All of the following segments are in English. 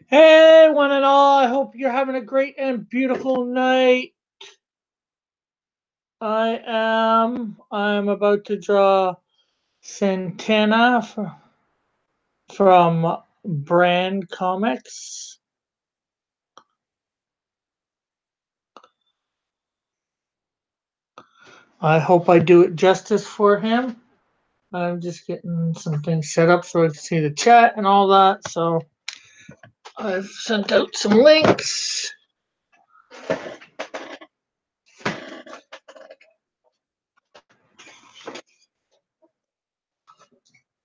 Hey, one and all, I hope you're having a great and beautiful night. I'm about to draw Santana from Brand Comics. I hope I do it justice for him. I'm just getting some things set up so I can see the chat and all that. So I've sent out some links.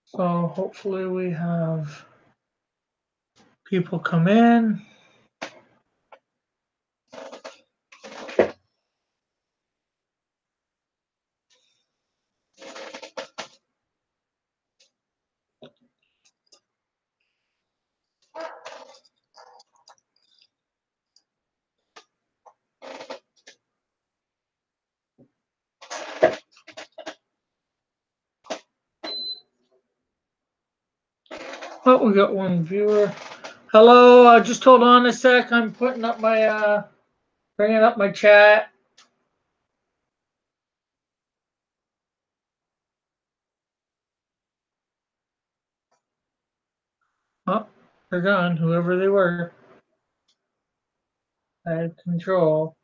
So hopefully we have people come in. Oh, we got one viewer. Hello, just hold on a sec. I'm putting up my bringing up my chat. Oh, they're gone. Whoever they were, I had control.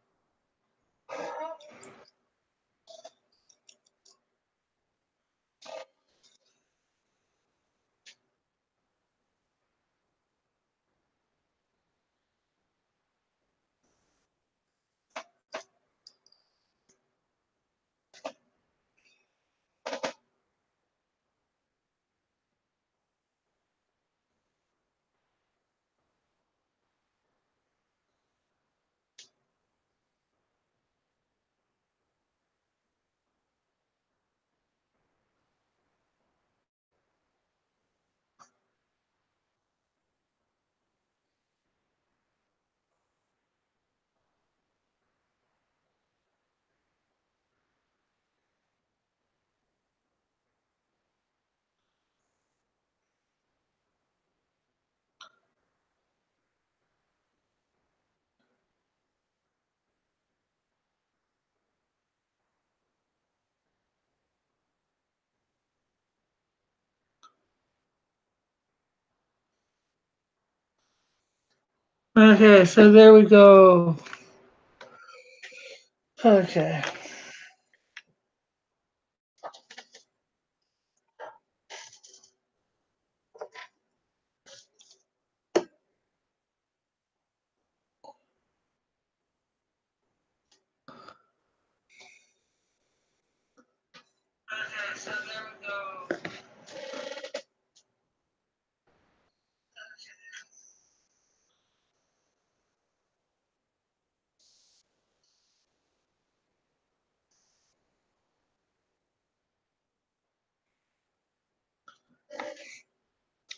Okay, so there we go. Okay. Okay, so there we go.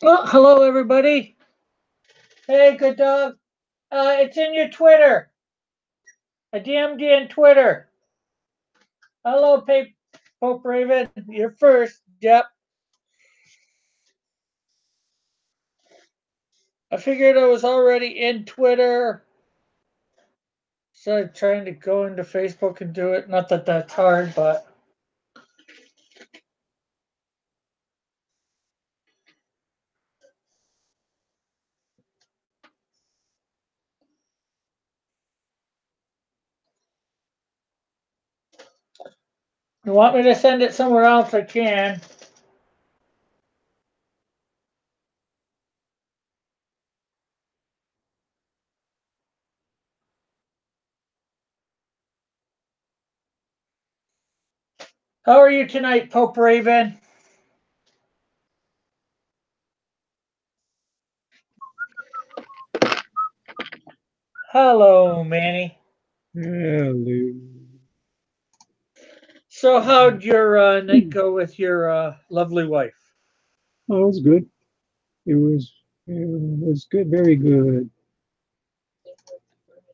Oh, hello everybody. Hey, good dog. It's in your Twitter. I DM'd you in Twitter. Hello, Pope Raven. You're first. Yep. I figured I was already in Twitter. So I'm trying to go into Facebook and do it. Not that that's hard, but you want me to send it somewhere else? I can. How are you tonight, Pope Raven? Hello, Manny. Hello. So, how'd your night go with your lovely wife? Oh, it was good. It was good, very good.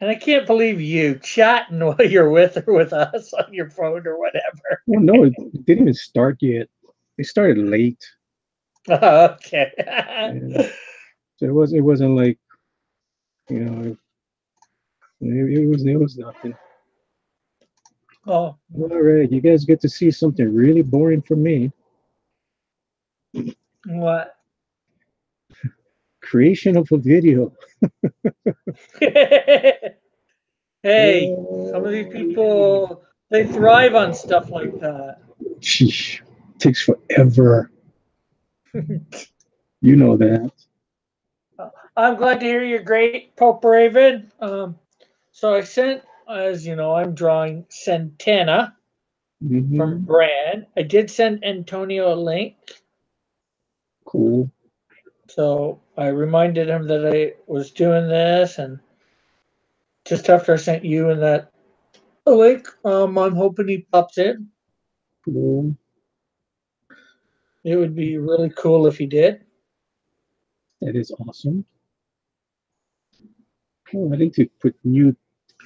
And I can't believe you chatting while you're with her with us on your phone or whatever. Well, no, it didn't even start yet. It started late, Okay. and so it wasn't like. You know, it was nothing. Oh, All right, you guys get to see something really boring from me. what? Creation of a video. Hey, some of these Oh, people, they thrive on stuff like that. sheesh. Takes forever. You know that. I'm glad to hear you're great, Pope Raven. So I sent, as you know, I'm drawing Santana from Hmm. Brand. I did send Antonio a link. Cool. So I reminded him that I was doing this, and just after I sent you and that link, I'm hoping he pops in. Cool. It would be really cool if he did. That is awesome. Oh, I need to put new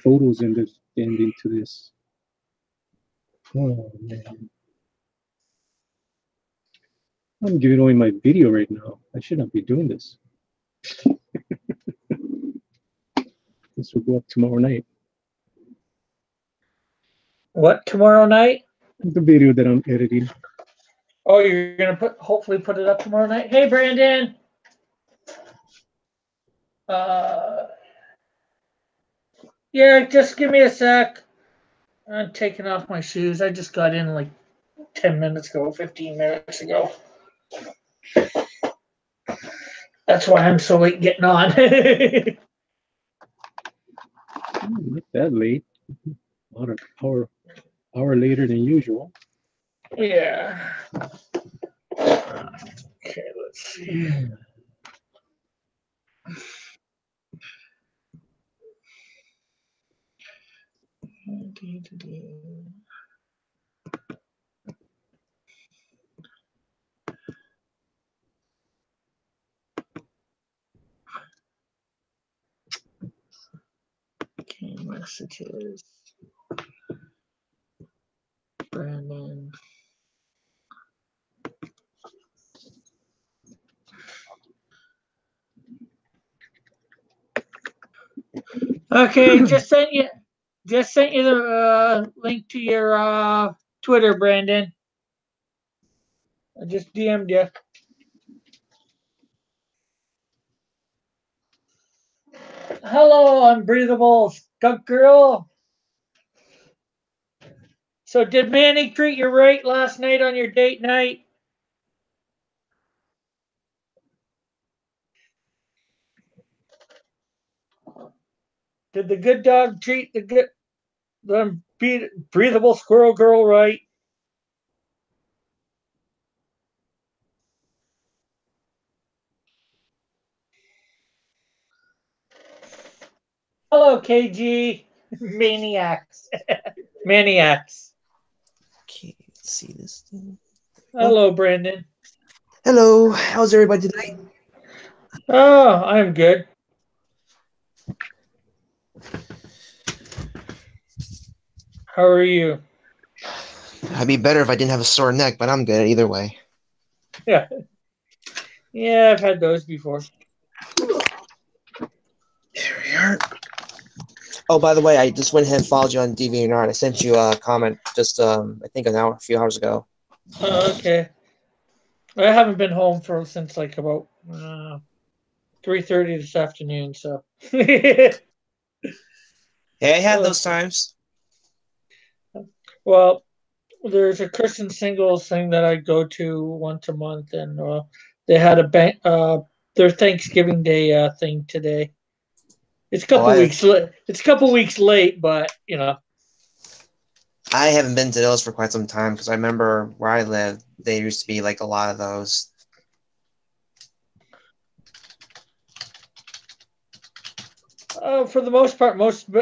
photos in this and into this. Oh man, I'm giving away my video right now. I should not be doing this. This will go up tomorrow night. What, tomorrow night? The video that I'm editing. Oh, you're gonna hopefully put it up tomorrow night. Hey, Brandon. Uh, yeah, just give me a sec. I'm taking off my shoes. I just got in like 10 minutes ago, 15 minutes ago. That's why I'm so late getting on. Not that late. About an hour later than usual. Yeah. Okay, let's see. Okay, messages. Brandon. Okay, just sent you the link to your Twitter, Brandon. I just DM'd you. Hello, unbreathable skunk girl. So did Manny treat you right last night on your date night? Did the good dog treat the breathable squirrel girl right? Hello, KG. Maniacs. Maniacs. Okay, let's see this thing. Hello, Brandon. Hello, how's everybody tonight? Oh, I'm good. How are you? I'd be better if I didn't have a sore neck, but I'm good either way. Yeah. Yeah, I've had those before. Here we are. Oh, by the way, I just went ahead and followed you on DeviantArt. I sent you a comment just I think a few hours ago. Okay. I haven't been home since like about 3:30 this afternoon. So. Hey, I had Uh, those times. well, there's a Christian singles thing that I go to once a month, and they had their Thanksgiving Day thing today. It's a Oh, couple weeks. It's a couple weeks late, but you know. I haven't been to those for quite some time because I remember where I lived, there used to be like a lot of those. For the most part,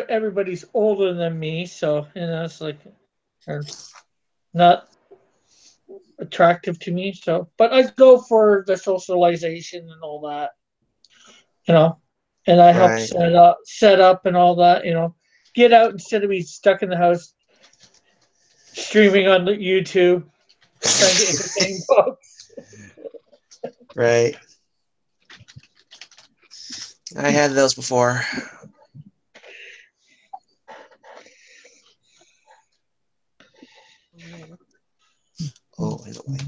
everybody's older than me, so it's like they're not attractive to me. So, but I go for the socialization and all that, you know, and I help Right. set up and all that, get out instead of be stuck in the house streaming on the YouTube trying to entertain folks. Right. I had those before. Oh, there's a light.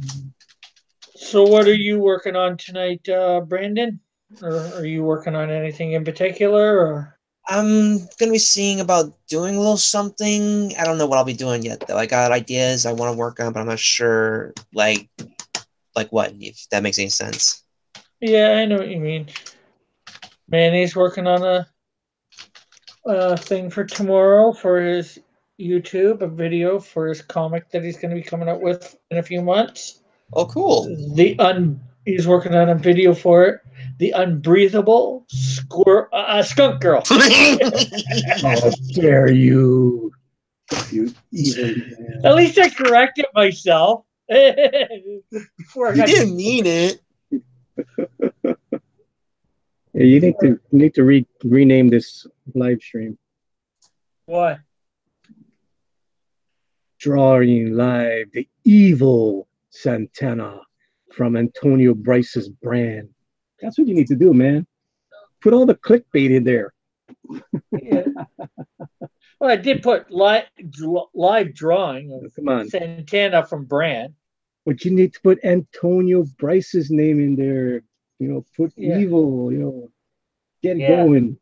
So, what are you working on tonight, Brandon? Or are you working on anything in particular? Or I'm gonna be seeing about doing a little something. I don't know what I'll be doing yet, though. I got ideas I want to work on, but I'm not sure, like what, if that makes any sense. yeah, I know what you mean. Manny's working on a thing for tomorrow for his YouTube, a video for his comic that he's going to be coming out with in a few months. Oh, cool. He's working on a video for it. The unbreathable skunk girl. How dare you, you evil man. At least I corrected myself before I You got. didn't mean it. Yeah, you need to rename this live stream. What? Drawing live the evil Santana from Antonio Bryce's brand. That's what you need to do, man. Put all the clickbait in there. Yeah. Well, I did put live drawing of Come on. Santana from Brand. But you need to put Antonio Bryce's name in there. You know, put evil, you know, get it going.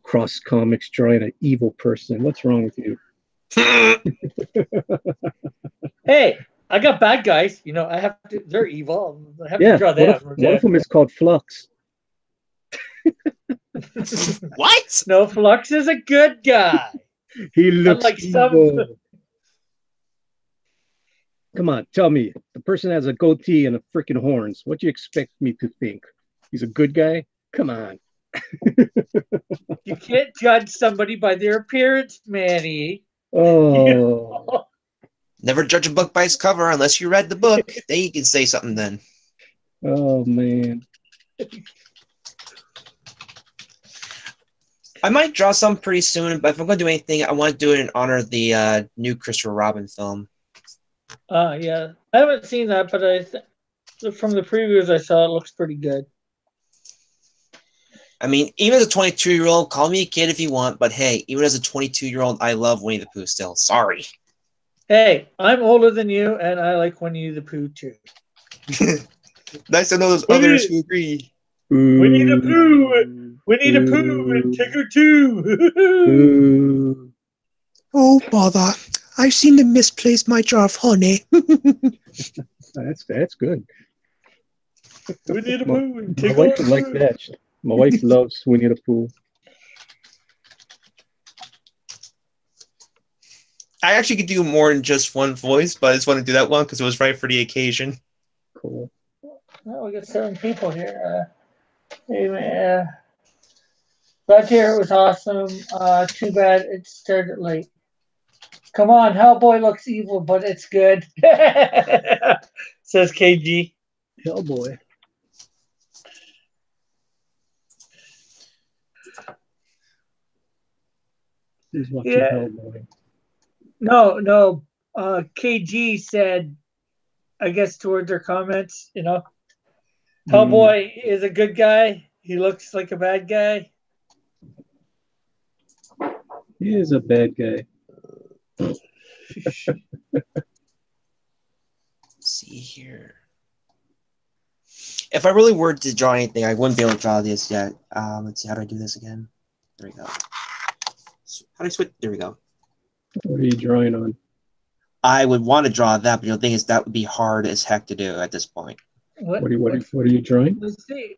Cross comics drawing an evil person. What's wrong with you? Hey, I got bad guys. You know, I have to. They're evil. I have to draw them. One of them is called Flux. What? No, Flux is a good guy. He looks like evil. Come on, tell me. The person has a goatee and a freaking horns. What do you expect me to think? He's a good guy? Come on. You can't judge somebody by their appearance, Manny. Oh. You know? Never judge a book by its cover unless you read the book. Then you can say something then. Oh, man. I might draw some pretty soon, but if I'm going to do anything, I want to do it in honor of the new Christopher Robin film. Yeah. I haven't seen that, but from the previews I saw, it looks pretty good. I mean, even as a 22-year-old, call me a kid if you want, but hey, even as a 22-year-old, I love Winnie the Pooh still. Sorry. Hey, I'm older than you, and I like Winnie the Pooh too. Nice to know there's others who agree. Winnie the Pooh! Winnie the Pooh and Tigger too! Oh, bother. I've seen them misplace my jar of honey. That's good. Winnie the Pooh and Tigger. My wife would like that. My wife loves Winnie the Pooh. I actually could do more than just one voice, but I just want to do that one because it was right for the occasion. Cool. Well, we got 7 people here. Hey, man. Glad to hear it was awesome. Too bad it started late. Come on, Hellboy looks evil, but it's good. Says KG. Hellboy. Who's watching Hellboy? No. KG said, I guess towards their comments, you know, Hellboy is a good guy. He looks like a bad guy. He is a bad guy. See here. If I really were to draw anything, I wouldn't be able to draw this yet. Let's see, how do I do this again? There we go. How do I switch? There we go. What are you drawing on? I would want to draw that, but the thing is that would be hard as heck to do at this point. What are you drawing? Let's see.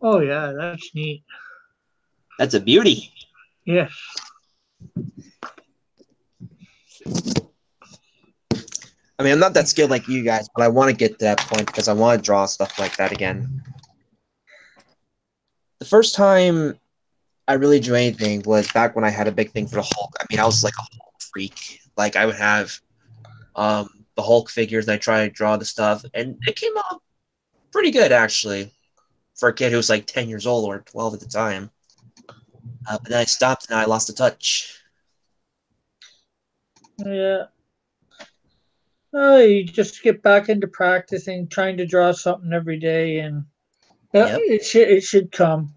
Oh yeah, that's neat. That's a beauty. Yes. I mean, I'm not that skilled like you guys, but I want to get to that point because I want to draw stuff like that again. The first time I really drew anything was back when I had a big thing for the Hulk. I mean, I was like a Hulk freak. Like, I would have the Hulk figures, and I try to draw the stuff, and it came out pretty good, actually, for a kid who was like 10 years old or 12 at the time. But then I stopped, and I lost the touch. Yeah. You just get back into practicing, trying to draw something every day, and Yep. it should come.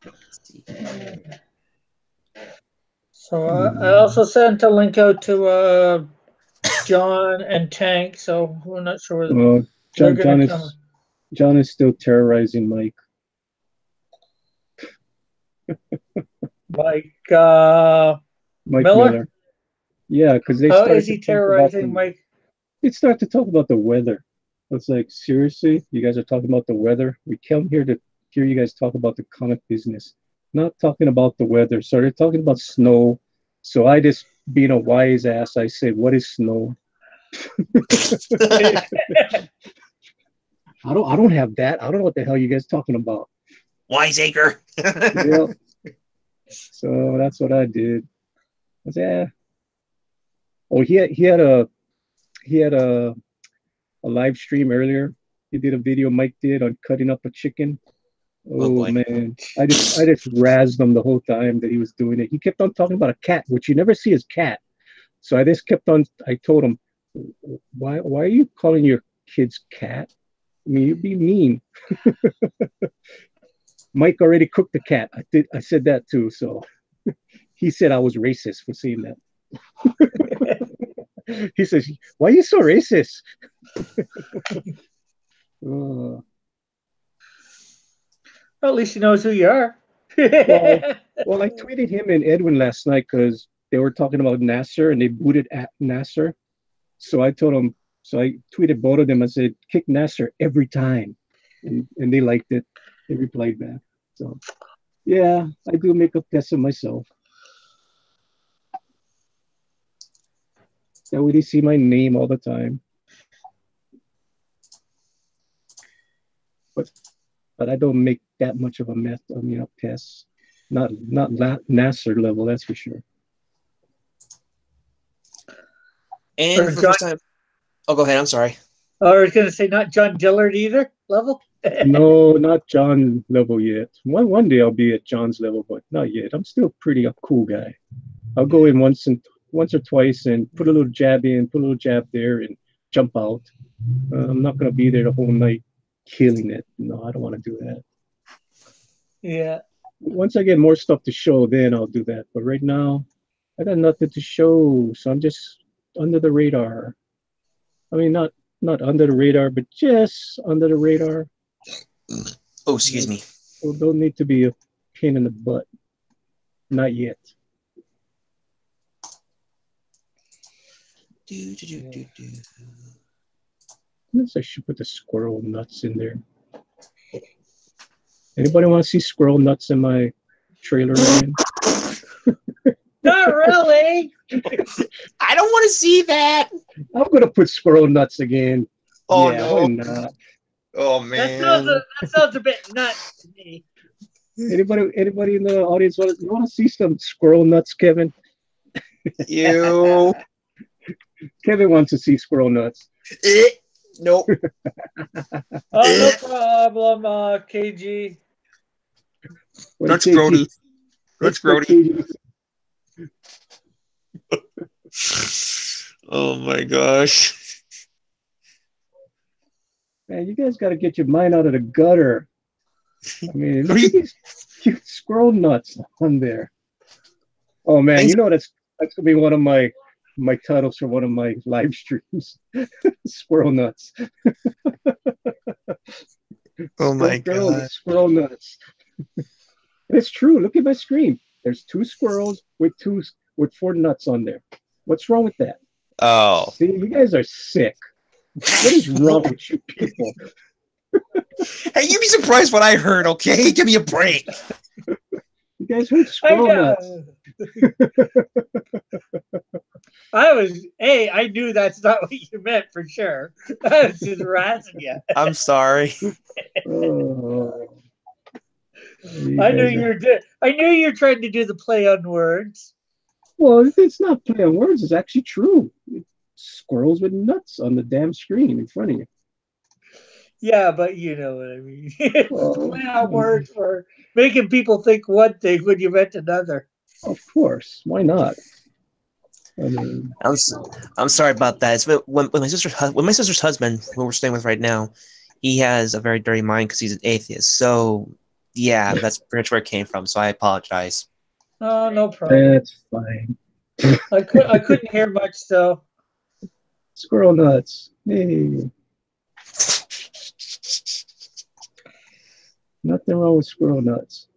Let's see. So I also sent a link out to John and Tank. So we're not sure whether they're John, going to come. John is still terrorizing Mike. Mike Mike Miller. Miller. Yeah, because they How started is to he talk about terrorizing Mike? they started to talk about the weather. It's like, seriously, you guys are talking about the weather? We come here to hear you guys talk about the comic business, not talking about the weather. Started talking about snow. So I just, being a wise ass, I said, "What is snow?" I don't have that. I don't know what the hell you guys talking about. Wiseacre. Yeah. So that's what I did. I said, yeah. Oh, he had a live stream earlier. He did a video Mike did on cutting up a chicken. Oh Oh boy. man, I just razzed him the whole time that he was doing it. He kept on talking about a cat, which you never see his cat. So I just kept on. I told him, why are you calling your kid's cat? I mean, you'd be mean. Mike already cooked the cat. I said that too. So he said I was racist for saying that. He says, "Why are you so racist?" Uh, Well, at least he knows who you are. well, well, I tweeted him and Edwin last night because they were talking about Nasser and they booted at Nasser. So I told him, so I tweeted both of them. I said, "Kick Nasser every time," and they liked it. They replied back. So yeah, I do make up tests of myself. That way they see my name all the time. But but I don't make that much of a mess. I mean, up tests. Not Nasser level, that's for sure. And Or for the John. first time. Oh, go ahead. I'm sorry. Or I was going to say not John Dillard either level. No, not John level yet. One day I'll be at John's level, but not yet. I'm still pretty a cool guy. I'll go in once or twice and put a little jab in, put a little jab there, and jump out. I'm not gonna be there the whole night killing it. No, I don't want to do that. Yeah. Once I get more stuff to show, then I'll do that. But right now, I got nothing to show, so I'm just under the radar. I mean, not under the radar, but just under the radar. Oh, excuse me. So don't need to be a pain in the butt. Not yet. Guess I should put the squirrel nuts in there. Anybody want to see squirrel nuts in my trailer again? Not really. I don't want to see that. I'm gonna put squirrel nuts again. Oh Yeah, no. why not? Oh That man. sounds a bit nuts to me. Anybody in the audience want to see some squirrel nuts, Kevin? Ew. Kevin wants to see squirrel nuts. Nope. Oh, no problem, KG. Nuts Grody. Nuts Grody. Oh my gosh. Man, you guys got to get your mind out of the gutter. I mean, look at these cute squirrel nuts on there. Oh man, Thanks. you know that's gonna be one of my titles for one of my live streams. Squirrel nuts. Oh my god. Squirrel nuts. It's true. Look at my screen. There's two squirrels with four nuts on there. What's wrong with that? Oh. See, you guys are sick. What is wrong with you people? Hey, you'd be surprised what I heard, okay? Give me a break. You guys heard squirrel nuts. I knew that's not what you meant for sure. I was just razzing you. I'm sorry. Oh, I knew you were trying to do the play on words. Well, it's not play on words. It's actually true. Squirrels with nuts on the damn screen in front of you. Yeah, but you know what I mean. Well, Play on words for making people think one thing when you meant another. Of course. Why not? I mean, I'm sorry about that. It's when my sister's husband, who we're staying with right now, he has a very dirty mind because he's an atheist. So yeah, that's pretty much where it came from. So I apologize. Oh, no problem. that's fine. I couldn't hear much, so Squirrel nuts. Hey, nothing wrong with squirrel nuts.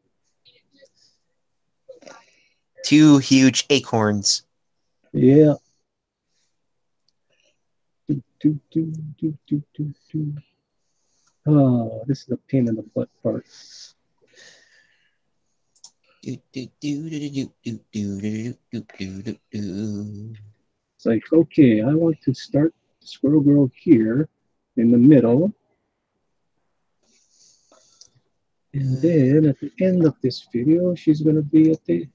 Two huge acorns. Yeah. Do, do, do, do, do, do, do. Oh, this is a pain in the butt part. Do, do, do, do, do, do, do, do, do, do, do, do. It's like, okay, I want to start Squirrel Girl here in the middle. And then at the end of this video, she's going to be at the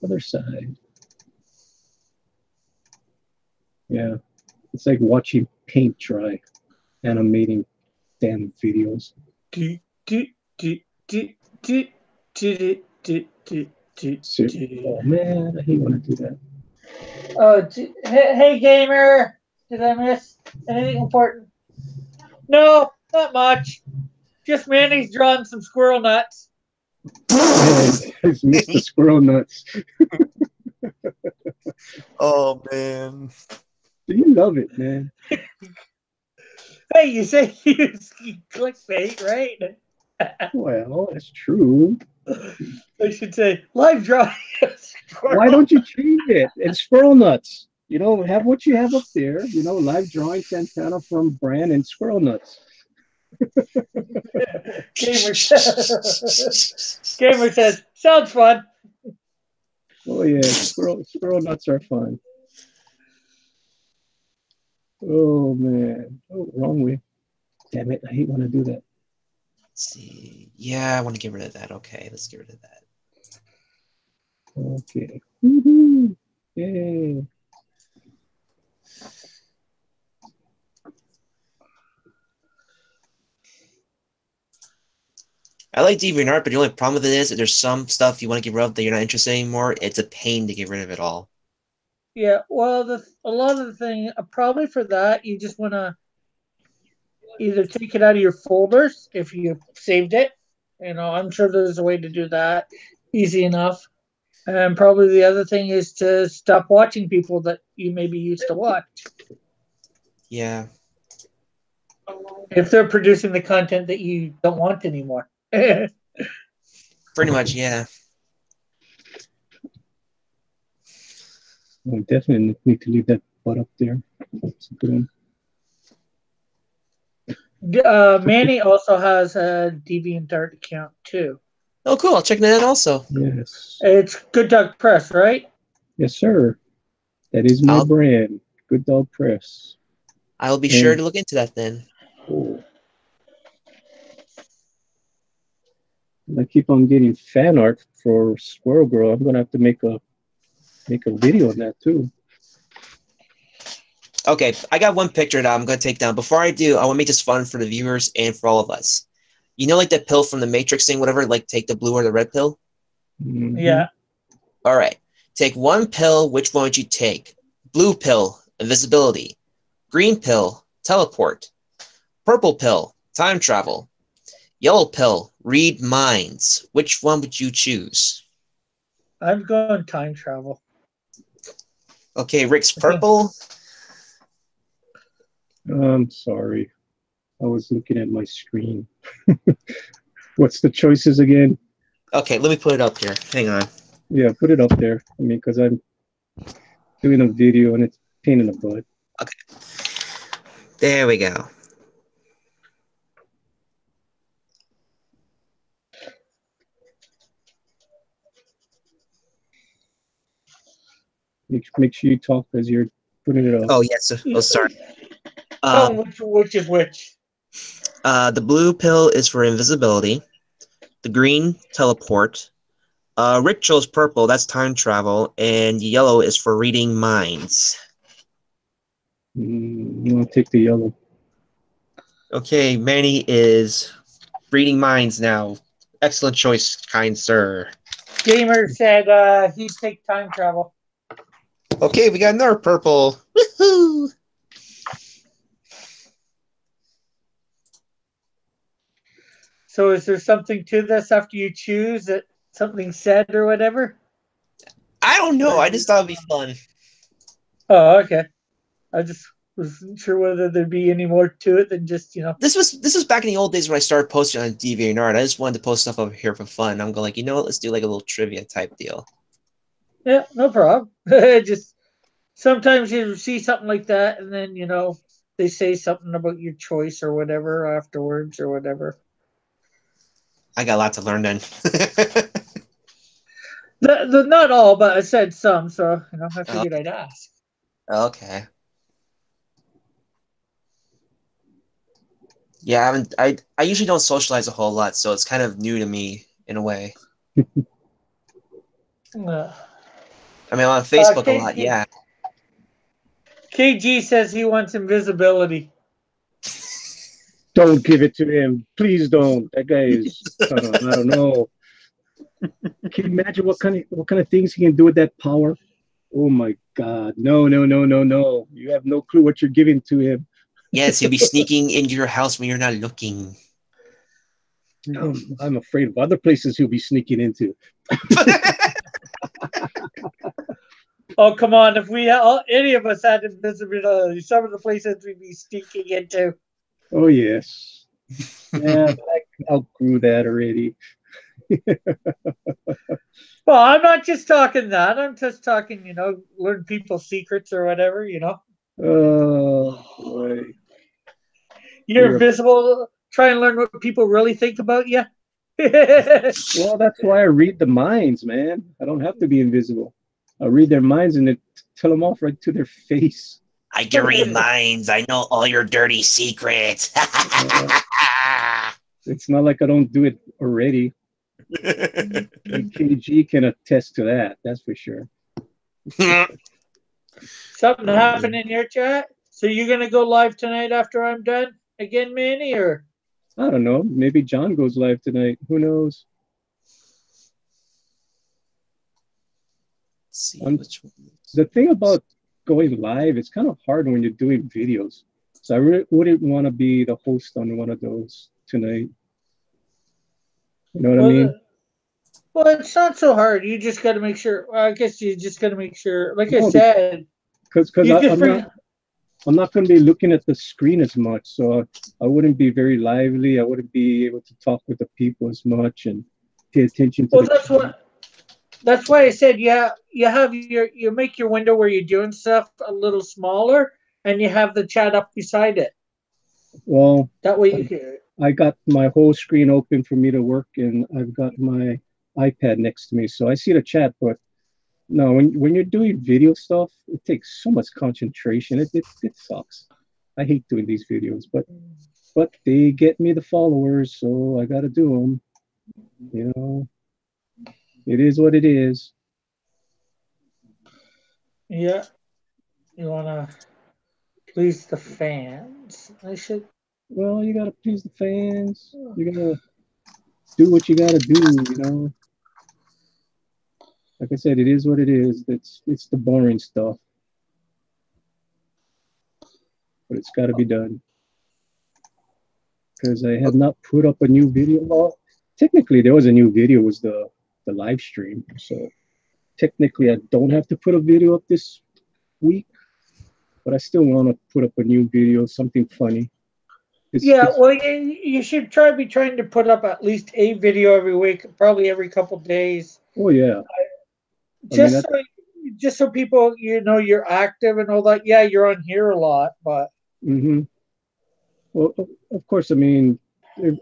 other side. Yeah, it's like watching paint dry, animating damn videos. do do do do do do do do do So, do. oh man, I hate when I do that. Oh, hey gamer, did I miss anything important? No, not much. Just Manny's drawn some squirrel nuts. Man, I've missed the squirrel nuts. Oh man. You love it, man. Hey, you say you clickbait, right? Well, that's true. I should say live drawing. Why don't you change it? It's squirrel nuts. You know, have what you have up there. You know, live drawing Santana from Brand and squirrel nuts. Gamer says, Gamer says, sounds fun. Oh yeah, squirrel nuts are fun. Oh man. Oh, wrong way. Damn it! I hate when I do that. Let's see. Yeah, I want to get rid of that. Okay, let's get rid of that. Okay. Woohoo! Yay! I like DeviantArt, but the only problem with it is if there's some stuff you want to get rid of that you're not interested in anymore, it's a pain to get rid of it all. Yeah, well, a lot of the thing, probably for that, you just want to either take it out of your folders if you saved it. You know, I'm sure there's a way to do that easy enough. And probably the other thing is to stop watching people that you maybe used to watch. Yeah. If they're producing the content that you don't want anymore. Pretty much, yeah. I definitely need to leave that butt up there. That's a good one. Manny also has a DeviantArt account too. Oh, cool. I'll check that out also. Yes. It's Good Dog Press, right? Yes, sir. That is my brand. Good Dog Press. I'll be sure to look into that then. Oh. I keep on getting fan art for Squirrel Girl. I'm gonna have to make a video on that too. Okay, I got one picture that I'm going to take down. Before I do, I want to make this fun for the viewers and for all of us. You know, like that pill from the Matrix thing, whatever, like take the blue or the red pill? Mm-hmm. Yeah. All right. Take one pill. Which one would you take? Blue pill, invisibility. Green pill, teleport. Purple pill, time travel. Yellow pill, read minds. Which one would you choose? I'm going time travel. Okay, Rick's purple. I'm sorry. I was looking at my screen. What's the choices again? Okay, let me put it up here. Hang on. Yeah, put it up there. I mean, because I'm doing a video and it's a pain in the butt. Okay. There we go. Make sure you talk as you're putting it up. Oh, yes. Oh, sorry. Tell them which is which. The blue pill is for invisibility. The green, teleport. Rick chose purple. That's time travel. And yellow is for reading minds. I'll take the yellow. Okay, Manny is reading minds now. Excellent choice, kind sir. Gamer said he'd take time travel. Okay, we got another purple. Woohoo! So is there something to this after you choose that something said or whatever? I don't know. I just thought it'd be fun. Oh, okay. I just wasn't sure whether there'd be any more to it than just, This was back in the old days when I started posting on DeviantArt. I just wanted to post stuff over here for fun. I'm going like, you know what? Let's do like a little trivia type deal. Yeah, no problem. Just sometimes you see something like that and then, they say something about your choice or whatever afterwards or whatever. I got a lot to learn then. Not all, but I said some, so, I figured I'd ask. Okay. Yeah, I haven't. I usually don't socialize a whole lot, so it's kind of new to me in a way. Uh, I mean, I'm on Facebook a lot, KG, yeah. KG says he wants invisibility. Don't give it to him. Please don't. That guy is, I don't know. Can you imagine what kind of things he can do with that power? Oh my God. No, no, no, no, no. You have no clue what you're giving to him. Yes, he'll be sneaking into your house when you're not looking. I'm afraid of other places he'll be sneaking into. Oh, come on. If any of us had invisibility, some of the places we'd be sneaking into. Oh, yes. Yeah, but I outgrew that already. Well, I'm not just talking that. I'm just talking, learn people's secrets or whatever, Oh, boy. You're invisible. Try and learn what people really think about you. Well, that's why I read the minds, man. I don't have to be invisible. I read their minds and tell them off right to their face. I can read minds. I know all your dirty secrets. It's not like I don't do it already. KG can attest to that. That's for sure. Something happened in your chat? So you're going to go live tonight after I'm done again, Manny, or? I don't know. Maybe John goes live tonight. Who knows? Let's see which one. The thing about going live, it's kind of hard when you're doing videos. So I really wouldn't want to be the host on one of those tonight. You know what I mean? Well, it's not so hard. You just got to make sure. Well, I guess you just got to make sure. Like I No, said, because you just bring. I'm not going to be looking at the screen as much, so I wouldn't be very lively. I wouldn't be able to talk with the people as much and pay attention to Well, that's why I said you make your window where you're doing stuff a little smaller, and you have the chat up beside it. Well, that way you can. I got my whole screen open for me to work, and I've got my iPad next to me, so I see the chat. But no, when you're doing video stuff, it takes so much concentration. It sucks. I hate doing these videos, but they get me the followers, so I got to do them. You know, it is what it is. Yeah, you wanna please the fans. I should. Well, you got to please the fans. You got to do what you got to do. Like I said, it is what it is. It's the boring stuff, but it's got to be done. Because I have not put up a new video. Well, technically, there was a new video. It was the live stream. So technically, I don't have to put a video up this week, but I still want to put up a new video, something funny. Well, you should be trying to put up at least a video every week, probably every couple days. Oh yeah. Just so people you're active and all that. Yeah, you're on here a lot, but. Mm-hmm. Well, of course. I mean,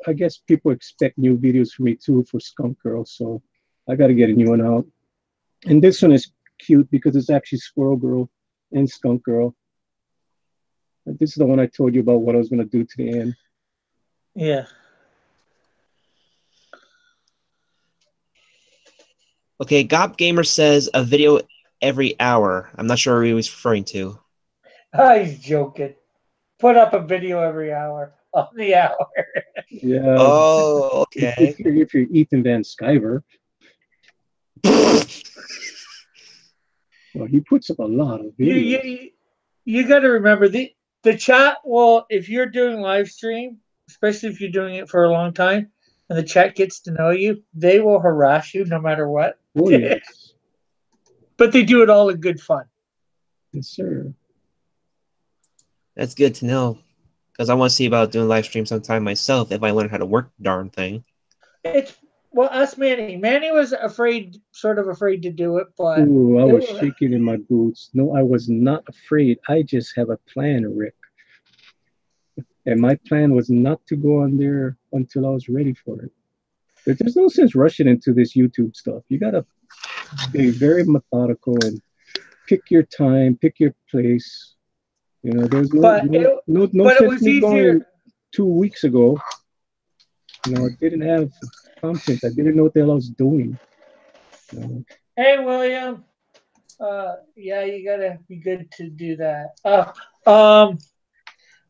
I guess people expect new videos from me too for Skunk Girl, so I got to get a new one out. And this one is cute because it's actually Squirrel Girl and Skunk Girl. This is the one I told you about what I was going to do to the end. Yeah. Okay, Gop Gamer says a video every hour. I'm not sure who he was referring to. He's joking. Put up a video every hour on the hour. Yeah. Oh, okay. If you're Ethan Van Sciver. Well, he puts up a lot of You videos. you got to remember the chat. Well, if you're doing live stream, especially if you're doing it for a long time, and the chat gets to know you, they will harass you no matter what. Oh yes, But they do it all in good fun. yes, sir. That's good to know. Because I want to see about doing live stream sometime myself if I learn how to work the darn thing. It's well, ask Manny. Manny was afraid, sort of afraid to do it, but Oh, I it was was. shaking in my boots. No, I was not afraid. I just have a plan, Rick. And my plan was not to go on there until I was ready for it. There's no sense rushing into this YouTube stuff. You gotta be very methodical and pick your time, pick your place. You know, there's But it, no but it sense was me easier. going 2 weeks ago. You know, I didn't have content. I didn't know what the hell I was doing. You know? Hey, William. Yeah, you gotta be good to do that.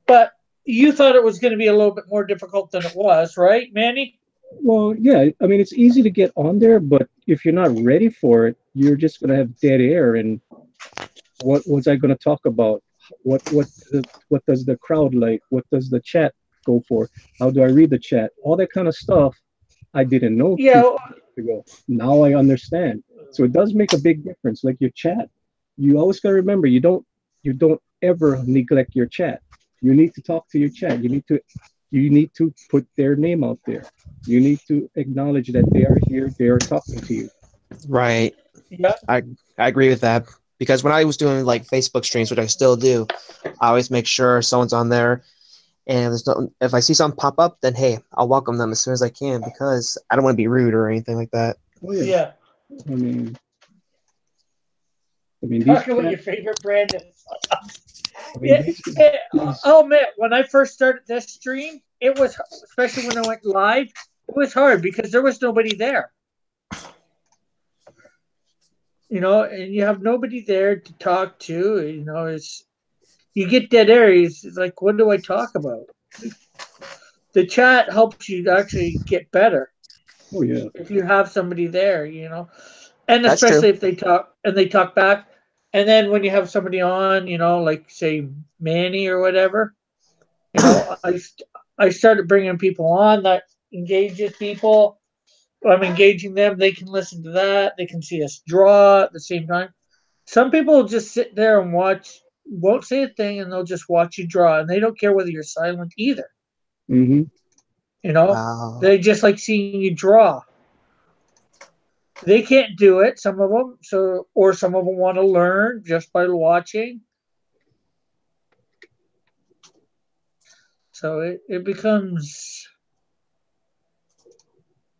But you thought it was going to be a little bit more difficult than it was, right, Manny? Well, yeah, I mean, it's easy to get on there, but if you're not ready for it, you're just gonna have dead air. And what was I gonna talk about? What does the crowd like? What does the chat go for? How do I read the chat? All that kind of stuff I didn't know two Yeah, weeks ago. Now I understand. So it does make a big difference. Like your chat, you always gotta remember you don't ever neglect your chat. You need to talk to your chat. You need to put their name out there. You need to acknowledge that they are here, they are talking to you. Right. yeah, I I agree with that. Because when I was doing like Facebook streams, which I still do, I always make sure someone's on there. And if I see something pop up, then hey, I'll welcome them as soon as I can because I don't want to be rude or anything like that. Oh yeah. yeah. I mean these Talk about chat your favorite brand. I mean Yeah, these I'll admit, when I first started this stream, it was, especially when I went live, it was hard because there was nobody there. And you have nobody there to talk to. It's you get dead air. It's like, what do I talk about? The chat helps you to actually get better oh yeah. if you have somebody there. And That's true. especially if they talk back. And then when you have somebody on, like say Manny or whatever, I started bringing people on that engages people. I'm engaging them. They can listen to that. They can see us draw at the same time. Some people will just sit there and watch, won't say a thing, and they'll just watch you draw, and they don't care whether you're silent either. Mm-hmm. You know, Wow. they just like seeing you draw. They can't do it. Some of them, or some of them want to learn just by watching. So it becomes.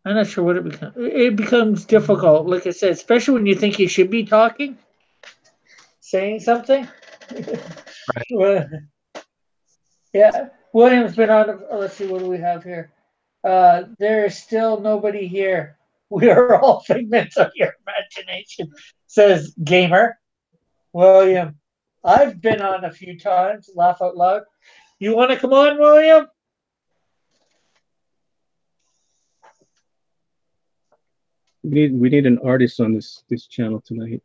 I'm not sure what it becomes. It becomes difficult, like I said, especially when you think you should be talking, saying something. Right. Well, yeah, William's been on. Let's see, what do we have here? There is still nobody here. We are all figments of your imagination, says Gamer. William, I've been on a few times. Laugh out loud. You want to come on, William? We need an artist on this channel tonight.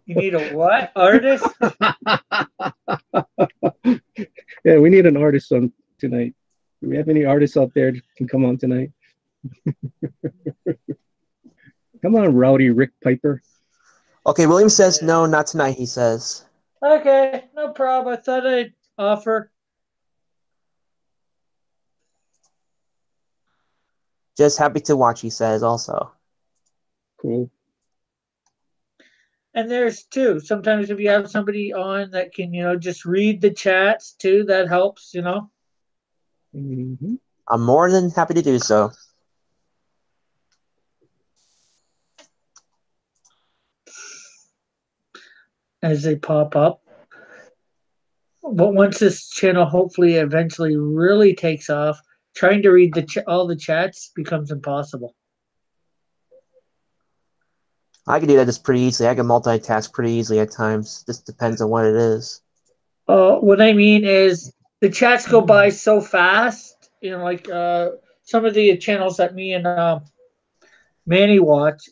You need a what? Artist? Yeah, we need an artist on tonight. Do we have any artists out there that can come on tonight? Come on, Rowdy Rick Piper. Okay, William says no, not tonight, he says. Okay, no problem. I thought I'd offer. Just happy to watch, he says also. Cool. And there's too. Sometimes if you have somebody on that can, just read the chats too, that helps. Mm-hmm. I'm more than happy to do so. As they pop up. But once this channel hopefully eventually really takes off, trying to read all the chats becomes impossible. I can do that just pretty easily. I can multitask pretty easily at times. Just depends on what it is. What I mean is the chats go by so fast. Like some of the channels that me and Manny watch,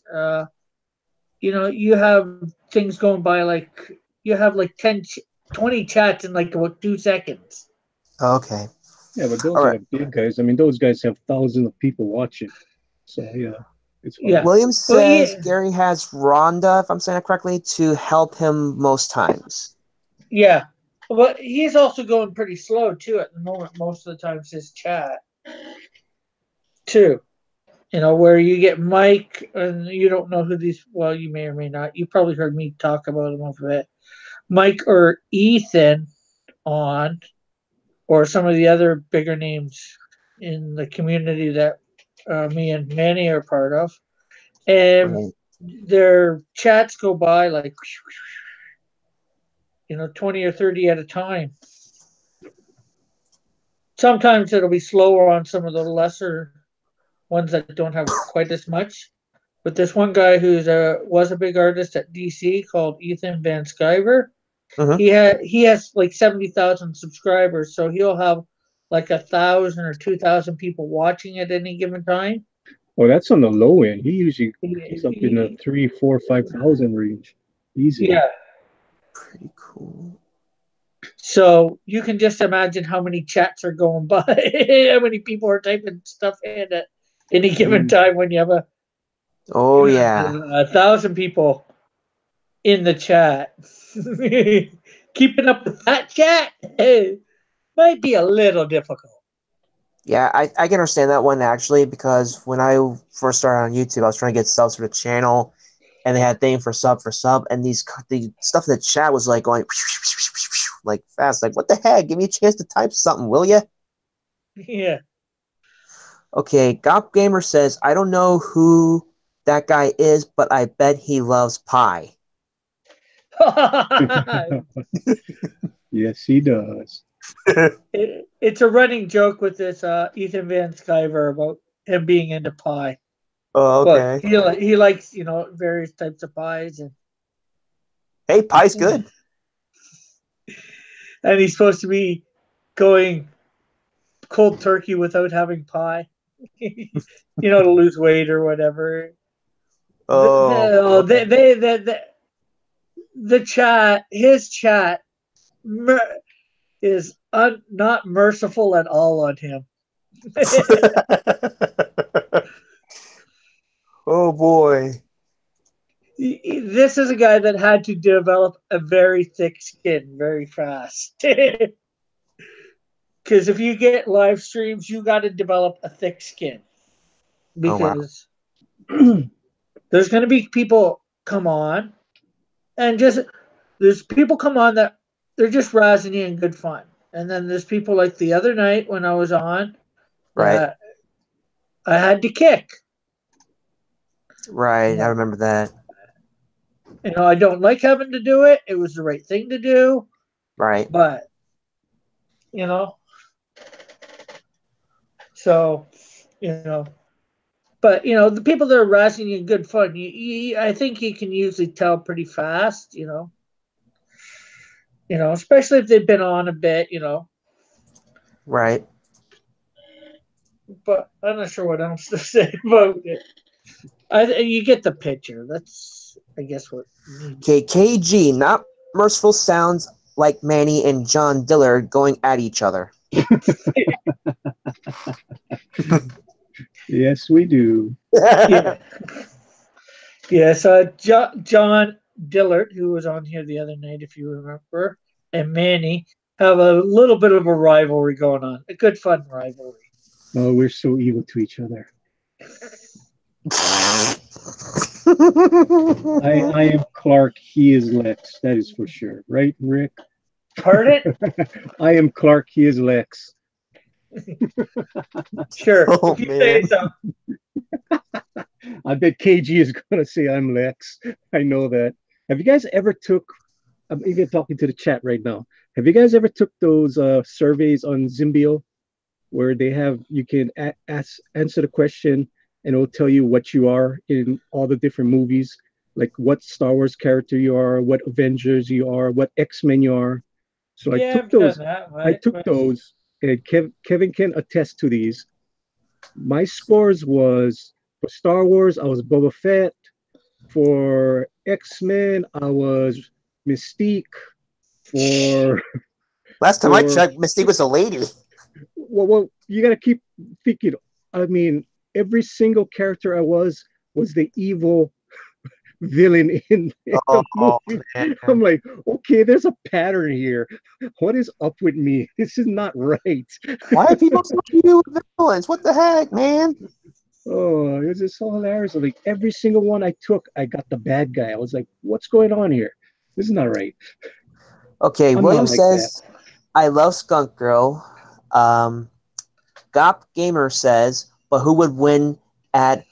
you have things going by like you have like 20 chats in like about 2 seconds. Okay. Yeah, but those All are right. the big guys. I mean, those guys have thousands of people watching. So yeah, it's Yeah. fine. William Well, says yeah, Gary has Rhonda, if I'm saying that correctly, to help him most times. yeah. But he's also going pretty slow too at the moment. Most of the times his chat too. Where you get Mike and you don't know who these. Well, you may or may not. You probably heard me talk about them a bit. Mike or Ethan on, or some of the other bigger names in the community that me and Manny are part of, and Right. their chats go by like 20 or 30 at a time. Sometimes it'll be slower on some of the lesser ones that don't have quite as much. But this one guy who's was a big artist at DC called Ethan Van Sciver, Mm-hmm. he has like 70,000 subscribers, so he'll have like 1,000 or 2,000 people watching at any given time. Oh, that's on the low end. He's up in the He- 3, 4, 5,000 range, easily. yeah, Pretty cool. so you can just imagine how many chats are going by, how many people are typing stuff in at any given Mm. time when you have Oh, yeah. 1,000 people in the chat. Keeping up with that chat might be a little difficult. Yeah, I can understand that one actually because when I first started on YouTube, I was trying to get subs for the channel, and they had thing for sub, and the stuff in the chat was like going like fast, like what the heck? Give me a chance to type something, will ya? Yeah. Okay, Gop Gamer says I don't know who that guy is, but I bet he loves pie. Yes, he does. It's a running joke with this Ethan Van Sciver about him being into pie. Oh, But okay. he likes, various types of pies, Hey, pie's good. and he's supposed to be going cold turkey without having pie, to lose weight or whatever. Oh, okay. The chat, his chat, is not merciful at all on him. Oh boy. This is a guy that had to develop a very thick skin very fast. Because if you get live streams, you got to develop a thick skin. Oh wow. Because there's going to be people come on and just there's people come on that they're just razzing you in good fun. And then there's people like the other night when I was on Right. that I had to kick. Right. I remember that. I don't like having to do it. It was the right thing to do, Right. but you know, so you know, but the people that are razzing you in good fun, I think you can usually tell pretty fast. Especially if they've been on a bit. Right. But I'm not sure what else to say about it. You get the picture. That's, I guess, what. Okay, KG, not merciful sounds like Manny and John Dillard going at each other. Yes, we do. Yeah. Yeah. So John Dillard, who was on here the other night, if you remember, and Manny have a little bit of a rivalry going on. A good, fun rivalry. Oh, we're so evil to each other. I am Clark. He is Lex. That is for sure, right, Rick? Pardon? I am Clark. He is Lex. Sure. Oh If you say man. so. I bet KG is gonna say I'm Lex. I know that. Have you guys ever took? I'm even talking to the chat right now. Have you guys ever took those surveys on Zimbio where they have you can answer the question and it'll tell you what you are in all the different movies, like what Star Wars character you are, what Avengers you are, what X-Men you are. So I Yeah, took I've done those. that. I Right? took those, and Kevin can attest to these. My scores was for Star Wars, I was Boba Fett. For X-Men, I was Mystique. For Last time I for checked, Mystique was a lady. well, you gotta keep thinking. I mean, every single character I was the evil villain in the Oh movie. I'm man, like, okay, there's a pattern here. What is up with me? This is not right. why are people so cute with villains? What the heck, man? Oh, it was just so hilarious. Like every single one I took, I got the bad guy. I was like, what's going on here? This is not right. Okay, I'm not William like that. says, I love Skunk Girl. Gop Gamer says, but who would win at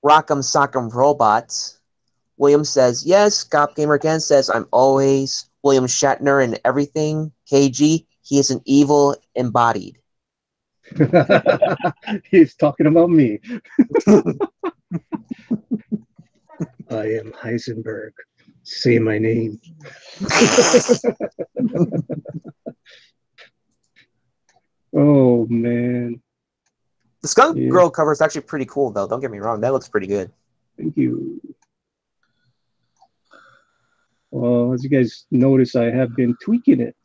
Rock'em Sock'em Robots? William says, yes. Gop Gamer again says, I'm always William Shatner and everything. KG, he is an evil embodied. He's talking about me. I am Heisenberg. Say my name. Oh man. The Skunk Yeah, Girl cover is actually pretty cool, though. Don't get me wrong. That looks pretty good. thank you. Well, as you guys notice, I have been tweaking it.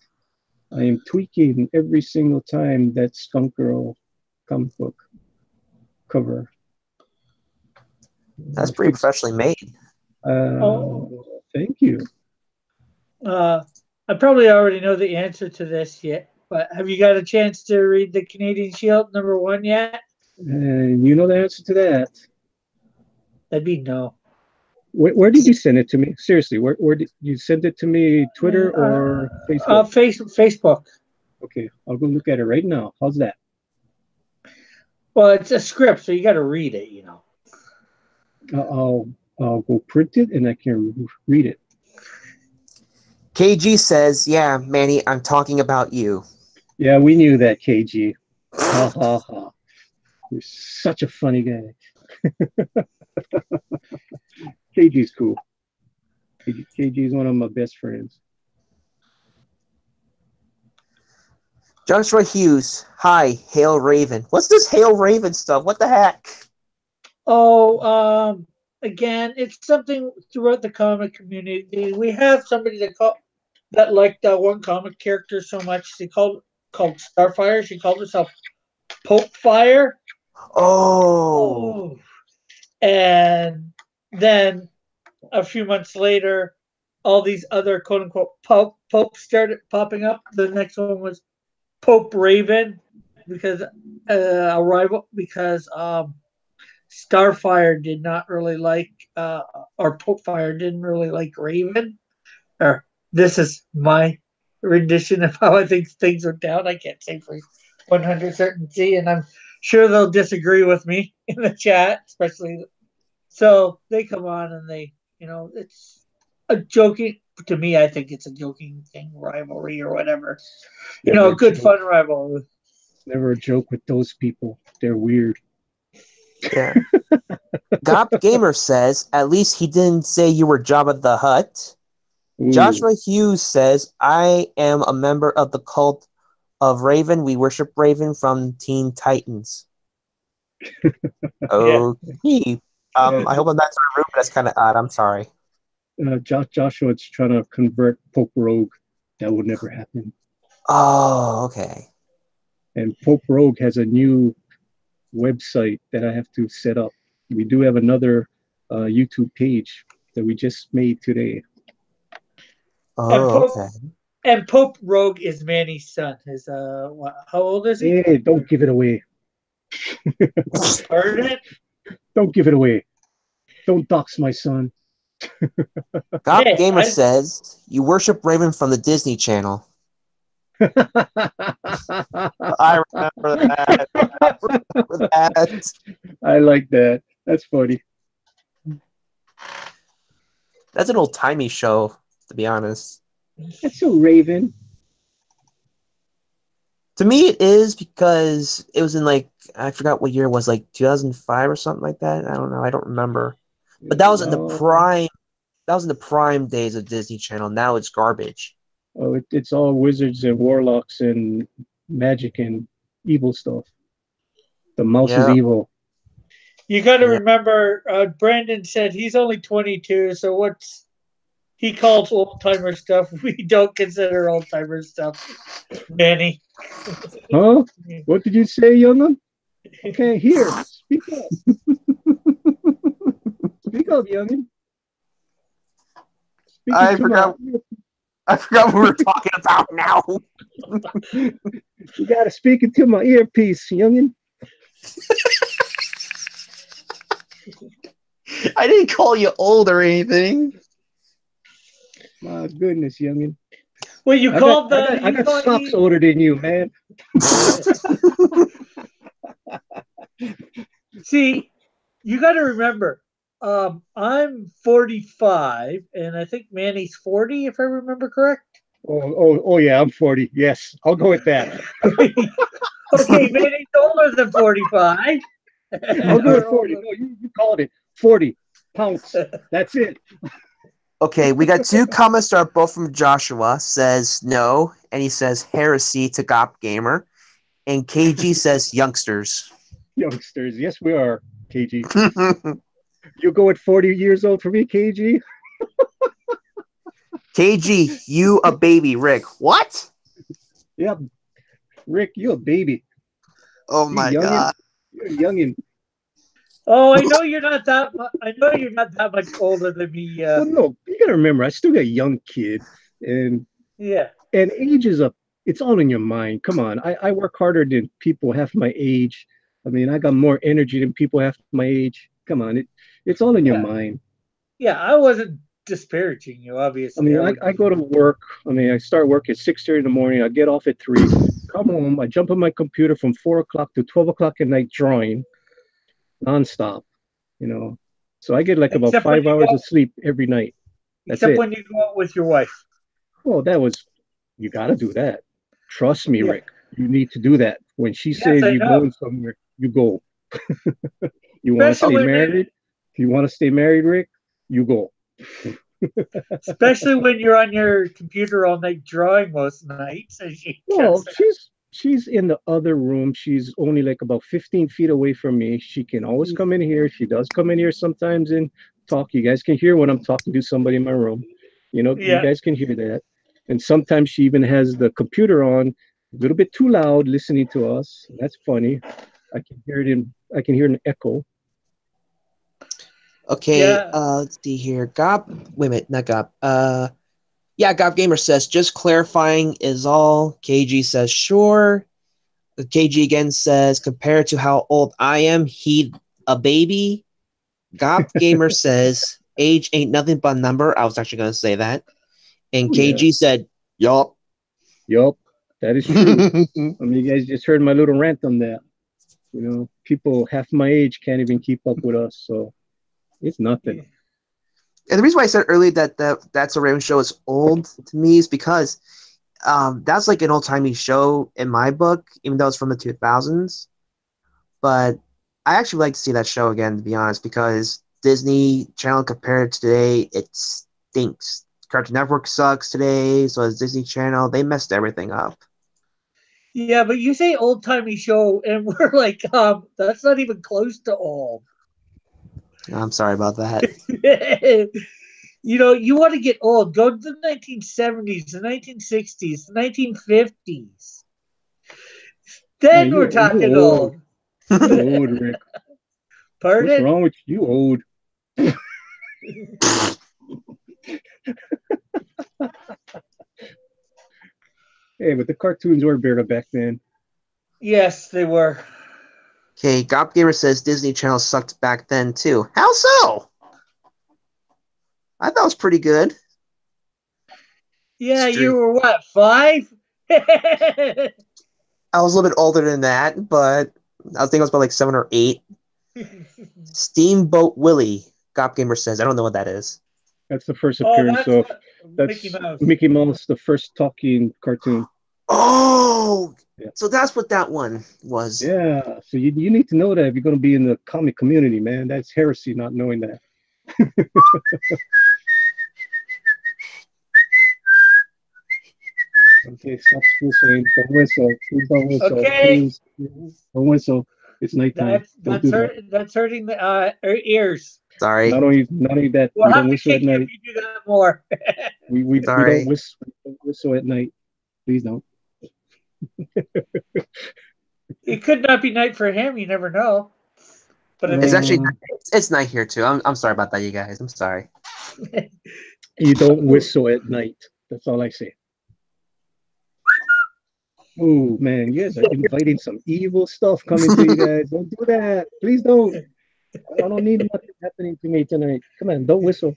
I am tweaking every single time that Skunk Girl comic book cover. That's I pretty fixed. professionally made. Oh, Thank you. I probably already know the answer to this yet, but have you got a chance to read the Canadian Shield #1 yet? And you know the answer to that. That'd be no. Where did you send it to me? Seriously, where did you send it to me? Twitter or Facebook? Facebook. Okay, I'll go look at it right now. How's that? Well, it's a script, so you got to read it. I'll go print it and I can read it. KG says, yeah, Manny, I'm talking about you. Yeah, we knew that, KG. Ha ha ha. You're such a funny guy. KG's cool. KG is one of my best friends. Joshua Hughes, hi, Hail Raven. What's this Hail Raven stuff? What the heck? Oh, again, it's something throughout the comic community. We have somebody that liked that one comic character so much. She called Starfire. She called herself Pope Fire. Oh, Oh, and then a few months later, all these other quote unquote popes started popping up. The next one was Pope Raven because a rival because Starfire did not really like or Pope Fire didn't really like Raven. Or this is my rendition of how I think things went down. I can't say for 100 certainty, and I'm sure they'll disagree with me in the chat, especially so they come on and it's a joking to me. I think it's a joking thing, rivalry or whatever. Never A a good joke. fun rivalry. Never a joke with those people. They're weird. yeah. Gop Gamer says, at least he didn't say you were Jabba the Hutt. Ooh. Joshua Hughes says, I am a member of the cult of Raven. We worship Raven from Teen Titans. Yeah. Okay. I hope I'm not too rude, but that's kind of odd. I'm sorry. Joshua is trying to convert Pope Rogue. That would never happen. Oh, okay. And Pope Rogue has a new website that I have to set up. We do have another YouTube page that we just made today. And Oh, Pope okay. and Pope Rogue is Manny's son. How old is he? Hey, don't give it away. Pardon? Don't give it away. Don't dox my son. Gop Hey, Gamer says, you worship Raven from the Disney Channel. I remember that. I remember that. I like that. That's funny. That's an old timey show, to be honest. That's so Raven. To me, it is because it was in I forgot what year it was, like 2005 or something like that. I don't know. I don't remember. But that was in the Oh, prime. That was in the prime days of Disney Channel. Now it's garbage. it's all wizards and warlocks and magic and evil stuff. The mouse is Yeah. evil. You got to Yeah. remember, Brandon said he's only 22, so what's he calls old timer stuff, we don't consider old timer stuff, Manny. Huh? What did you say, young'un? Okay, here. Speak up. Speak up, young'un. Speaking I to my forgot. I forgot what we were talking about now. you gotta speak into my earpiece, young'un. I didn't call you old or anything. My goodness, young'un. Well, you I got called I the got I you got called socks you. older than you, man. See, you got to remember, I'm 45, and I think Manny's 40, if I remember correct. Oh yeah, I'm 40. Yes, I'll go with that. Okay, Manny's older than 45. I'll go with Or 40. older. No, you called it 40 pounds. That's it. Okay, we got two comments that are both from Joshua. Says no, and he says heresy to Gop Gamer, and KG says youngsters. Youngsters. Yes, we are, KG. You'll go at 40 years old for me, KG? KG, you a baby, Rick. What? Yep. Rick, you a baby. Oh You my youngin. god. You're a youngin. Oh, I know you're not that. I know you're not that much older than me. Well, no, you gotta remember, I still got a young kid, and Yeah, age is a. It's all in your mind. Come on, I work harder than people half my age. I mean, I got more energy than people half my age. Come on, it's all in your yeah, mind. yeah. I wasn't disparaging you. I Obviously, mean, I I, would I be. go to work. I mean, I start work at 6:30 in the morning. I get off at 3. Come home. I jump on my computer from 4 o'clock to 12 o'clock at night drawing nonstop. You know, so I get like about Except when 5 hours of sleep every night. That's it. you go out with your wife. Well, you got to do that. Trust me, Yeah. Rick. You need to do that. When she Yes, says I you're know. going somewhere, you go. You want to Especially stay when married? If you want to stay married, Rick, you go. especially when you're on your computer all night drawing most nights, and she Well, gets that. she's in the other room. She's only like about 15 feet away from me. She can always come in here. She does come in here sometimes and talk. You guys can hear when I'm talking to somebody in my room. You Yeah. guys can hear that. And sometimes she even has the computer on a little bit too loud, listening to us. That's funny. I can hear an echo. Okay, Yeah. let's see here. Gop, wait a minute, not Gop. Yeah, Gop Gamer says just clarifying is all. KG says sure. KG again says compared to how old I am, he a baby. Gop Gamer says age ain't nothing but a number. I was actually gonna say that. And Oh yeah. KG said, yup. Yup. That is true. I mean, you guys just heard my little rant on that. People half my age can't even keep up with us, so it's nothing. And the reason why I said earlier that's a Raven show is old to me is because that's like an old timey show in my book, even though it's from the 2000s. But I actually like to see that show again, to be honest, because Disney Channel compared to today, it stinks. Cartoon Network sucks today, so is Disney Channel. They messed everything up. Yeah, but you say old timey show, and we're like, that's not even close to old. I'm sorry about that. You want to get old, go to the 1970s, the 1960s, the 1950s. Man, Then we're you talking old. old. You old, Rick. What's Pardon? wrong with you, old? Hey, but the cartoons were better back then. Yes, they were. Okay, Gop Gamer says Disney Channel sucked back then too. How so? I thought it was pretty good. Yeah, you Street. were what, 5? I was a little bit older than that, but I think I was about like 7 or 8. Steamboat Willie, Gop Gamer says. I don't know what that is. That's the first Oh, appearance that's of what Mickey that's Mouse. Mickey Mouse, the first talking cartoon. Oh, Yeah. so that's what that one was. Yeah. So you need to know that if you're going to be in the comic community, man. That's heresy not knowing that. Okay, stop whistling. Don't whistle. Please don't whistle. Okay. Please don't whistle. It's nighttime. Don't do that. That's hurting the ears. Sorry. Not only that, We'll we have don't to whistle at kick you if night. you do that more. We Sorry. don't whistle at night. Please don't. It could not be night for him. You never know. But it It's is. actually it's night here too. I'm sorry about that, you guys. I'm sorry. You don't whistle at night. That's all I say. Oh man, you guys are inviting some evil stuff coming to you guys. Don't do that. Please don't. I don't need nothing happening to me tonight. Come on, don't whistle.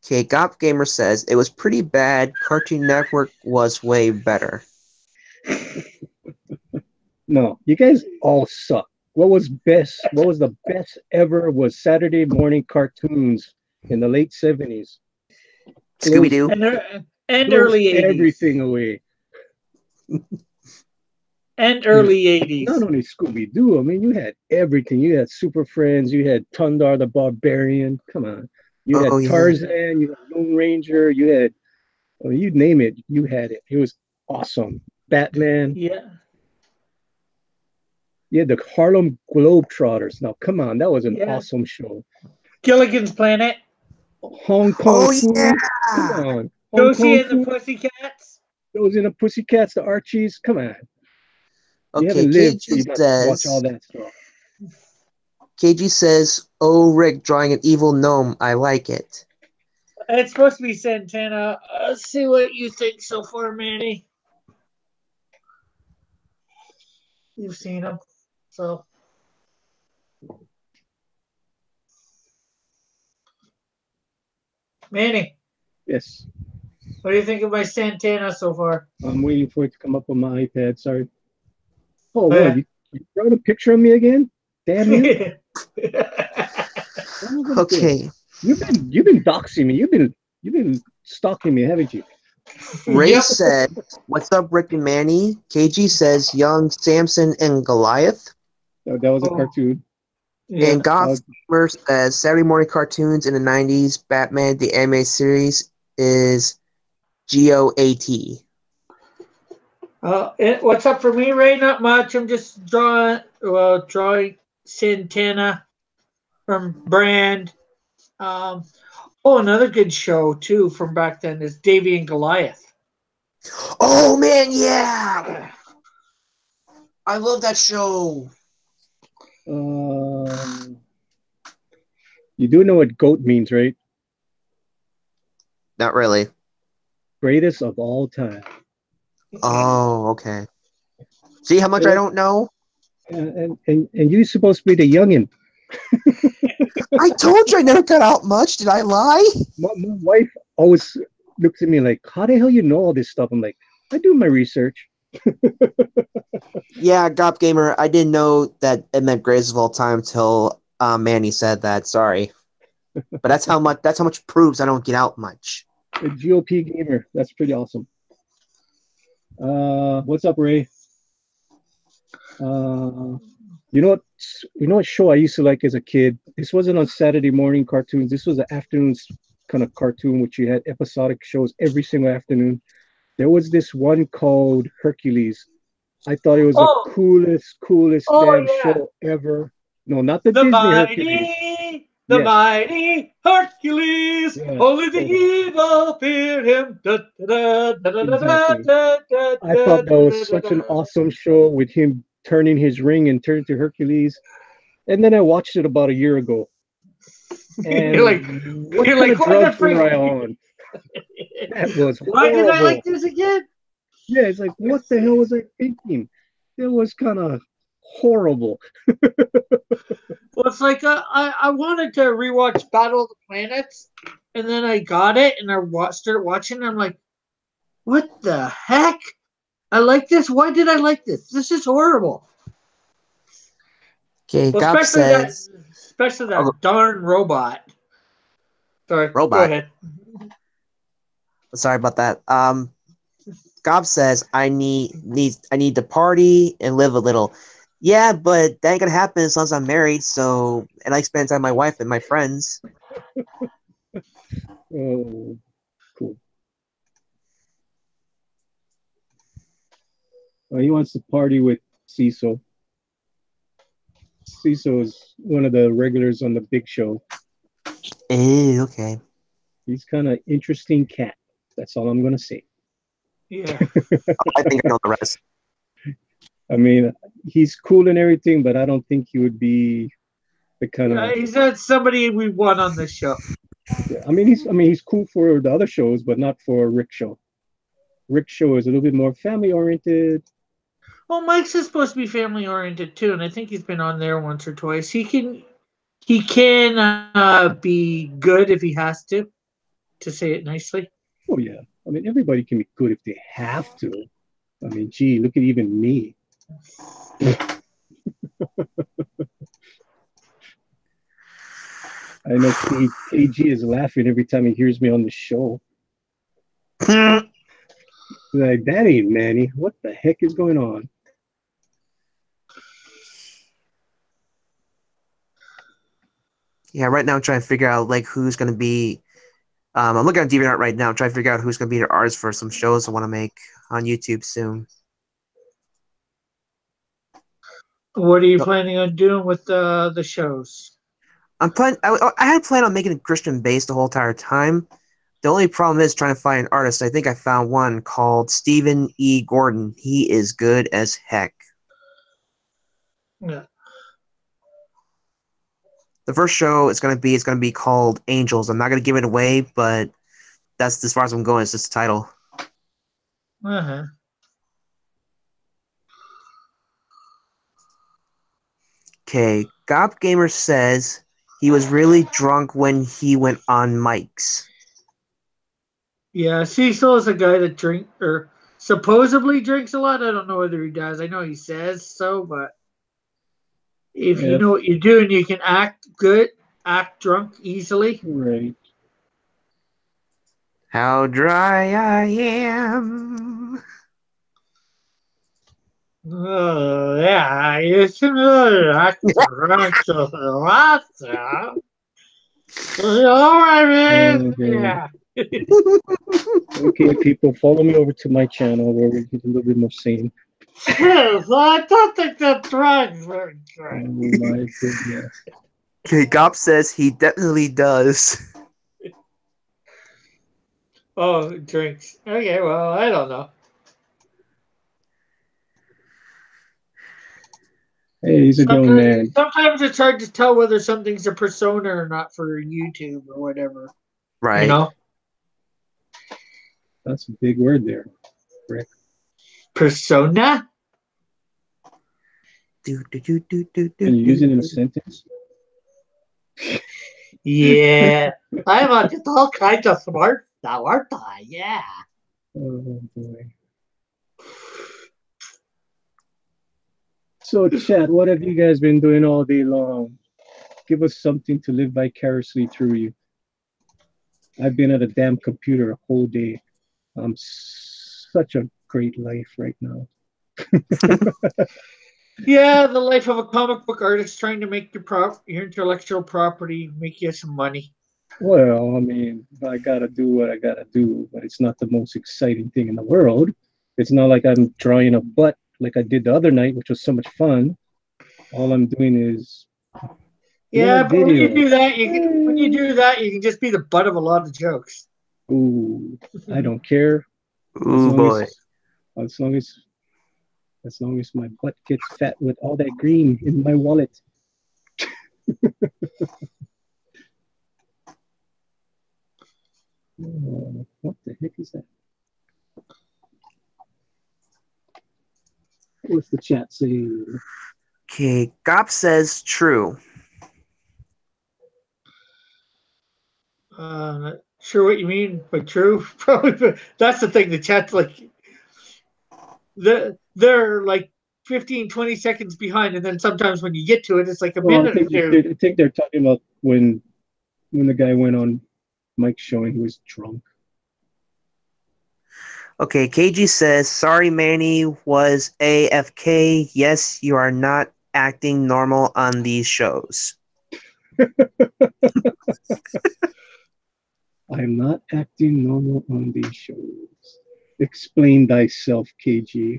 Okay, Gop Gamer says it was pretty bad. Cartoon Network was way better. No, you guys all suck. What was best? What was the best ever was Saturday morning cartoons in the late 70s. Scooby Doo. And Blows early 80s. everything away. And early 80s. Not only Scooby Doo, I mean, you had everything. You had Super Friends, you had Tundar the Barbarian. Come on. You had Tarzan, you had Lone Ranger, you had, you name it, you had it. It was awesome. Batman. Yeah. Yeah, the Harlem Globetrotters. Now, come on, that was an awesome show. Gilligan's Planet. Hong Kong Food. Yeah. Come on. Josie and the Pussycats. Those in the Pussycats, the Archies. Come on. Okay, you haven't lived, KG you got says, to watch all that stuff. KG says, "Oh, Rick drawing an evil gnome. I like it." It's supposed to be Santana. Let's see what you think so far, Manny. You've seen him, so. Manny. Yes. What do you think of my Santana so far? I'm waiting for it to come up on my iPad. Sorry. Oh, what? You brought a picture of me again? Damn you! Okay. You've been doxing me. You've been stalking me, haven't you? Ray said, "What's up, Rick and Manny?" KG says, "Young Samson and Goliath." Oh, that was a cartoon. Yeah. And Gamer says, "Saturday morning cartoons in the '90s. Batman the anime series is GOAT." What's up for me, Ray? Not much. I'm just drawing Santana from Brand. Another good show too from back then is Davy and Goliath. Oh man, yeah, I love that show. You do know what GOAT means, right? Not really. Greatest of all time. Oh, okay. See how much I don't know? And you're supposed to be the youngin'. I told you I never got out much. Did I lie? My wife always looks at me like, how the hell you know all this stuff? I'm like, I do my research. Yeah, Gop Gamer, I didn't know that it meant greatest of all time until Manny said that. Sorry. But that's how much proves I don't get out much. A GOP Gamer. That's pretty awesome. What's up, Ray? You know what show I used to like as a kid? This wasn't on Saturday morning cartoons. This was an afternoons kind of cartoon, which you had episodic shows every single afternoon. There was this one called Hercules. I thought it was the coolest damn show ever. No, not the Disney Hercules. The mighty Hercules. Yeah. Only the evil fear him. Exactly. I thought that was such an awesome show with him turning his ring and turning to Hercules. And then I watched it about a year ago. And what kind of drugs were I on? That was horrible. Why did I like this again? Yeah, it's like, what the hell was I thinking? It was kind of horrible. Well, it's like I wanted to rewatch Battle of the Planets, and then I got it, and I started watching, and I'm like, what the heck? I like this. Why did I like this? This is horrible. Okay, well, especially that darn robot. Sorry, robot. Go ahead. Sorry about that. Gob says I need to party and live a little. Yeah, but that ain't gonna happen as long as I'm married. So, and I spend time with my wife and my friends. Oh, cool. Well, he wants to party with Cecil. Cecil's one of the regulars on the Big Show. Okay. He's kind of interesting cat. That's all I'm gonna say. Yeah. I think I know the rest. I mean, he's cool and everything, but I don't think he would be the kind of. He's not somebody we want on this show. He's cool for the other shows, but not for Rick Show. Rick Show is a little bit more family oriented. Well, Mike's is supposed to be family oriented too, and I think he's been on there once or twice. He can be good if he has to say it nicely. Oh yeah, I mean everybody can be good if they have to. I mean, gee, look at even me. I know KG is laughing every time he hears me on the show. Like, that ain't Manny. What the heck is going on? Yeah, right now I'm trying to figure out like who's gonna be. I'm looking at DeviantArt right now, trying to figure out who's gonna be the artist for some shows I want to make on YouTube soon. What are you planning on doing with the shows? I had planned on making it Christian based the whole entire time. The only problem is trying to find an artist. I think I found one called Stephen E. Gordon. He is good as heck. Yeah. The first show it's gonna be called Angels. I'm not gonna give it away, but that's as far as I'm going. It's just the title. Uh-huh. Okay, Gop Gamer says he was really drunk when he went on mics. Yeah, Cecil is a guy that drink or supposedly drinks a lot. I don't know whether he does. I know he says so, but if you Yeah, know what you're doing, you can act good, act drunk easily. right. How dry I am. Yeah, you can act drunk a lot. All right, man. Okay. Yeah. Okay, people, follow me over to my channel where we get a little bit more sane. So I don't think that drugs very Oh good. my goodness. Okay, Gop says he definitely does. Oh, drinks. Okay, well, I don't know. Hey, he's a grown man. Sometimes it's hard to tell whether something's a persona or not for YouTube or whatever. You Right. know? That's a big word there, Rick. Persona? Do, do, do, do, do, do, Can you use do, it in a do. sentence? Yeah. I'm on all kinds of smart now, aren't I? Yeah. Oh boy. So, chat, what have you guys been doing all day long? Give us something to live vicariously through you. I've been at a damn computer a whole day. I'm such a great life right now. Yeah, the life of a comic book artist trying to make your intellectual property make you some money. Well, I mean, I gotta do what I gotta do, but it's not the most exciting thing in the world. It's not like I'm drawing a butt like I did the other night, which was so much fun. All I'm doing is Yeah, little but when you videos. do that, you can just be the butt of a lot of jokes. Ooh, I don't care as Ooh long boy. as long as as long as my butt gets fat with all that green in my wallet. Oh, what the heck is that? What's the chat saying? Okay, Gop says true. Not sure what you mean by true. Probably, but that's the thing. The chat's like they're like 15, 20 seconds behind, and then sometimes when you get to it, it's like a Well, minute or two. I think they're talking about when the guy went on Mike's show and he was drunk. Okay, KG says, sorry, Manny was AFK. Yes, you are not acting normal on these shows. I am not acting normal on these shows. Explain thyself, KG.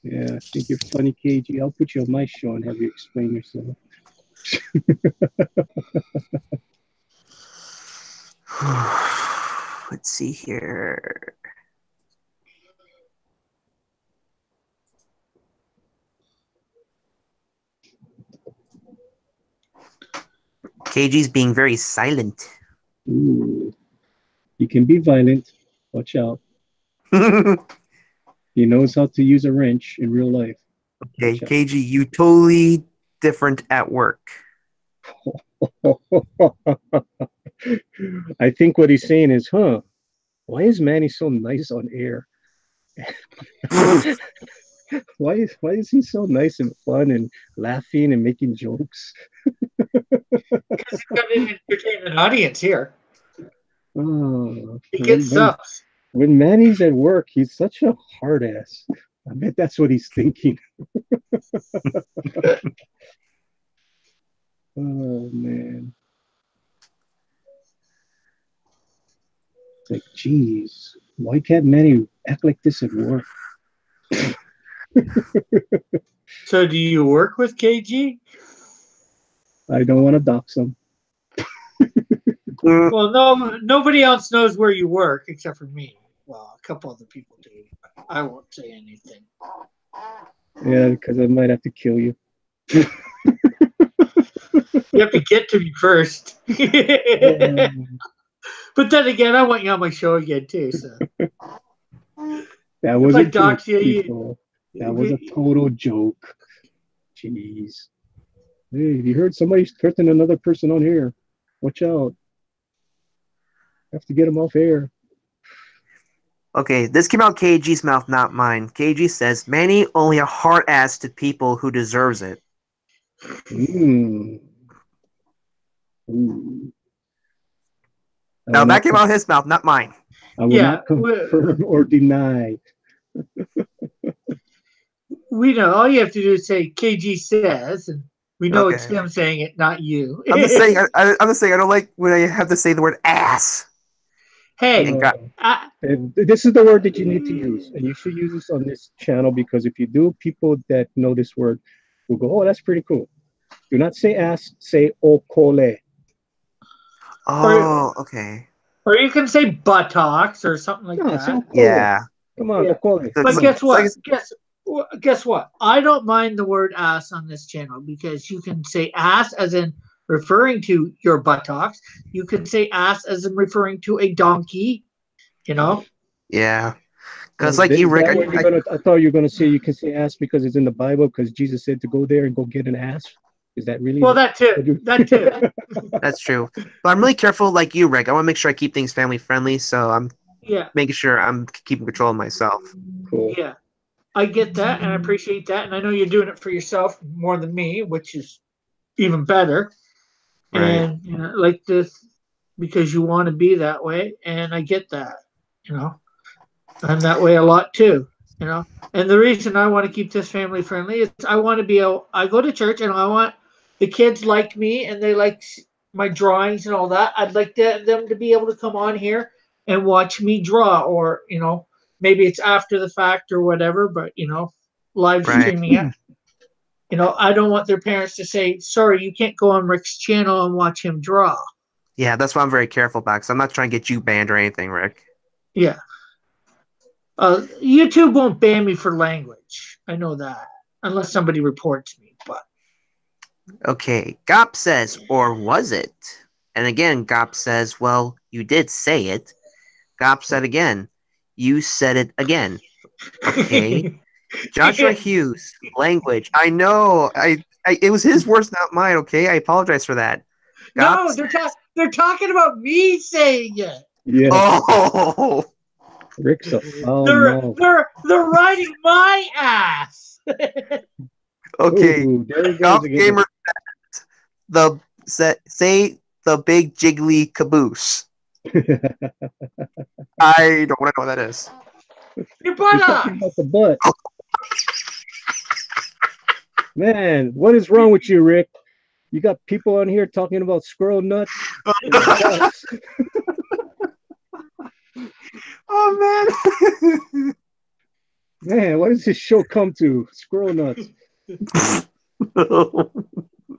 Yeah, I think you're funny, KG. I'll put you on my show and have you explain yourself. Let's see here. KG's being very silent. Ooh, he can be violent. Watch out. He knows how to use a wrench in real life. Okay, Watch out. KG, you totally different at work. I think what he's saying is, why is Manny so nice on air? why is he so nice and fun and laughing and making jokes? Because he's got an entertainment audience here. Oh, He gets subs. when Manny's at work, he's such a hard ass. I bet that's what he's thinking. Oh man. It's like, geez, why can't Manny act like this at work? So do you work with KG? I don't want to dox him. Well, no, nobody else knows where you work except for me. Well, a couple other people do. But I won't say anything. Yeah, because I might have to kill you. You have to get to me first. But then again, I want you on my show again too. So That if was I a joke, dox you, people. That was a total joke. Jeez. Hey, you heard somebody's threatening another person on here. Watch out. Have to get him off air. Okay, this came out KG's mouth, not mine. KG says, Manny only a hard ass to people who deserves it. Mm. Ooh. Now that came out of his mouth, not mine. I will not confirm or deny. We know. All you have to do is say KG says, and we know it's him saying it, not you. I'm just saying. I'm just saying. I don't like when I have to say the word ass. Hey, this is the word that you need to use, and you should use this on this channel because if you do, people that know this word will go, "Oh, that's pretty cool." Do not say ass. Say okole. Oh, okay. Or you can say buttocks or something like that. Yeah. Come on, okole. But guess what? Guess what? I don't mind the word ass on this channel because you can say ass as in referring to your buttocks. You can say ass as in referring to a donkey. You know? Yeah. Because like you, Rick, I thought you were gonna say you can say ass because it's in the Bible because Jesus said to go there and go get an ass. Is that really? Well, that too. That too. That's true. But I'm really careful, like you, Rick. I want to make sure I keep things family friendly, so I'm making sure I'm keeping control of myself. Cool. Yeah, I get that and I appreciate that, and I know you're doing it for yourself more than me, which is even better. Right. And you know, like this because you want to be that way, and I get that. You know, I'm that way a lot too. You know, and the reason I want to keep this family friendly is I want to be I go to church and I want the kids like me and they like my drawings and all that. I'd like them to be able to come on here and watch me draw, or you know, maybe it's after the fact or whatever, but you know, live streaming it. You know, I don't want their parents to say, "Sorry, you can't go on Rick's channel and watch him draw." Yeah, that's why I'm very careful about. Because I'm not trying to get you banned or anything, Rick. Yeah. YouTube won't ban me for language. I know that, unless somebody reports me. But okay, Gop says, or was it? And again, Gop says, well, you did say it. Gop said again, you said it again. Okay. Joshua Hughes, language. I know. It was his words, not mine. Okay, I apologize for that. No, they're talking about me saying it. Yeah. Oh. Rick's a foul they're riding my ass. Okay. Ooh, there he goes again. Gamer say the big jiggly caboose. I don't want to know what that is. Your butt. Talking about the butt. Man, what is wrong with you, Rick? You got people on here talking about squirrel nuts. Oh man. Man, what does this show come to? Squirrel nuts. Oh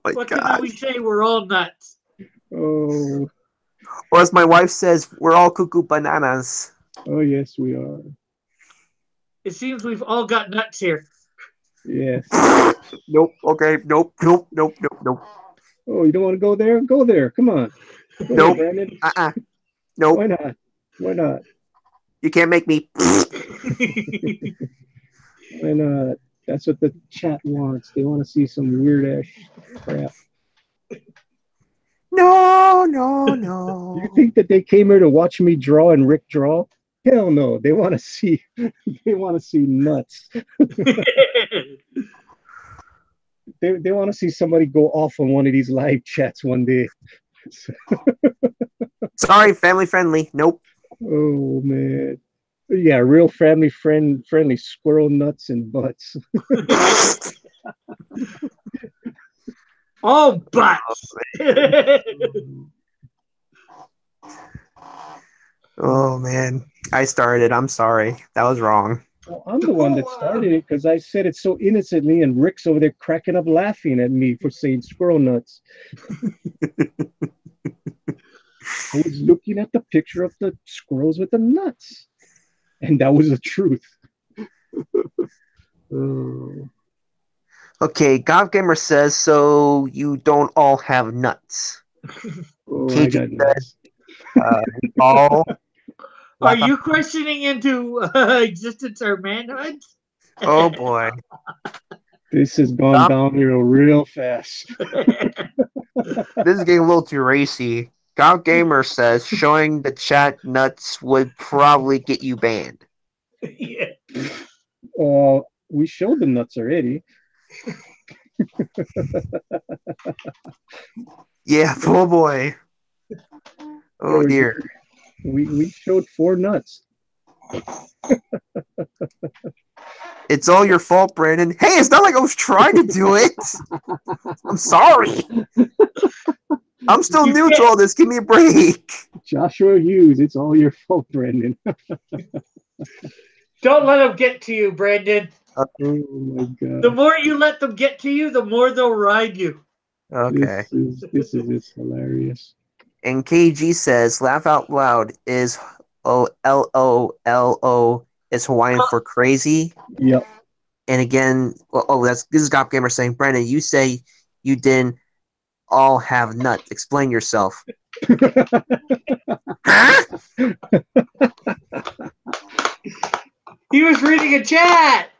my What God. can we say? We're all nuts. Oh, Or as my wife says, we're all cuckoo bananas. oh yes, we are. It seems we've all got nuts here. Yes. Nope. Okay. Nope. Nope. Nope. Nope. Nope. Oh, you don't want to go there? Go there. Come on. Go there, Nope. Brandon. Nope. Why not? Why not? You can't make me. Why not? That's what the chat wants. They want to see some weird ass crap. No. No. You No. think that they came here to watch me draw and Rick draw? Hell no. They want to see. They want to see nuts. They want to see somebody go off on one of these live chats one day. Sorry, family friendly. Nope. Oh man. Yeah, real friendly squirrel nuts and butts. All butts. Oh man, I started. I'm sorry. That was wrong. Well, I'm the one that started it because I said it so innocently, and Rick's over there cracking up laughing at me for saying squirrel nuts. I was looking at the picture of the squirrels with the nuts, and that was the truth. Oh. Okay, God Gamer says, so you don't all have nuts. Oh, I KG got nuts. we all. Are you questioning into existence or manhood? Oh boy. This has gone downhill real fast. This is getting a little too racy. God Gamer says showing the chat nuts would probably get you banned. Yeah. We showed the nuts already. Yeah, oh boy. Oh dear. We showed 4 nuts. It's all your fault, Brandon. Hey, it's not like I was trying to do it. I'm sorry. I'm still new to all this. Give me a break. Joshua Hughes, it's all your fault, Brandon. Don't let them get to you, Brandon. Oh my God. The more you let them get to you, the more they'll ride you. Okay. This is just hilarious. And KG says, laugh out loud is LOLO is Hawaiian for crazy. Yep. And again, this is Gop Gamer saying, Brandon, you say you didn't all have nuts. Explain yourself. Huh? He was reading a chat.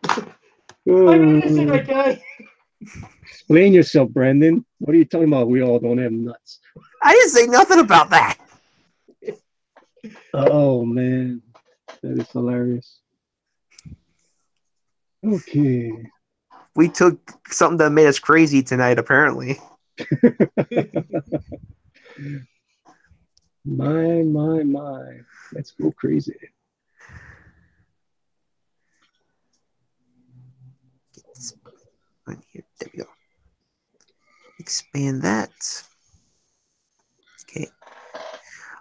I'm innocent, I died. Explain yourself, Brandon. What are you talking about? We all don't have nuts. I didn't say nothing about that. Oh man, that is hilarious. Okay. We took something that made us crazy tonight, apparently. My. Let's go crazy. Here, there we go. Expand that. Okay.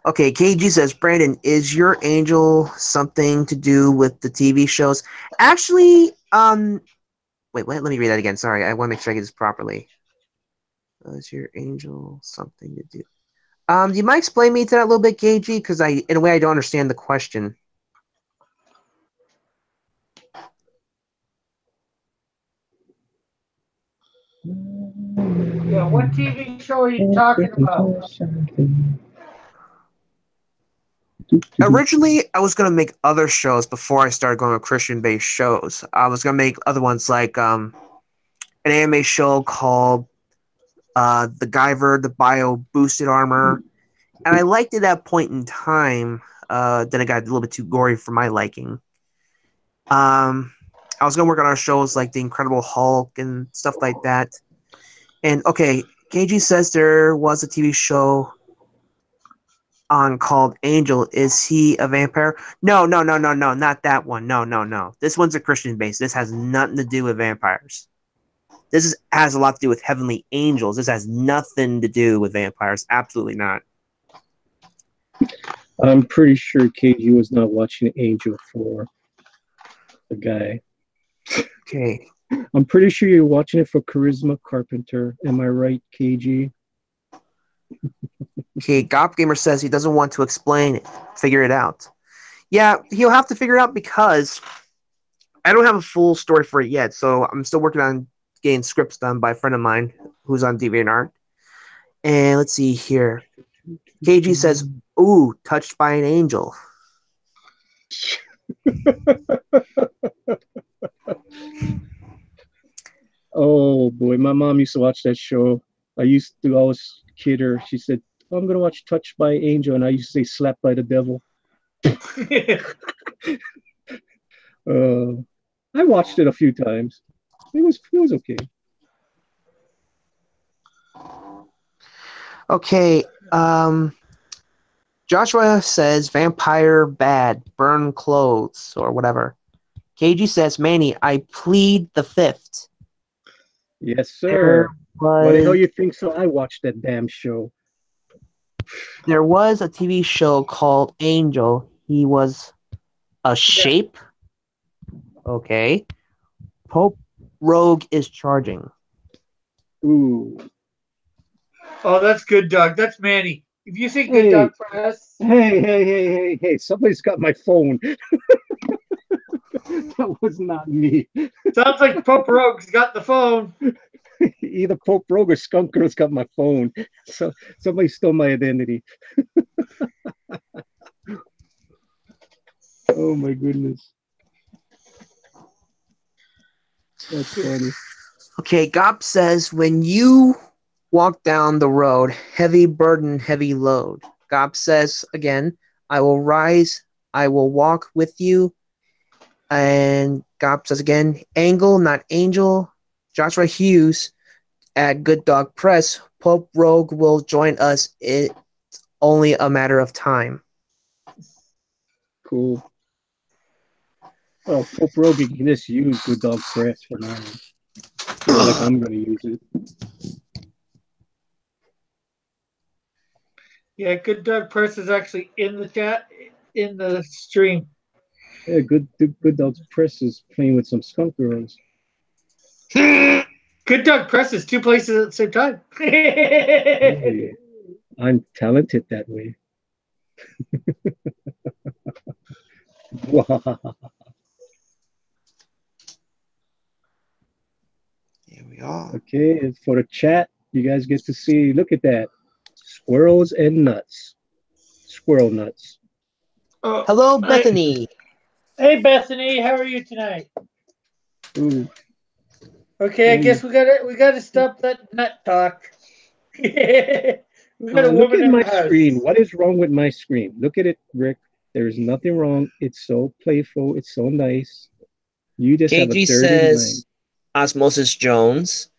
Okay, KG says, Brandon, is your angel something to do with the TV shows? Actually, wait, let me read that again. Sorry, I want to make sure I get this properly. Is your angel something to do? Do you mind explaining me to that a little bit, KG? Because in a way, I don't understand the question. Yeah, what TV show are you talking about? Originally, I was going to make other shows before I started going to Christian-based shows. I was going to make other ones like an anime show called The Guyver, the Bio Boosted Armor. And I liked it at that point in time. Then it got a little bit too gory for my liking. I was going to work on our shows like The Incredible Hulk and stuff like that. And okay, KG says there was a TV show on called Angel. Is he a vampire? No, not that one. No. This one's a Christian base. This has nothing to do with vampires. Has a lot to do with heavenly angels. This has nothing to do with vampires. Absolutely not. I'm pretty sure KG was not watching Angel for the guy. Okay. I'm pretty sure you're watching it for Charisma Carpenter. Am I right, KG? Okay, Gop Gamer says he doesn't want to explain it, figure it out. Yeah, he'll have to figure it out because I don't have a full story for it yet, so I'm still working on getting scripts done by a friend of mine who's on DeviantArt. And let's see here. KG says, "Ooh, touched by an angel." Oh boy, my mom used to watch that show. I used to always kid her. She said, oh, "I'm gonna watch Touched by Angel," and I used to say "Slapped by the Devil." I watched it a few times. It was okay. Okay, Joshua says vampire bad, burn clothes or whatever. KG says, Manny, I plead the fifth. Yes, There sir. Why the hell was you think so? I watched that damn show. there was a TV show called Angel. He was a shape. Okay. Pope Rogue is charging. Ooh. Oh, that's good, Doug. That's Manny. If you see good Hey, Doug Press, hey. Somebody's got my phone. That was not me. sounds like Pope Rogue's got the phone. Either Pope Rogue or Skunk Girl's got my phone. So somebody stole my identity. Oh my goodness. That's funny. Okay, Gop says when you walk down the road, heavy burden, heavy load. Gop says again, I will rise, I will walk with you. And Gop says again, angle, not angel. Joshua Hughes at Good Dog Press, Pope Rogue will join us. It's only a matter of time. Cool. Well, Pope Rogan can just use Good Dog Press for now. It's not like I'm going to use it. Yeah, good Doug Press is actually in the chat, in the stream. Yeah, Good Dog Press is playing with some skunk girls. Good Doug Press is two places at the same time. Hey, I'm talented that way. Here we are. Okay, and for the chat, you guys get to see, look at that. Squirrels and nuts. Squirrel nuts. Oh, Hello, Bethany. hey, Bethany, how are you tonight? Ooh. Okay, I guess we gotta stop that nut talk. We got a Look woman at in my the house. screen. What is wrong with my screen? Look at it, Rick. There's nothing wrong. It's so playful. It's so nice. You just have a KG dirty mind. says Osmosis Jones.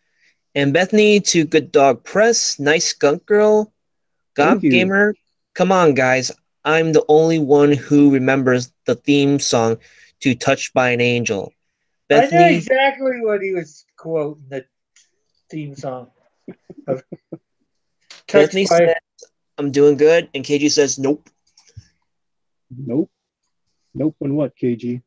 And Bethany to Good Dog Press. Nice skunk girl. Thank Gomp you. Gamer. Come on, guys. I'm the only one who remembers the theme song to Touched by an Angel. I knew Bethany, exactly what he was quoting the theme song of Bethany Touched says, by. I'm doing good. And KG says, nope. Nope. Nope on what, KG?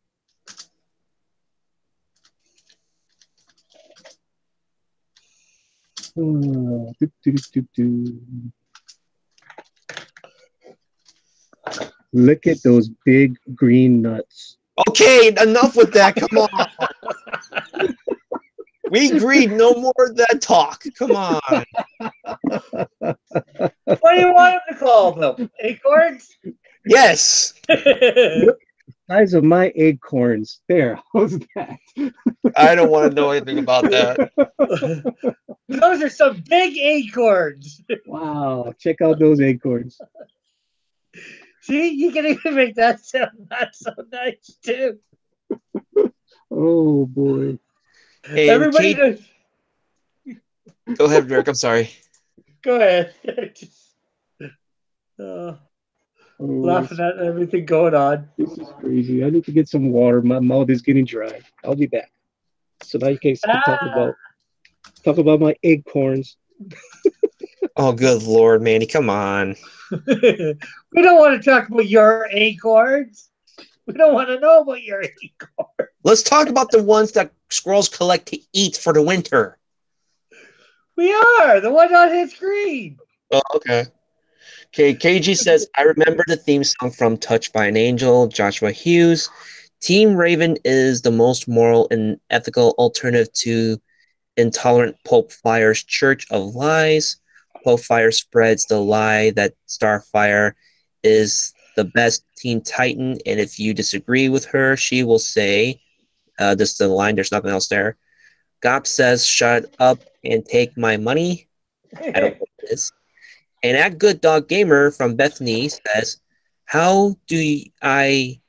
Look at those big green nuts. Okay, enough with that. Come on. We agreed no more of that talk. Come on. What do you want him to call them? Acorns? Yes. Look at the size of my acorns. There. How's that? I don't want to know anything about that. Those are some big acorns. Wow. Check out those acorns. See, you can even make that sound not so nice too. Oh boy. And Everybody, Kate, go ahead, Rick. I'm sorry. go ahead. Just, Oh, laughing at everything going on. this is crazy. I need to get some water. My mouth is getting dry. I'll be back. So now you guys can talk about my acorns. Oh, good Lord, Manny. Come on. We don't want to talk about your acorns. We don't want to know about your acorn. Let's talk about the ones that squirrels collect to eat for the winter. We are the one on his screen. Oh, okay. Okay, KG says, I remember the theme song from Touched by an Angel, Joshua Hughes. Team Raven is the most moral and ethical alternative to intolerant Pope Fire's Church of Lies. Pope Fire spreads the lie that Starfire is the best Teen Titan, and if you disagree with her, she will say, this is the line, there's nothing else there. Gop says, shut up and take my money. I don't know what it is. And at Good Dog Gamer from Bethany says, how do I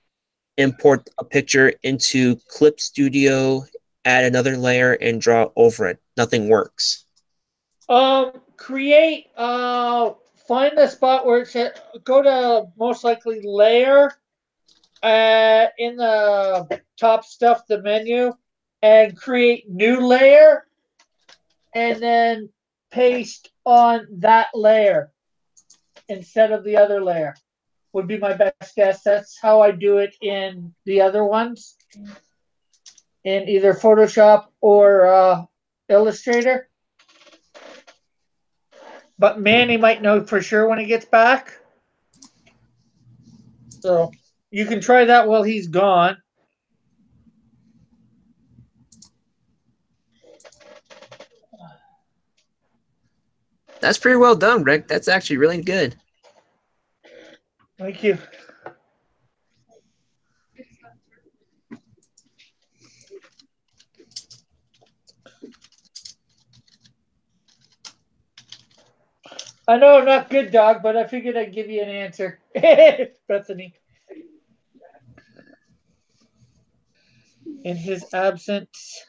import a picture into Clip Studio, add another layer, and draw over it? Nothing works. Create, find the spot where it says, go to most likely layer, in the top stuff, the menu, and create new layer, and then paste on that layer instead of the other layer would be my best guess. That's how I do it in the other ones, in either Photoshop or Illustrator. But Manny might know for sure when he gets back. So you can try that while he's gone. That's pretty well done, Rick. That's actually really good. Thank you. I know I'm not good, dog, but I figured I'd give you an answer. Bethany. In his absence.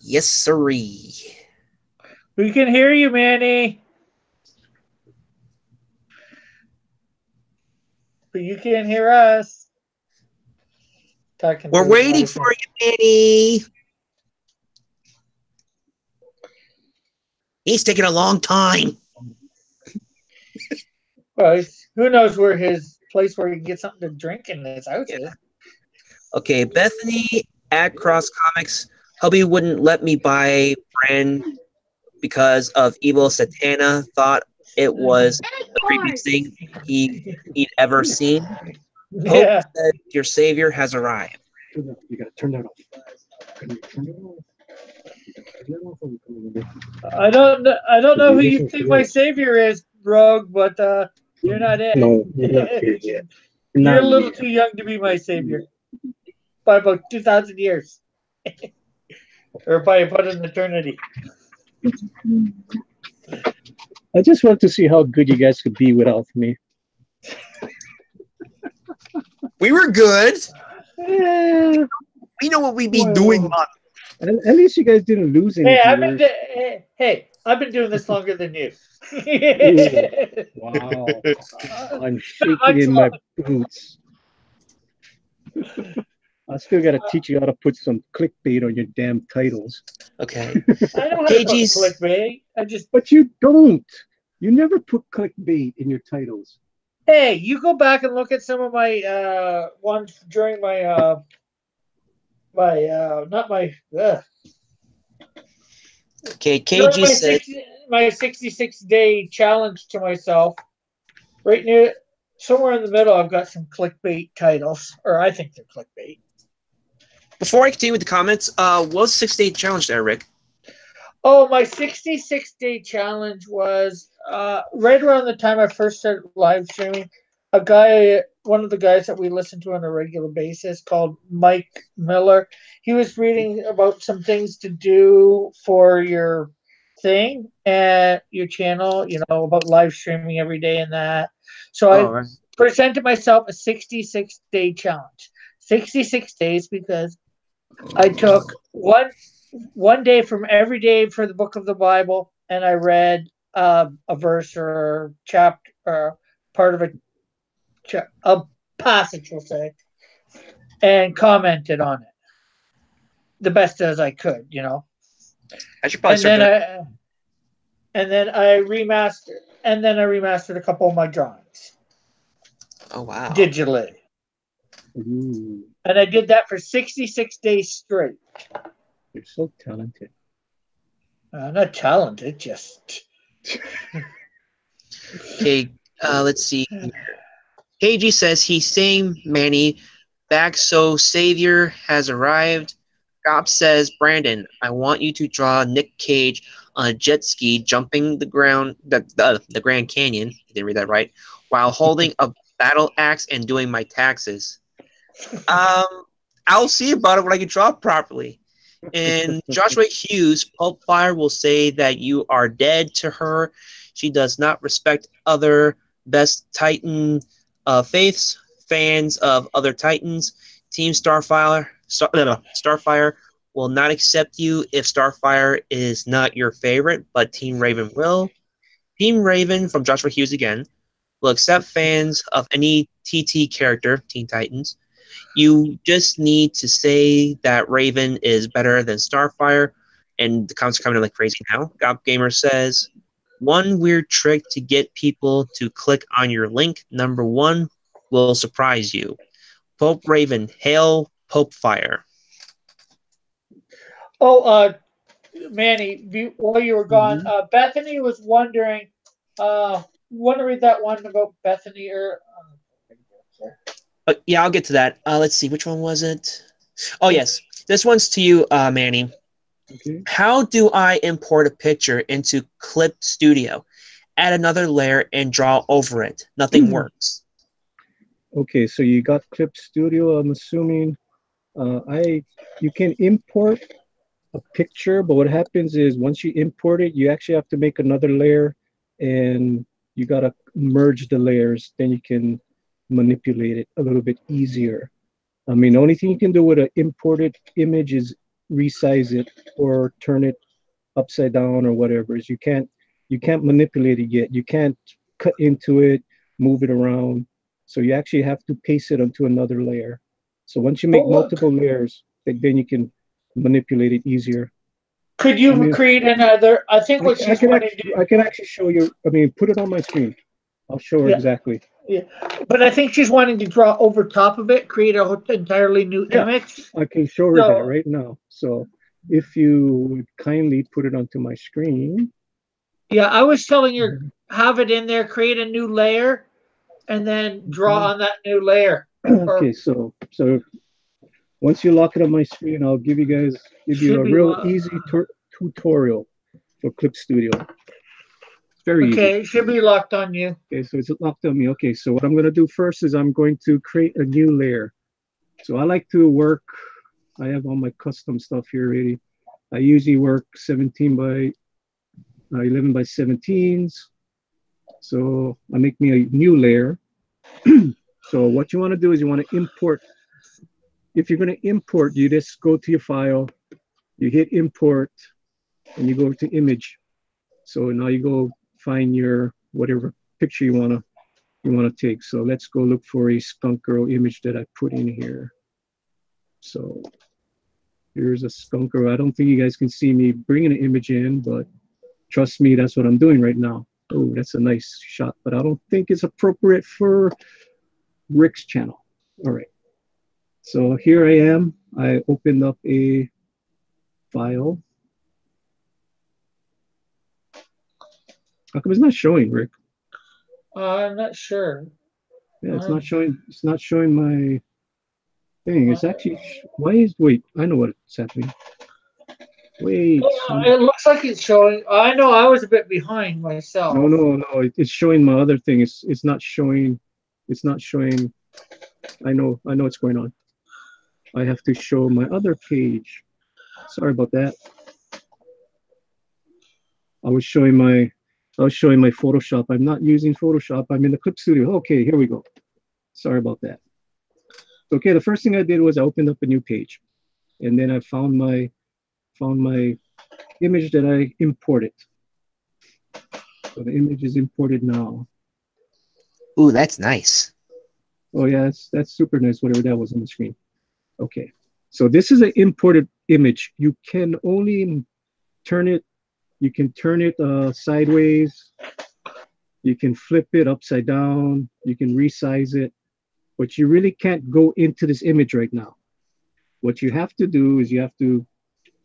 Yes, sirree. We can hear you, Manny. But you can't hear us. We're waiting for you, Manny. He's taking a long time. Well, who knows where his place where he can get something to drink in his house is. Okay, Bethany at Cross Comics. Hubby wouldn't let me buy brand because of evil Santana. Thought it was the creepiest thing he'd ever seen. Hope Yeah. said your savior has arrived. You gotta turn that off. I don't know who you think my savior is, Rogue, but you're not it. No, you're not here yet. You're a little too young to be my savior. By about 2,000 years. Or by about an eternity. I just want to see how good you guys could be without me. We were good. Yeah. We know what we'd be doing. At least you guys didn't lose any. Hey, I've been doing this longer than you. Wow. I'm shaking in my boots. I still got to teach you how to put some clickbait on your damn titles. Okay. I don't have clickbait. But you don't. You never put clickbait in your titles. Hey, you go back and look at some of my ones during my Okay, KG said my 66-day challenge to myself. Right near somewhere in the middle, I've got some clickbait titles, or I think they're clickbait. Before I continue with the comments, what's the 6-day challenge there, Rick? Oh, my 66-day challenge was right around the time I first started live streaming. One of the guys that we listen to on a regular basis called Mike Miller, he was reading about some things to do for your thing and your channel, about live streaming every day and that. So I presented myself a 66-day challenge. 66 days because I took one day from every day for the book of the Bible, and I read a verse or chapter or part of a passage, we'll say, and commented on it the best as I could, I should probably start and then I remastered a couple of my drawings. Oh wow. digitally. Ooh, And I did that for 66 days straight. you're so talented. Not talented, just. Okay, let's see. KG says he's saying Manny back, so Savior has arrived. Cop says, Brandon, I want you to draw Nick Cage on a jet ski jumping the Grand Canyon. I didn't read that right. While holding a battle axe and doing my taxes. Um, I'll see about it when I can draw properly. And Joshua Hughes, Pulp Fire will say that you are dead to her. She does not respect other best Titan faiths, fans of other Titans. Team Starfire will not accept you if Starfire is not your favorite, but Team Raven will. Team Raven, from Joshua Hughes again, will accept fans of any TT character, Teen Titans. You just need to say that Raven is better than Starfire, and the comments are coming in like crazy now. Gop Gamer says, one weird trick to get people to click on your link, number one, will surprise you. Pope Raven, hail Pope Fire. Oh, Manny, while you were gone, Mhm. Bethany was wondering. Want to read that one about Bethany or? Yeah, I'll get to that. Let's see, which one was it? Oh, yes. This one's to you, Manny. Okay. How do I import a picture into Clip Studio? Add another layer and draw over it. Nothing works. Okay, so you got Clip Studio, I'm assuming. I You can import a picture, but what happens is once you import it, you actually have to make another layer and you gotta merge the layers. Then you can manipulate it a little bit easier. I mean, the only thing you can do with an imported image is resize it or turn it upside down or whatever. Is you can't manipulate it yet. You can't cut into it, move it around. So you actually have to paste it onto another layer. So once you But make what multiple layers, then you can manipulate it easier. could I you mean, create another? I think what I she's can wanting to actually do. show you. I mean, put it on my screen. I'll show her Yeah, exactly. yeah. But I think she's wanting to draw over top of it, create a entirely new Yeah, image. I can show her that So right now. So if you would kindly put it onto my screen. yeah, I was telling her Mhm. have it in there, create a new layer, and then draw Okay. on that new layer. Or Okay, so once you lock it on my screen, I'll give you should a be real easy tutorial for Clip Studio. It's very easy. okay. It should be locked on you. Okay, so it's locked on me. Okay, so what I'm going to do first is I'm going to create a new layer. So I like to work, I have all my custom stuff here already. I usually work 17 by 11 by 17s. So I make me a new layer. So what you want to do is you want to import. If you're going to import, you just go to your file, you hit import, and you go to image. So now you go find your whatever picture you want to take. So let's go look for a skunk girl image that I put in here. So here's a skunk girl. I don't think you guys can see me bringing an image in, but trust me, that's what I'm doing right now. Oh, that's a nice shot, but I don't think it's appropriate for Rick's channel. All right. So here I am. I opened up a file. How come it's not showing, Rick? I'm not sure. Yeah, it's not Um, showing. It's not showing my thing. uh, It's actually. Why is? Wait, I know what's happening. Wait. it looks like it's showing. I know I was a bit behind No, myself. no, no. It's showing my other thing. It's not showing. It's not showing. I know. I know what's going on. I have to show my other page. Sorry about that. I was showing my. I was showing my Photoshop. I'm not using Photoshop. I'm in the Clip Studio. Okay, here we go. Sorry about that. Okay, the first thing I did was I opened up a new page, and then I found my image that I imported. So the image is imported now. Ooh, that's nice. Oh yeah, that's super nice. Whatever that was on the screen. Okay, so this is an imported image. You can only turn it. You can turn it sideways. You can flip it upside down. You can resize it. but you really can't go into this image right now. What you have to do is you have to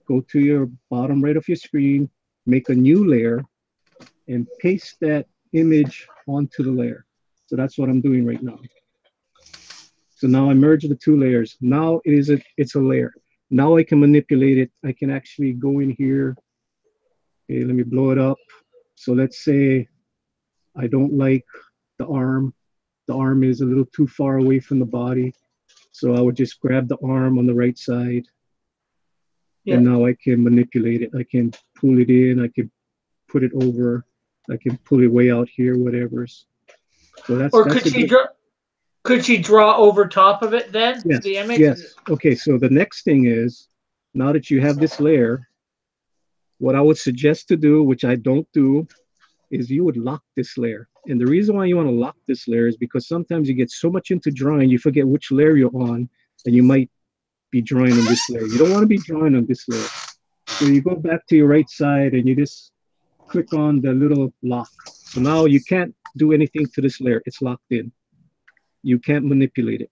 go to your bottom right of your screen, make a new layer, and paste that image onto the layer. So that's what I'm doing right now. So now I merge the two layers. Now it's a layer. Now I can manipulate it. I can actually go in here. Okay, let me blow it up. So let's say I don't like the arm. The arm is a little too far away from the body. So I would just grab the arm on the right side. Yeah. And now I can manipulate it. I can pull it in. I can put it over. I can pull it way out here, whatever. So Or that's a good. could she draw over top of it then Yes, the image? yes. Okay, so the next thing is, now that you have this layer, what I would suggest to do, which I don't do, is you would lock this layer. And the reason why you want to lock this layer is because sometimes you get so much into drawing, you forget which layer you're on, and you might be drawing on this layer. You don't want to be drawing on this layer. So you go back to your right side and you just click on the little lock. So now you can't do anything to this layer. It's locked in. You can't manipulate it.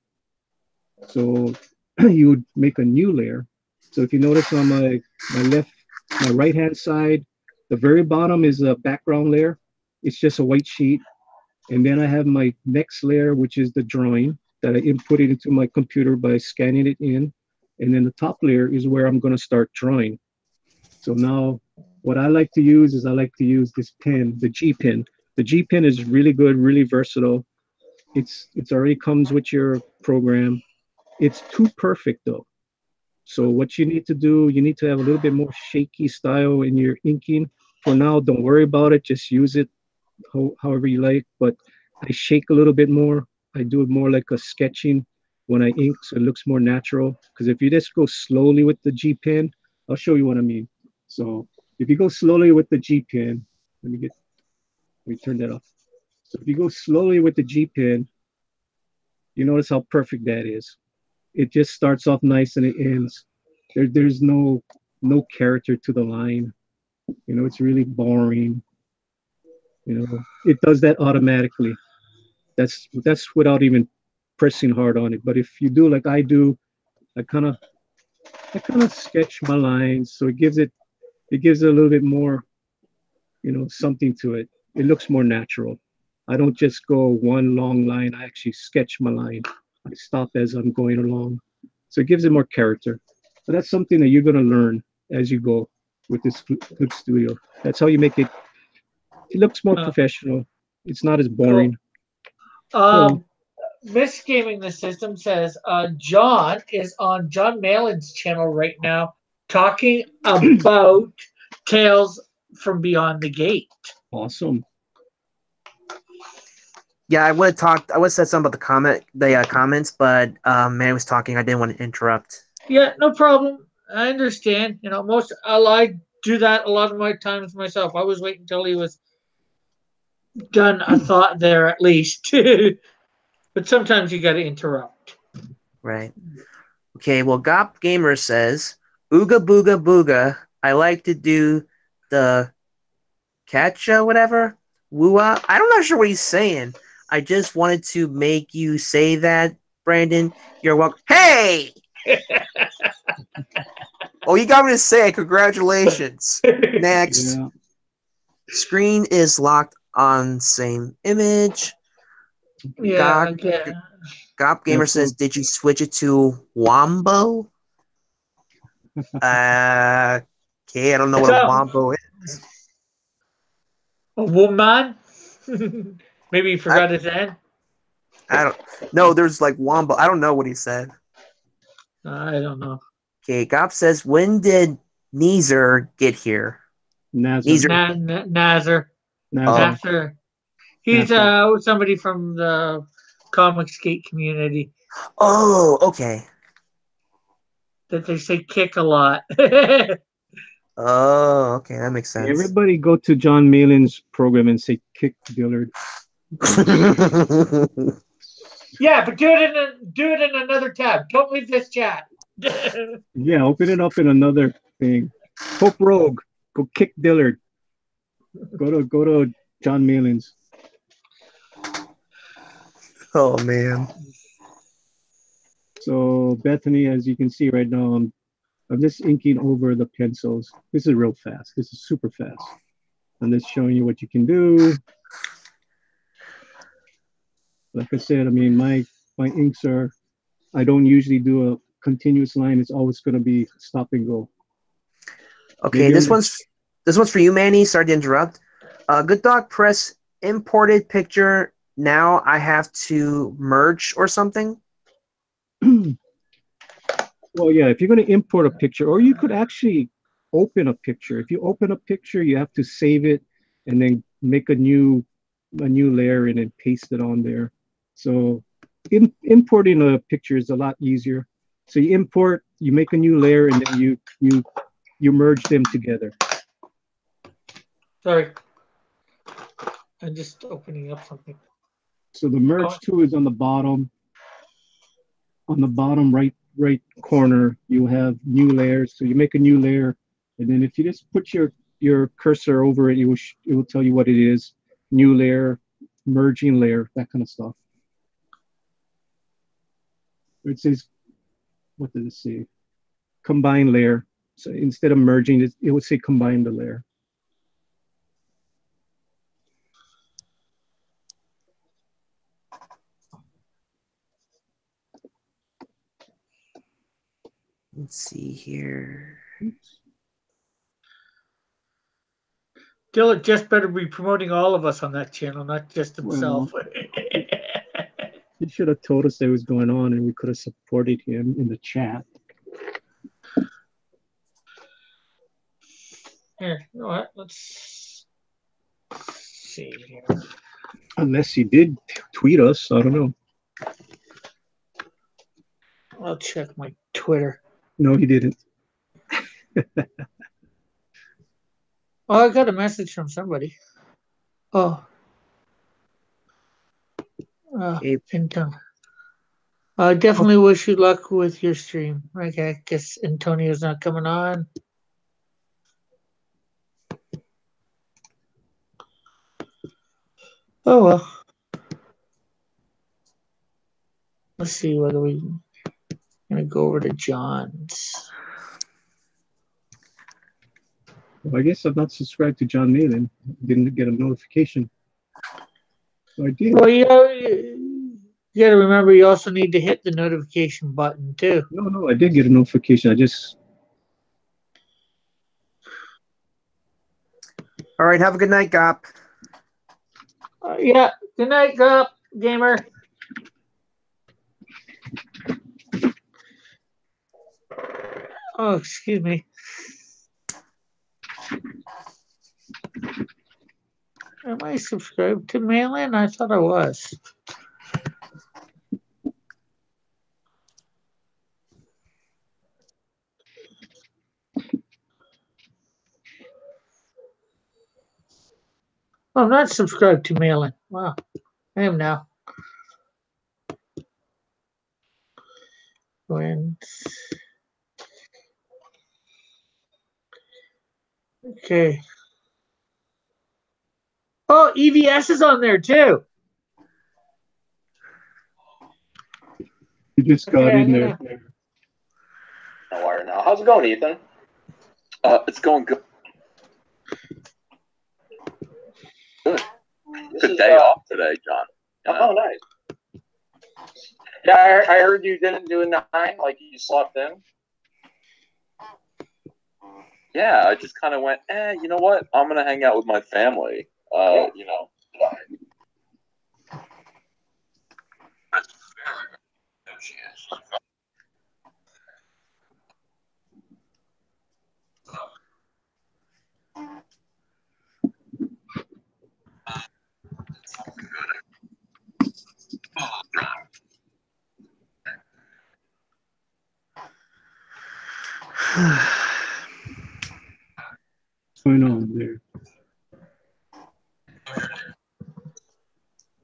So you would make a new layer. So if you notice on my right hand side, the very bottom is a background layer. It's just a white sheet. And then I have my next layer, which is the drawing that I input it into my computer by scanning it in. And then the top layer is where I'm going to start drawing. So now what I like to use is I like to use this pen, the G pen. The G pen is really good, really versatile. It's already comes with your program. It's too perfect though. So what you need to do, you need to have a little bit more shaky style in your inking. For now, don't worry about it. Just use it however you like. But I shake a little bit more. I do it more like a sketching when I ink, so it looks more natural. Because if you just go slowly with the G pen, I'll show you what I mean. So if you go slowly with the G pen, let me turn that off. So if you go slowly with the G pen, you notice how perfect that is. It just starts off nice and it ends. There's no character to the line. You know, it's really boring. You know, it does that automatically. That's without even pressing hard on it. But if you do like I do, I kind of I kind of sketch my lines, so it gives it a little bit more, you know, something to it. It looks more natural. I don't just go one long line. I actually sketch my line. I stop as I'm going along, so it gives it more character. But that's something that you're gonna learn as you go with this Flip Studio. That's how you make it. It looks more Uh, professional. It's not as cool. boring. So Um, Miss Gaming the System says John is on John Malin's channel right now talking about Tales from Beyond the Gate. awesome. Yeah, I would have talked. I would have said something about the comments, but man was talking. I didn't want to interrupt. Yeah, no problem. I understand. You know, I do that a lot of my times myself. I was waiting until he was done a thought there at least. But sometimes you got to interrupt. Right. Okay. Well, Gop Gamer says, "Ooga booga booga. I like to do the catcha whatever. Wooa. I'm not sure what he's saying. I just wanted to make you say that, Brandon. You're welcome. Hey! Oh, you got me to say it. Congratulations. Next. Yeah. Screen is locked on same image. Yeah, Gop, okay. Gop Yeah. Gamer says, So did you switch it to Wombo? Okay, I don't know what a So, Wombo is. a woman? Maybe you I, forgot his end? I don't no, there's like Wombo. I don't know what he said. I don't know. Okay, Gop says, when did Neezer get here? Nazar, Neezer. Nazar. Oh, Nazar, Nasser. He's Nazar. somebody from the comic skate community oh, okay. that they say kick a lot. Yeah, Oh, okay, that makes sense. Everybody go to John Malin's program and say kick Dillard. but do it in another tab. Don't leave this chat. Yeah, open it up in another thing. Pope Rogue, go kick Dillard. Go to John Malin's. Oh man. So Bethany, as you can see right now, I'm just inking over the pencils. This is real fast. This is super fast. I'm just showing you what you can do. Like I said, I mean, my inks are, I don't usually do a continuous line. It's always going to be stop and go. Okay, Maybe this one's for you, Manny. Sorry to interrupt. Good dog, press imported picture. Now I have to merge or something. Well, yeah, if you're going to import a picture, or you could actually open a picture. If you open a picture, you have to save it and then make a new layer and then paste it on there. So importing a picture is a lot easier. So you import, you make a new layer, and then you merge them together. Sorry. I'm just opening up something. So the merge tool is on the bottom. On the bottom right corner, you have new layers. So you make a new layer, and then if you just put your cursor over it, it will tell you what it is. New layer, merging layer, that kind of stuff. It says, what does it say? Combine layer. So instead of merging, it would say combine the layer. Let's see here. Dillard just better be promoting all of us on that channel, not just himself. Well, he should have told us that was going on, and we could have supported him in the chat. Here, you know what? Let's see here. Unless he did tweet us, I don't know. I'll check my Twitter. No, he didn't. Oh, I got a message from somebody. Oh. I definitely wish you luck with your stream. Okay, I guess Antonio's not coming on. Oh well. Let's see whether we gonna go over to John's. Well, I guess I'm not subscribed to John Malin. Didn't get a notification. So I did. Well, you got to remember, you also need to hit the notification button too. No, I did get a notification. I just. All right, have a good night, Gop. Yeah, good night, Gop, gamer. Oh, excuse me. Am I subscribed to Mail-In? I thought I was. Oh, I'm not subscribed to Mail-In. Wow, I am now. Okay. Oh, EVS is on there too. You just got in there. No wire now. How's it going, Ethan? It's going good. Good. It's a day off today, John. Yeah. Oh, nice. Yeah, I heard you didn't do a 9, like you slept in. Yeah, I just kind of went, you know what? I'm going to hang out with my family. You know. What's going on there?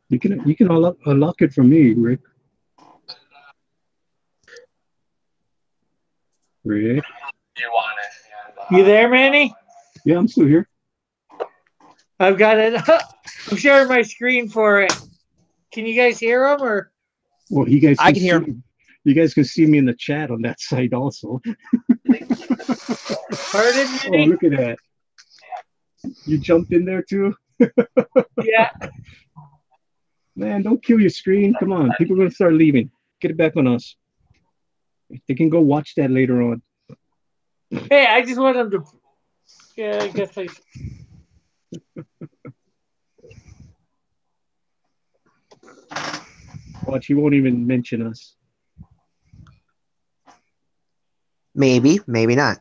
You can unlock it for me, Rick. Rick. You want it? You there, Manny? Yeah, I'm still here. I've got it. I'm sharing my screen for it. Can you guys hear him or? Well, you guys. I can hear him. You guys can see me in the chat on that site also. Pardon Oh, me? look at that. You jumped in there too? Yeah. Man, don't kill your screen. Come on. People are going to start leaving. Get it back on us. They can go watch that later on. Hey, I just want them to. Yeah, I guess I. Watch, he won't even mention us. Maybe, maybe not.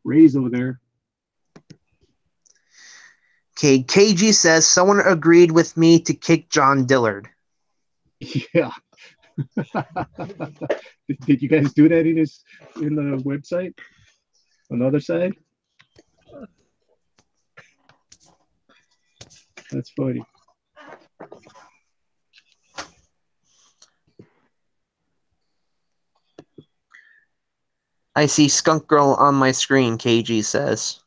Ray's over there. Okay, KG says someone agreed with me to kick John Dillard. Yeah. Did you guys do that in the website? On the other side? That's funny. I see Skunk Girl on my screen, KG says.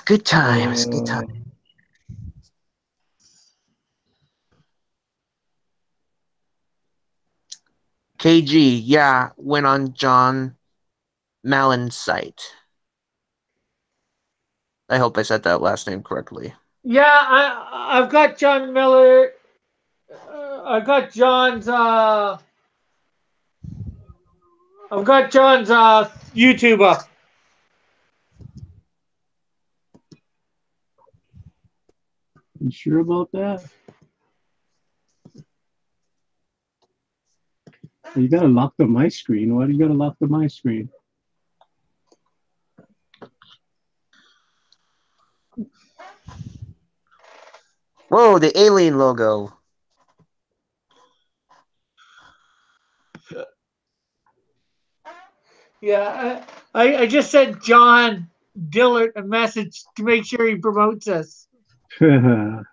Good times, good times. KG, yeah, went on John Mallon's site. I hope I said that last name correctly. Yeah, I've got John Miller. I got John's. I've got John's YouTube up. You sure about that? You gotta lock the my screen. Why do you gotta lock the my screen? Whoa, the alien logo. Yeah, I just sent John Dillard a message to make sure he promotes us. I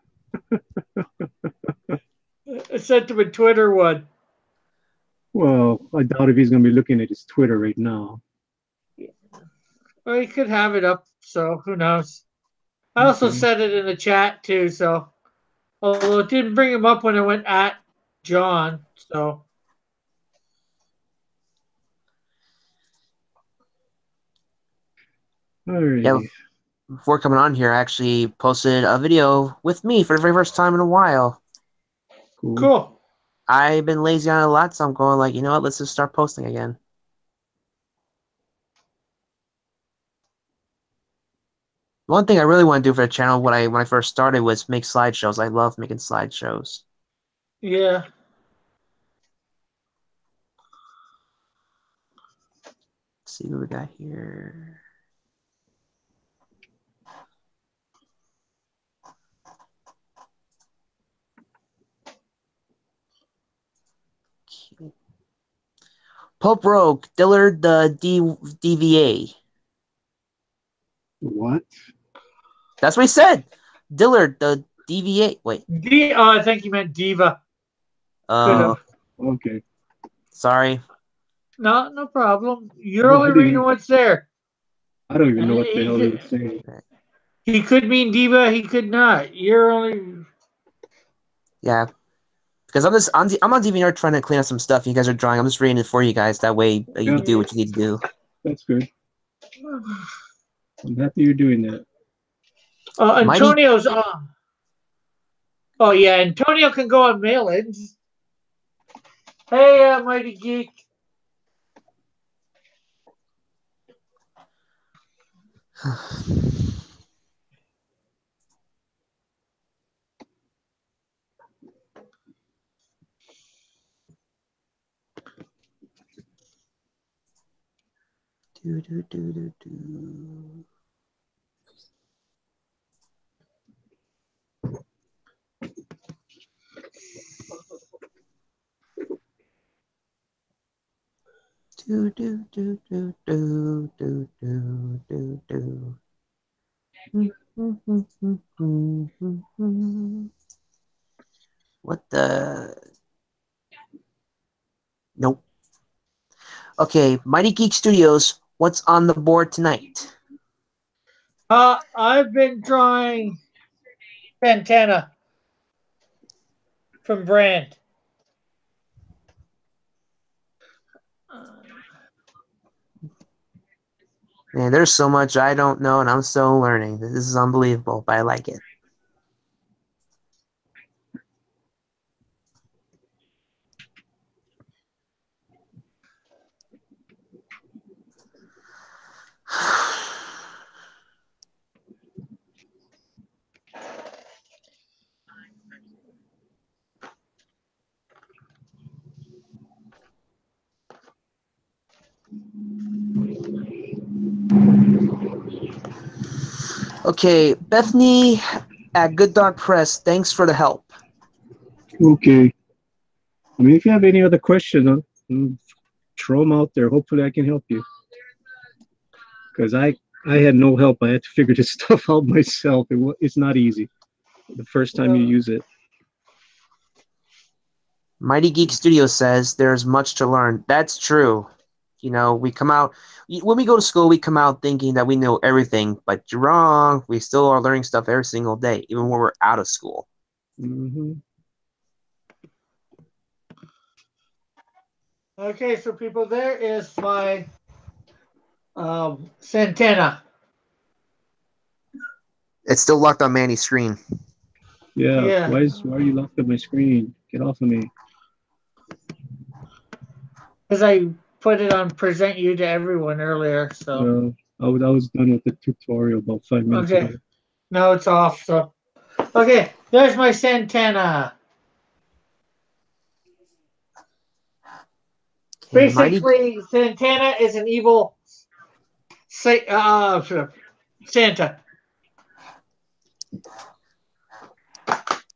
sent him a Twitter one. Well, I doubt if he's gonna be looking at his Twitter right now. Well, he could have it up, so who knows? I also Okay. said it in the chat too, so although it didn't bring him up when I went at John, so Alrighty. Yeah, before coming on here, I actually posted a video with me for the very first time in a while. cool. I've been lazy on it a lot, so I'm going like, you know what, let's just start posting again. One thing I really want to do for the channel when I first started was make slideshows. I love making slideshows. Yeah. Let's see what we got here. Okay. Pope Rogue, Dillard the DVA. What? That's what he said. Dillard the DVA. Wait. I think you meant Diva. Okay. Sorry. No problem. You're No, only reading what's there. I don't even know what the hell he was saying. He could mean Diva, he could not. You're only. Yeah. Because I'm on DeviantArt trying to clean up some stuff. You guys are drawing. I'm just reading it for you guys. That way you can do what you need to do. That's good. I'm happy you're doing that. Antonio's on. Oh yeah, Antonio can go on mail-ins. Hey, Mighty Geek. Do. What the? Nope. Okay, Mighty Geek Studios What's on the board tonight? I've been drawing Santana from Brand. Man, there's so much I don't know, and I'm still learning. This is unbelievable, but I like it. Okay, Bethany at Good Dog Press, thanks for the help. Okay. I mean, if you have any other questions, throw them out there. Hopefully, I can help you. Because I had no help. I had to figure this stuff out myself. It's not easy the first time you use it. Mighty Geek Studio says there's much to learn. That's true. You know, we come out, when we go to school, we come out thinking that we know everything, but you're wrong. We still are learning stuff every single day, even when we're out of school. Mm-hmm. Okay, so people, there is my Santana. It's still locked on Manny's screen. Yeah. Why are you locked on my screen? Get off of me. Because I put it on present you to everyone earlier, so. I was done with the tutorial about 5 minutes ago. Now it's off, so. Okay, there's my Santana. Okay, Basically, Santana is an evil Santa.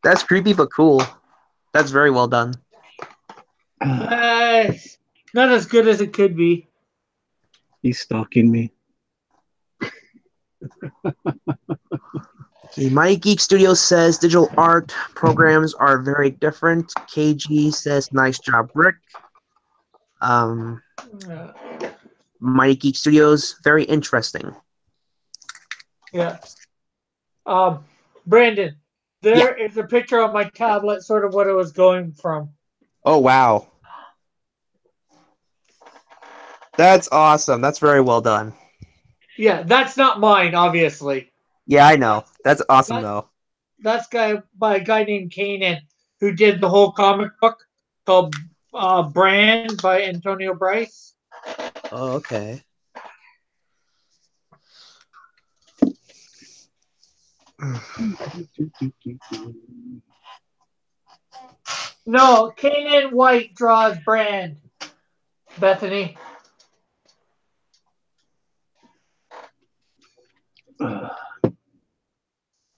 That's creepy but cool. That's very well done. Not as good as it could be. He's stalking me. Okay, Mighty Geek Studio says digital art programs are very different. KG says nice job, Rick. Mighty Geek Studios, very interesting. Yeah. Brandon, there is a picture on my tablet, sort of what it was going from. Oh, wow. That's awesome. That's very well done. Yeah, that's not mine, obviously. Yeah, I know. That's awesome, though. That's by a guy named Kanan, who did the whole comic book called Brand by Antonio Bryce. Oh, okay. No, Kanan White draws Brand. Bethany.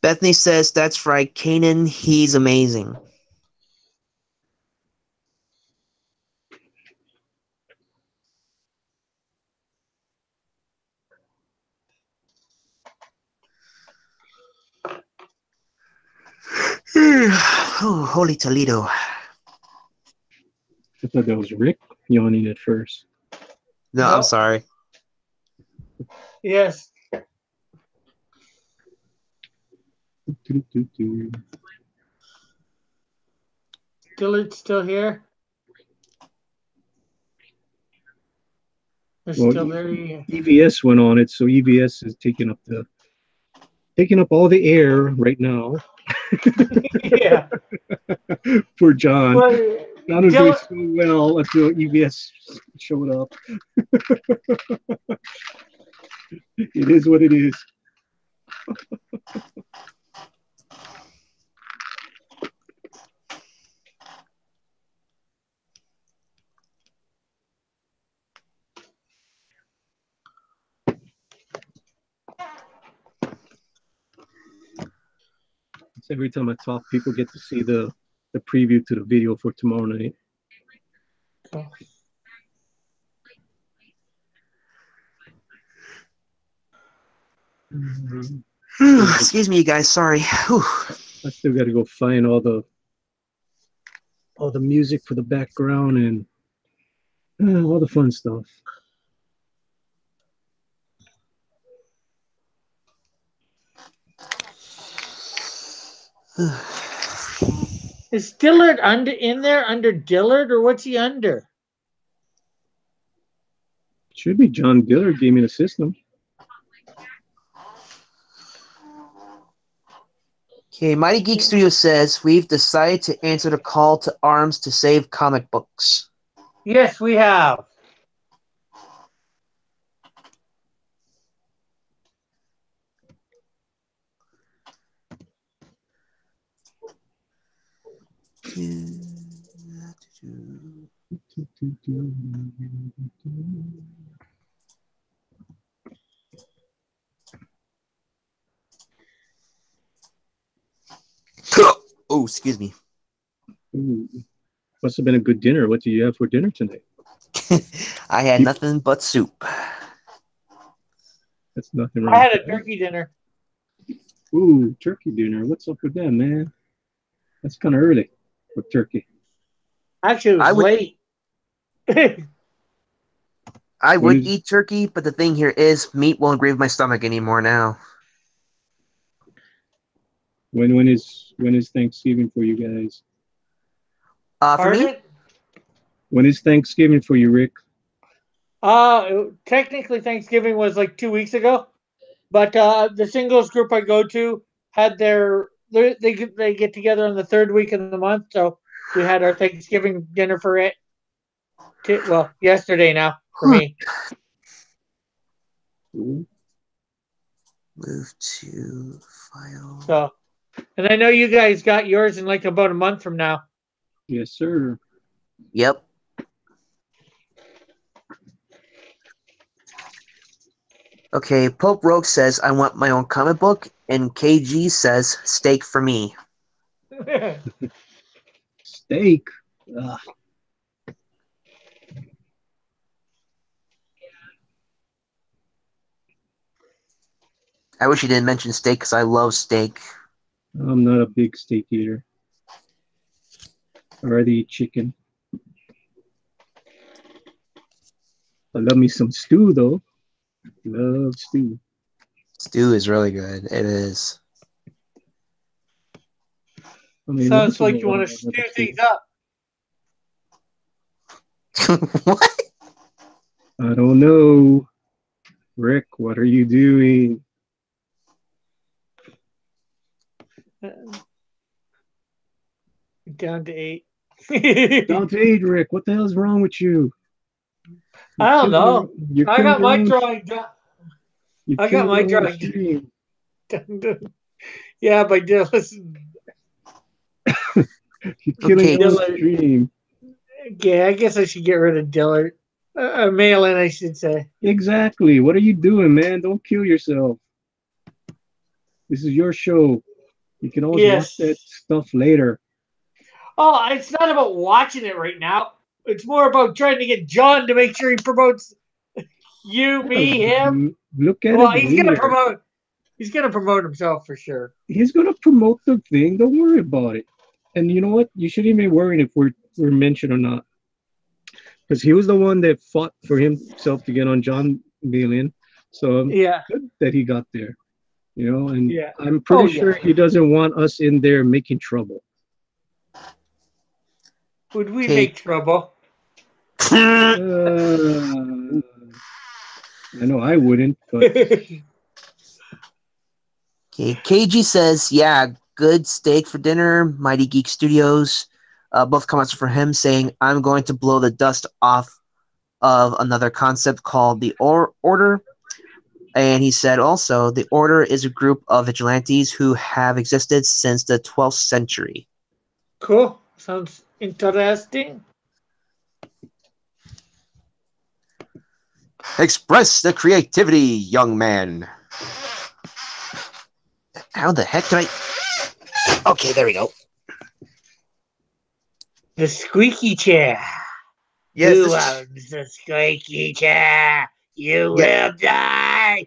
Bethany says, that's right, Kanan, he's amazing. Oh, holy Toledo. I thought that was Rick yawning at first. No, I'm sorry. Yes. Still here? Well, Still there. EVS went on it, so EVS is taking up all the air right now. Yeah. Poor John. Well, John was doing so well until EVS showed up. It is what it is. Every time I talk, people get to see the preview to the video for tomorrow night. Oh. Excuse me, you guys. Sorry. Whew. I still got to go find all the music for the background and all the fun stuff. Is Dillard in there under Dillard, or what's he under? Should be John Dillard gave me the system. Okay, Mighty Geek Studio says we've decided to answer the call to arms to save comic books. Yes, we have. Oh, excuse me. Ooh, must have been a good dinner. What do you have for dinner tonight? I had nothing but soup. That's nothing wrong. I had a turkey dinner. Ooh, turkey dinner. What's up with that, man? That's kind of early for turkey. Actually, it was late. I would eat turkey, but the thing here is meat won't agree with my stomach anymore now. When is Thanksgiving for you guys? For me? When is Thanksgiving for you, Rick? Technically Thanksgiving was like 2 weeks ago, but the singles group I go to had they get together on the third week of the month, so we had our Thanksgiving dinner for it. Yesterday now for me. Move to file. So, and I know you guys got yours in like about a month from now. Yes, sir. Yep. Okay, Pope Rogue says, I want my own comic book, and KG says, steak for me. Steak? Ugh. I wish you didn't mention steak, because I love steak. I'm not a big steak eater. I rather eat chicken. I love me some stew, though. Love stew. Stew is really good. It is. I mean, sounds like you want to stew things up. What? I don't know. Rick, what are you doing? Down to 8. Down to 8, Rick. What the hell is wrong with you? I don't know. I got my drawing done. I got my drawing done. Yeah, by Dylan. You're killing the stream. Yeah, I guess I should get rid of Dillard. Mail-in, I should say. Exactly. What are you doing, man? Don't kill yourself. This is your show. You can always watch that stuff later. Oh, it's not about watching it right now. It's more about trying to get John to make sure he promotes you, me, him. Look at it he's later. gonna promote. He's gonna promote himself for sure. He's gonna promote the thing. Don't worry about it. And you know what? You shouldn't even be worrying if we're mentioned or not, because he was the one that fought for himself to get on John Million. So good that he got there. You know, and I'm pretty sure he doesn't want us in there making trouble. Would we make trouble? I know I wouldn't, but. Okay, KG says, yeah, good steak for dinner. Mighty Geek Studios. Both comments are for him saying, I'm going to blow the dust off of another concept called the Order. And he said also, the Order is a group of vigilantes who have existed since the 12th century. Cool. Sounds interesting. Express the creativity, young man. How the heck did I... Okay, there we go. The squeaky chair. Yes, who owns the squeaky chair? You will die.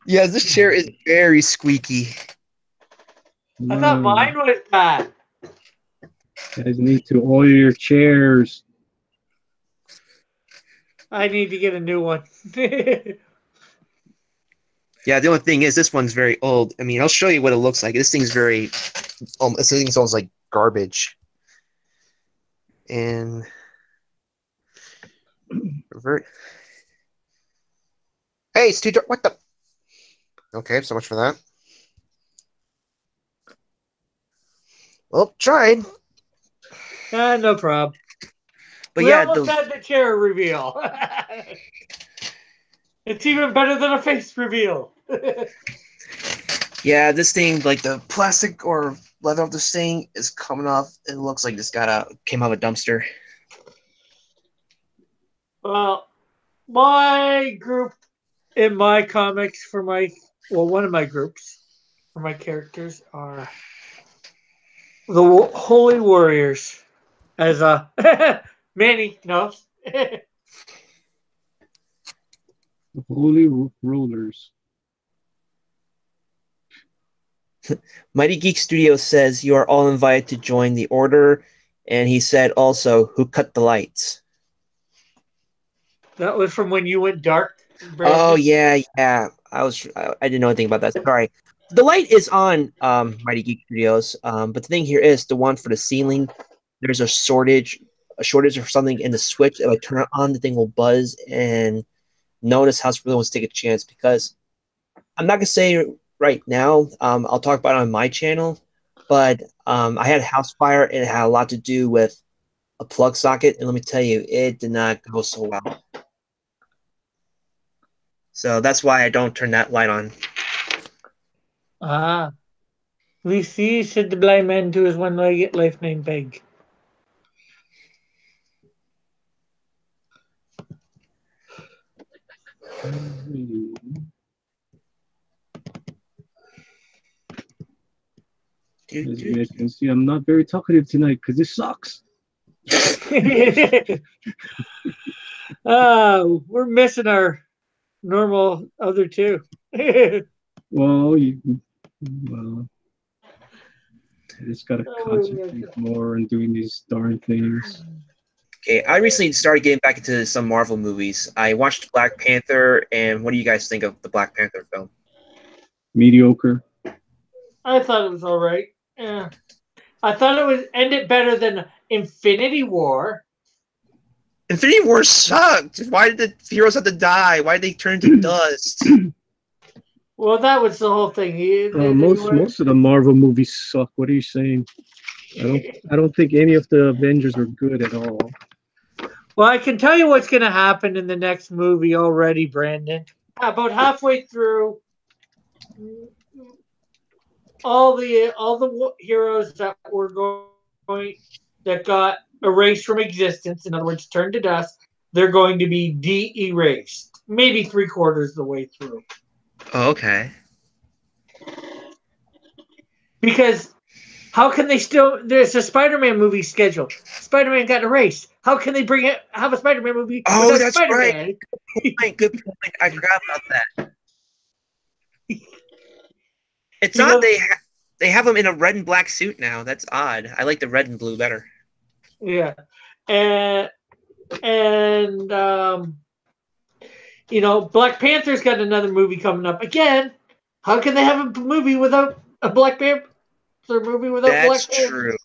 Yeah, this chair is very squeaky. I thought mine was bad. You guys need to oil your chairs. I need to get a new one. Yeah, the only thing is this one's very old. I mean, I'll show you what it looks like. This thing's very, this thing's almost like garbage. And very, hey, it's too dark. What the? Okay, so much for that. Well, tried. No problem. But we yeah, almost had the chair reveal. It's even better than a face reveal. yeah, this thing, like the plastic or leather of this thing is coming off. It looks like this came out of a dumpster. Well, my group in my comics for one of my groups for my characters are the Holy Warriors, as Manny knows. The Holy Rollers. Mighty Geek Studio says you are all invited to join the order, and he said also, who cut the lights? That was from when you went dark, Brandon. Oh yeah. I didn't know anything about that. Sorry. The light is on Mighty Geek Studios, but the thing here is the one for the ceiling. There's a shortage or something in the switch. If I turn it on, the thing will buzz. And notice House really wants to take a chance because I'm not gonna say right now. I'll talk about it on my channel, but I had a house fire and it had a lot to do with a plug socket, and let me tell you, it did not go so well. So that's why I don't turn that light on. We see should the blind man do his one-legged life named Peg. As you guys can see, I'm not very talkative tonight because it sucks. We're missing our normal other two. Well, I just gotta concentrate more on doing these darn things. Okay, I recently started getting back into some Marvel movies. I watched Black Panther, and what do you guys think of the Black Panther film? Mediocre. I thought it was all right. Yeah. I thought it would end it better than Infinity War. Infinity War sucked. Why did the heroes have to die? Why did they turn to dust? Well, that was the whole thing. Most of the Marvel movies suck. What are you saying? I don't think any of the Avengers are good at all. Well, I can tell you what's going to happen in the next movie already, Brandon. About halfway through, all the heroes that were going that got erased from existence, in other words, turned to dust, they're going to be de-erased. Maybe 3/4 the way through. Oh, okay. Because how can they still? There's a Spider-Man movie scheduled. Spider-Man got erased. How can they have a Spider-Man movie? Oh, that's Spider-Man? right. Good point. I forgot about that. It's You odd know, they have him in a red and black suit now. That's odd. I like the red and blue better. Yeah, and Black Panther's got another movie coming up again. How can they have a movie without a Black Panther movie without Black Panther? That's true.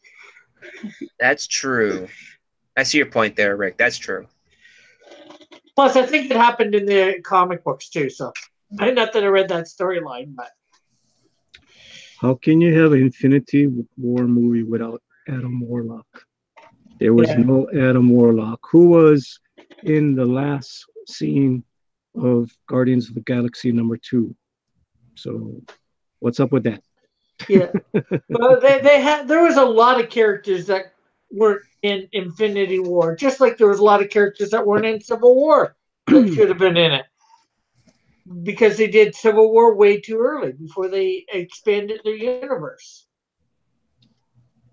That's true. I see your point there, Rick. That's true. Plus, I think it happened in the comic books too. So, not that I read that storyline, but how can you have an Infinity War movie without Adam Warlock? There was no Adam Warlock, who was in the last scene of Guardians of the Galaxy #2. So, what's up with that? Yeah, well, there was a lot of characters that weren't in Infinity War, just like there was a lot of characters that weren't in Civil War that should have been in it, because they did Civil War way too early before they expanded their universe.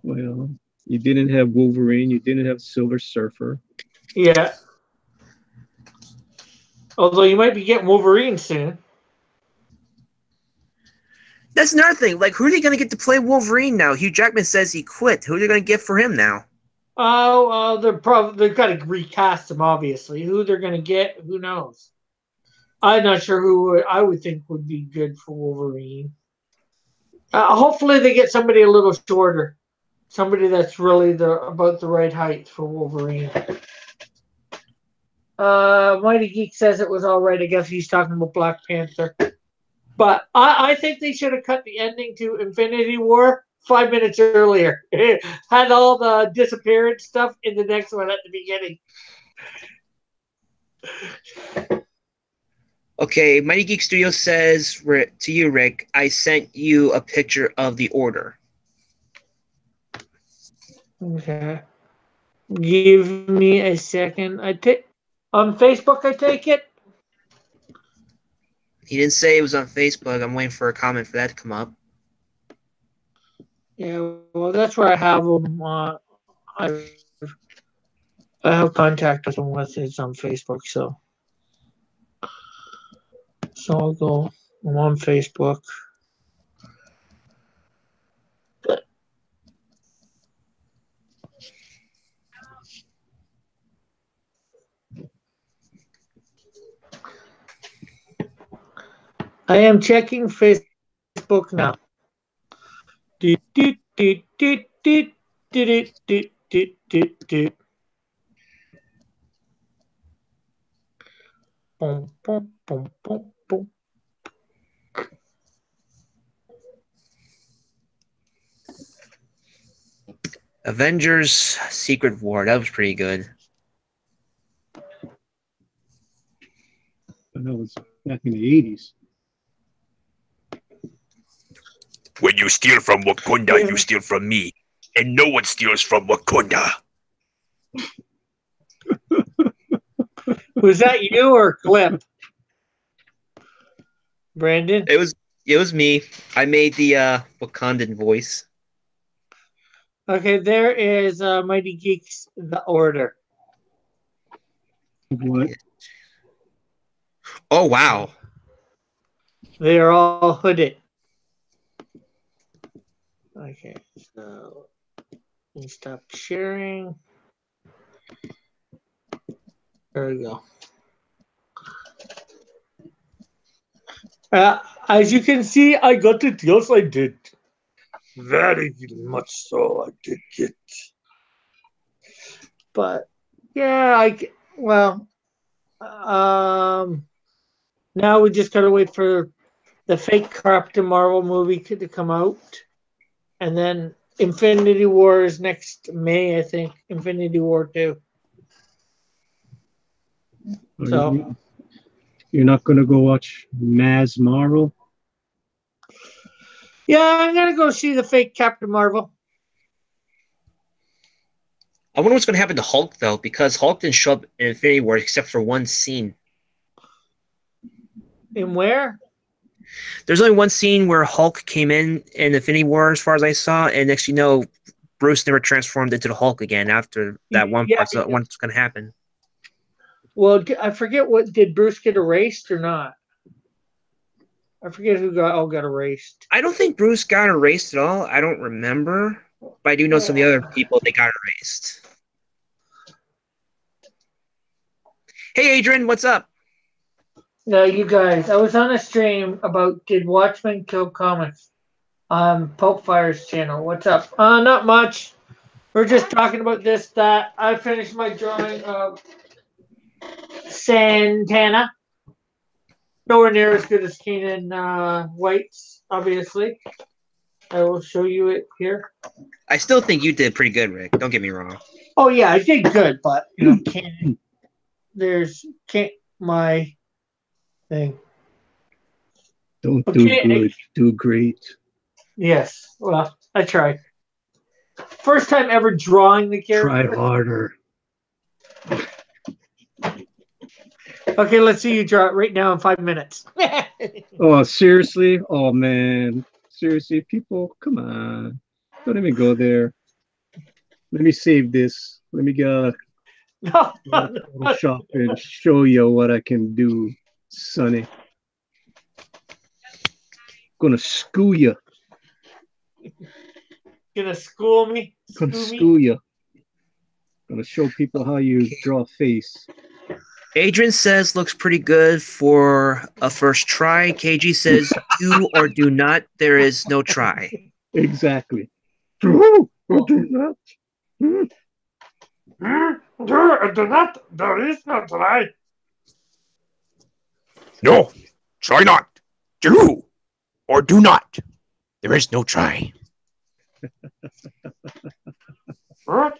Well, you didn't have Wolverine, you didn't have Silver Surfer. Yeah. Although you might be getting Wolverine soon. That's another thing. Like, who are they going to get to play Wolverine now? Hugh Jackman says he quit. Who are they going to get for him now? They've got to recast him. Obviously, who they're going to get, who knows? I'm not sure who I would think would be good for Wolverine. Hopefully, they get somebody a little shorter, somebody that's really about the right height for Wolverine. Mighty Geek says it was all right. I guess he's talking about Black Panther. But I think they should have cut the ending to Infinity War 5 minutes earlier. Had all the disappearance stuff in the next one at the beginning. Okay, Mighty Geek Studio says to you, Rick, I sent you a picture of the order. Okay. Give me a second. On Facebook, I take it? He didn't say it was on Facebook. I'm waiting for a comment for that to come up. Yeah, well, that's where I have them. I have contact with them with. It's on Facebook, so I'll go. I'm on Facebook. I am checking Facebook now. Do, do, do, do, do, do, do, do, do, do. Boom, boom, boom, boom, boom. Avengers Secret War. That was pretty good. And that was back in the 80s. When you steal from Wakanda, you steal from me. And no one steals from Wakanda. Was that you or Clip? Brandon? It was me. I made the Wakandan voice. Okay, there is Mighty Geeks The Order. What? Oh, wow. They are all hooded. Okay, so let me stop sharing. There we go. As you can see, I got it. Yes, I did. Very much so, I did it. But yeah, now we just gotta wait for the fake Captain Marvel movie to come out, and then Infinity War is next May, I think. Infinity War 2. So You're not gonna go watch Ms. Marvel? yeah, I'm gonna go see the fake Captain Marvel. I wonder what's going to happen to Hulk, though, because Hulk didn't show up in Infinity War except for one scene. In where? There's only one scene where Hulk came in Infinity War, as far as I saw, and next you know, Bruce never transformed into the Hulk again after that one part. So what's going to happen? Well, I forget did Bruce get erased or not? I forget who got erased. I don't think Bruce got erased at all. I don't remember, but I do know some of the other people they got erased. Hey, Adrian, what's up? No, you guys. I was on a stream about Did Watchmen Kill Comics on Pope Fire's channel. What's up? Not much. We're just talking about this, that. I finished my drawing of Santana. Nowhere near as good as Keenan White's, obviously. I will show you it here. I still think you did pretty good, Rick. Don't get me wrong. Oh yeah, I did good, but you know, my thing. Don't do good, do great. Yes, well, I tried. First time ever drawing the character. Try harder. Okay, let's see you draw it right now in 5 minutes. Oh, seriously? Oh, man. Seriously, people, come on. Don't even go there. Let me save this. Let me go Photoshop and show you what I can do, Sonny. Gonna school you. Gonna school me? Gonna school you. Gonna show people how you draw a face. Adrian says looks pretty good for a first try. KG says do or do not. There is no try. Exactly. Do or do not. Do or do not. There is no try. No, try not. Do or do not. There is no try.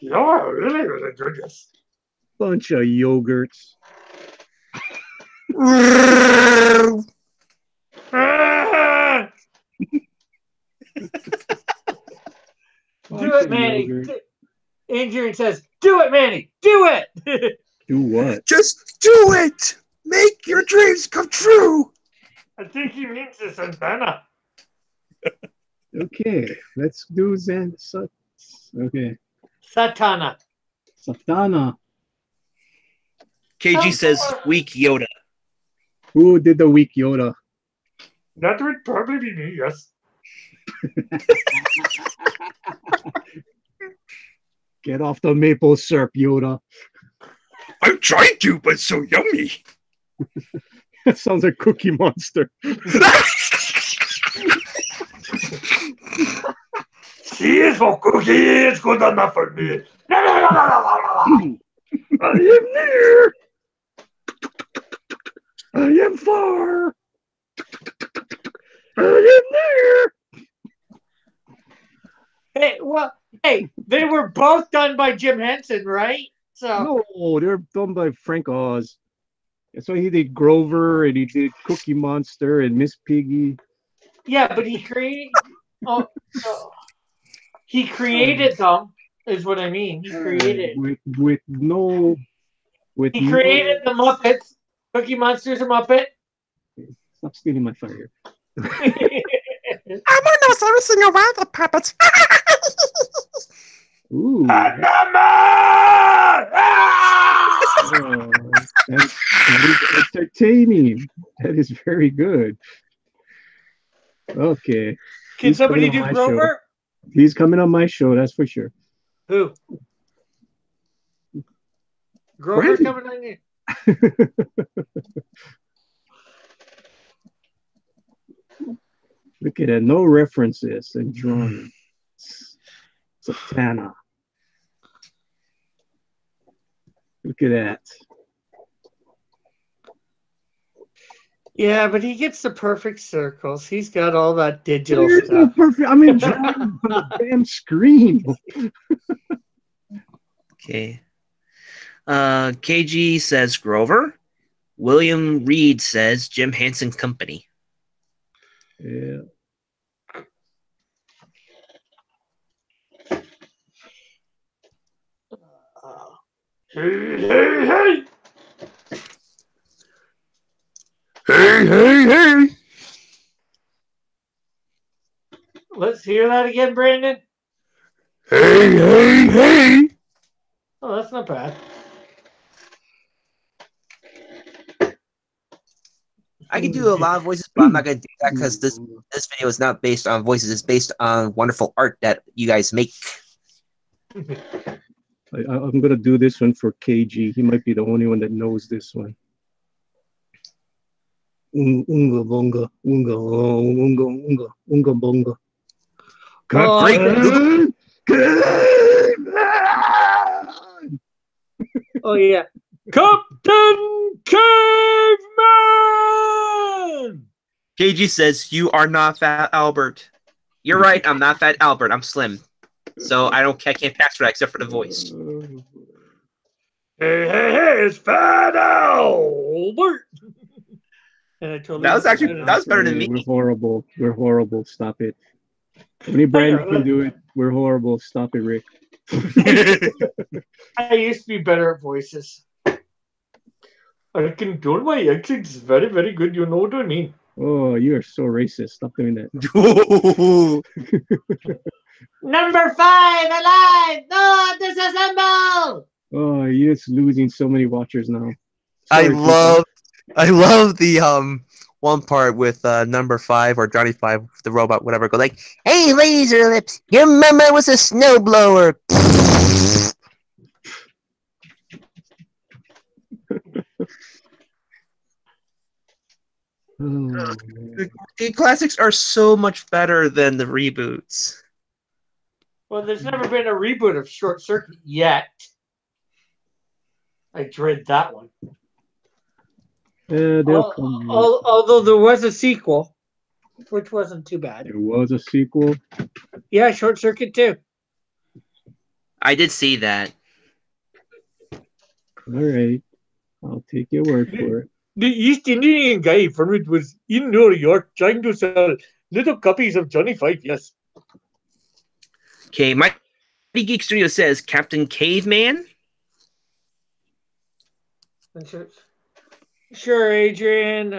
You're really good. Bunch of yogurts. Do it, Manny. Adrian says, "Do it, Manny. Do it." Do what? Just do it. Make your dreams come true. I think he means the Santana. Okay, let's do Zen. Okay, Satana. Santana. KG says weak Yoda. Who did the weak Yoda? That would probably be me, yes. Get off the maple syrup, Yoda. I'm trying to, but it's so yummy. That sounds like Cookie Monster. She is for cookie. It's good enough for me. I am near. I am far. I am near. Hey, they were both done by Jim Henson, right? So No, they're done by Frank Oz. That's why he did Grover and he did Cookie Monster and Miss Piggy. yeah, but he created. He created them, is what I mean. He created. He created the Muppets. Cookie Monster's a Muppet. Stop stealing my fire. Elmo knows everything around the puppets. Ooh. That is entertaining. That is very good. Okay. Can He's somebody coming do on my show. Grover? He's coming on my show, that's for sure. Who? Grover's Randy. coming on you. Look at that. No references and drawing. Santana. Look at that. Yeah, but he gets the perfect circles. He's got all that digital There's no stuff. perfect. I'm enjoying the damn screen. Okay. KG says Grover. William Reed says Jim Henson Company. Yeah. Hey! Hey. Let's hear that again, Brandon. Hey. Oh, that's not bad. I can do a lot of voices, but I'm not going to do that because this video is not based on voices. It's based on wonderful art that you guys make. I'm going to do this one for KG. He might be the only one that knows this one. Unga bonga, unga bonga. Great. Oh, yeah. Captain Caveman! KG says, you are not Fat Albert. You're right, I'm not Fat Albert. I'm slim. So I can't pass for that except for the voice. Hey, it's Fat Albert! And That was better than me. We're horrible. Stop it. Only Brandon can do it. We're horrible. Stop it, Rick. I used to be better at voices. I can do my accents very, very good. You know what I mean? Oh, you are so racist. Stop doing that. Number 5, alive! No, disassemble! Oh, you're just losing so many watchers now. I Sorry, love the one part with number 5 or Johnny 5, the robot, whatever, go like, hey, laser lips, your mama was a snowblower. Oh, man. The classics are so much better than the reboots. Well, there's never been a reboot of Short Circuit yet. I dread that one. They'll come. Although there was a sequel, which wasn't too bad. There was a sequel. Yeah, Short Circuit 2. I did see that. All right, I'll take your word for it. The East Indian guy from it was in New York trying to sell little copies of Johnny Five. Yes. Okay, Mighty Geek Studio says Captain Caveman. Sure, Adrian.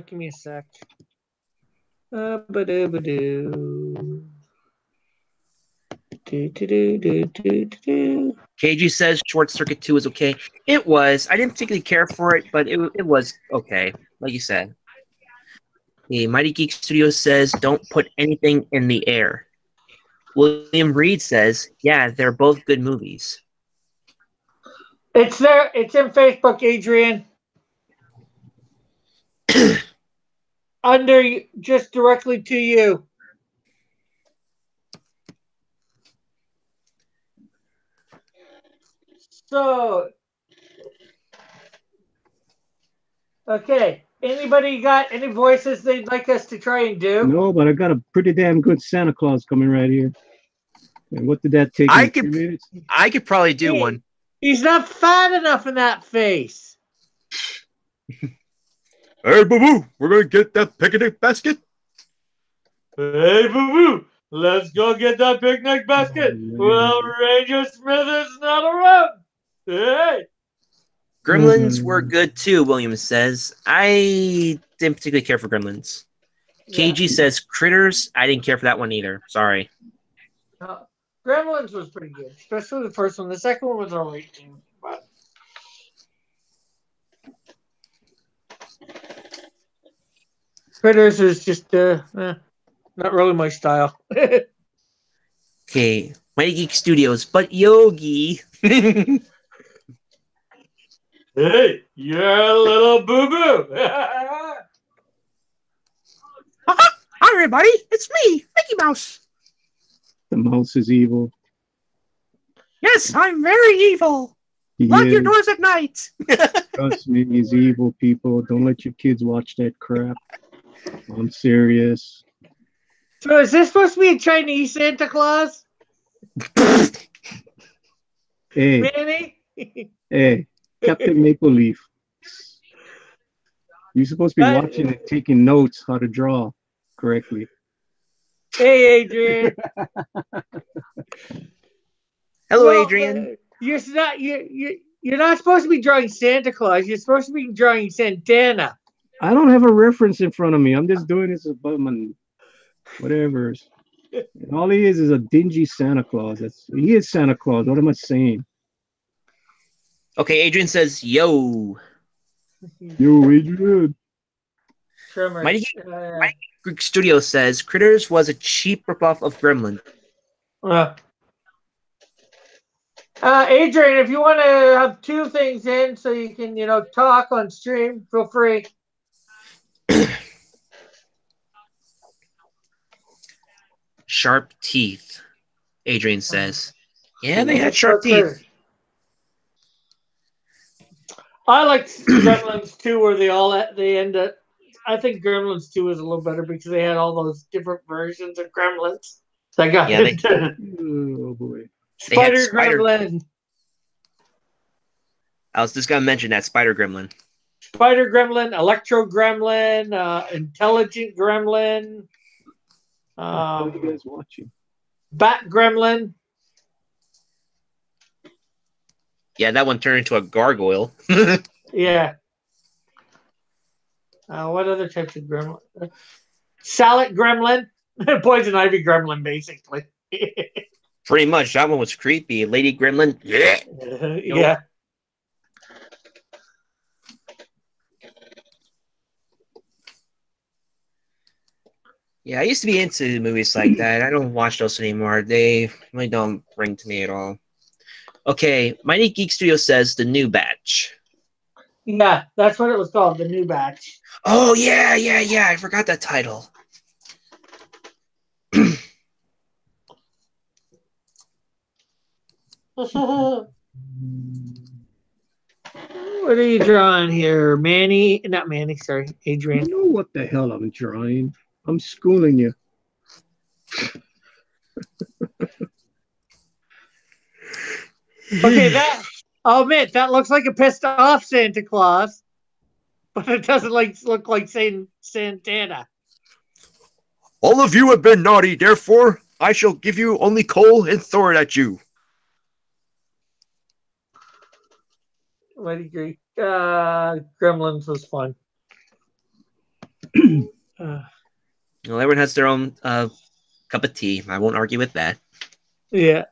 Give me a sec. Ba-do-ba-do. Do-do-do-do-do-do. KG says Short Circuit 2 is okay. It was. I didn't particularly care for it, but it was okay, like you said. Okay, Mighty Geek Studio says don't put anything in the air. William Reed says, yeah, they're both good movies. It's there. It's in Facebook, Adrian. Under just directly to you. So, okay. Anybody got any voices they'd like us to try and do? No, but I got a pretty damn good Santa Claus coming right here. And what did that take? I 3 could- minutes? I could probably do Hey. one. He's not fat enough in that face. Hey, boo boo, we're gonna get that picnic basket. Hey, boo boo, let's go get that picnic basket. Well, Ranger Smith is not around. Hey. Gremlins were good too, Williams says. I didn't particularly care for Gremlins. KG says Critters. I didn't care for that one either. Sorry. Gremlins was pretty good, especially the first one. The second one was alright too, but Critters is just not really my style. Okay, Mighty Geek Studios, but Yogi. Hey, you're a little boo boo. Hi, everybody. It's me, Mickey Mouse. The mouse is evil. Yes, I'm very evil. Lock your doors at night. Trust me, he's evil, people. Don't let your kids watch that crap. I'm serious. So is this supposed to be a Chinese Santa Claus? Hey, Manny? hey, Captain Maple Leaf. You're supposed to be watching and taking notes how to draw correctly. Hey, Adrian. Hello, Adrian. You're not supposed to be drawing Santa Claus. You're supposed to be drawing Santana. I don't have a reference in front of me. I'm just doing this about my whatever. And all he is a dingy Santa Claus. He is Santa Claus. What am I saying? Okay, Adrian says, yo. Yo, Adrian. Mighty Geek Studio says Critters was a cheap ripoff of Gremlin. Adrian, if you want to have two things in so you can, talk on stream, feel free. Sharp teeth, Adrian says. Yeah, they had sharp teeth. I like Gremlins 2 where they end up. I think Gremlins 2 is a little better because they had all those different versions of Gremlins. That got into oh boy. Spider Gremlin. I was just gonna mention that Spider Gremlin. Spider Gremlin, Electro Gremlin, Intelligent Gremlin. What are you guys watching? Bat Gremlin. Yeah, that one turned into a gargoyle. Yeah. What other types of gremlin? Salad Gremlin. Poison Ivy Gremlin, basically. Pretty much. That one was creepy. Lady Gremlin. Yeah. Yeah. Yeah, I used to be into movies like that. I don't watch those anymore. They really don't ring to me at all. Okay, Mighty Geek Studio says the new batch. Yeah, that's what it was called, the new batch. Oh yeah. I forgot that title. What are you drawing here? Manny, not Manny, sorry, You Adrian. know what the hell I'm drawing? I'm schooling you. Okay, I'll admit that looks like a pissed off Santa Claus, but it doesn't look like Santana. All of you have been naughty, therefore I shall give you only coal and throw it at you. What agree? Gremlins was fun. Well, everyone has their own cup of tea. I won't argue with that. Yeah.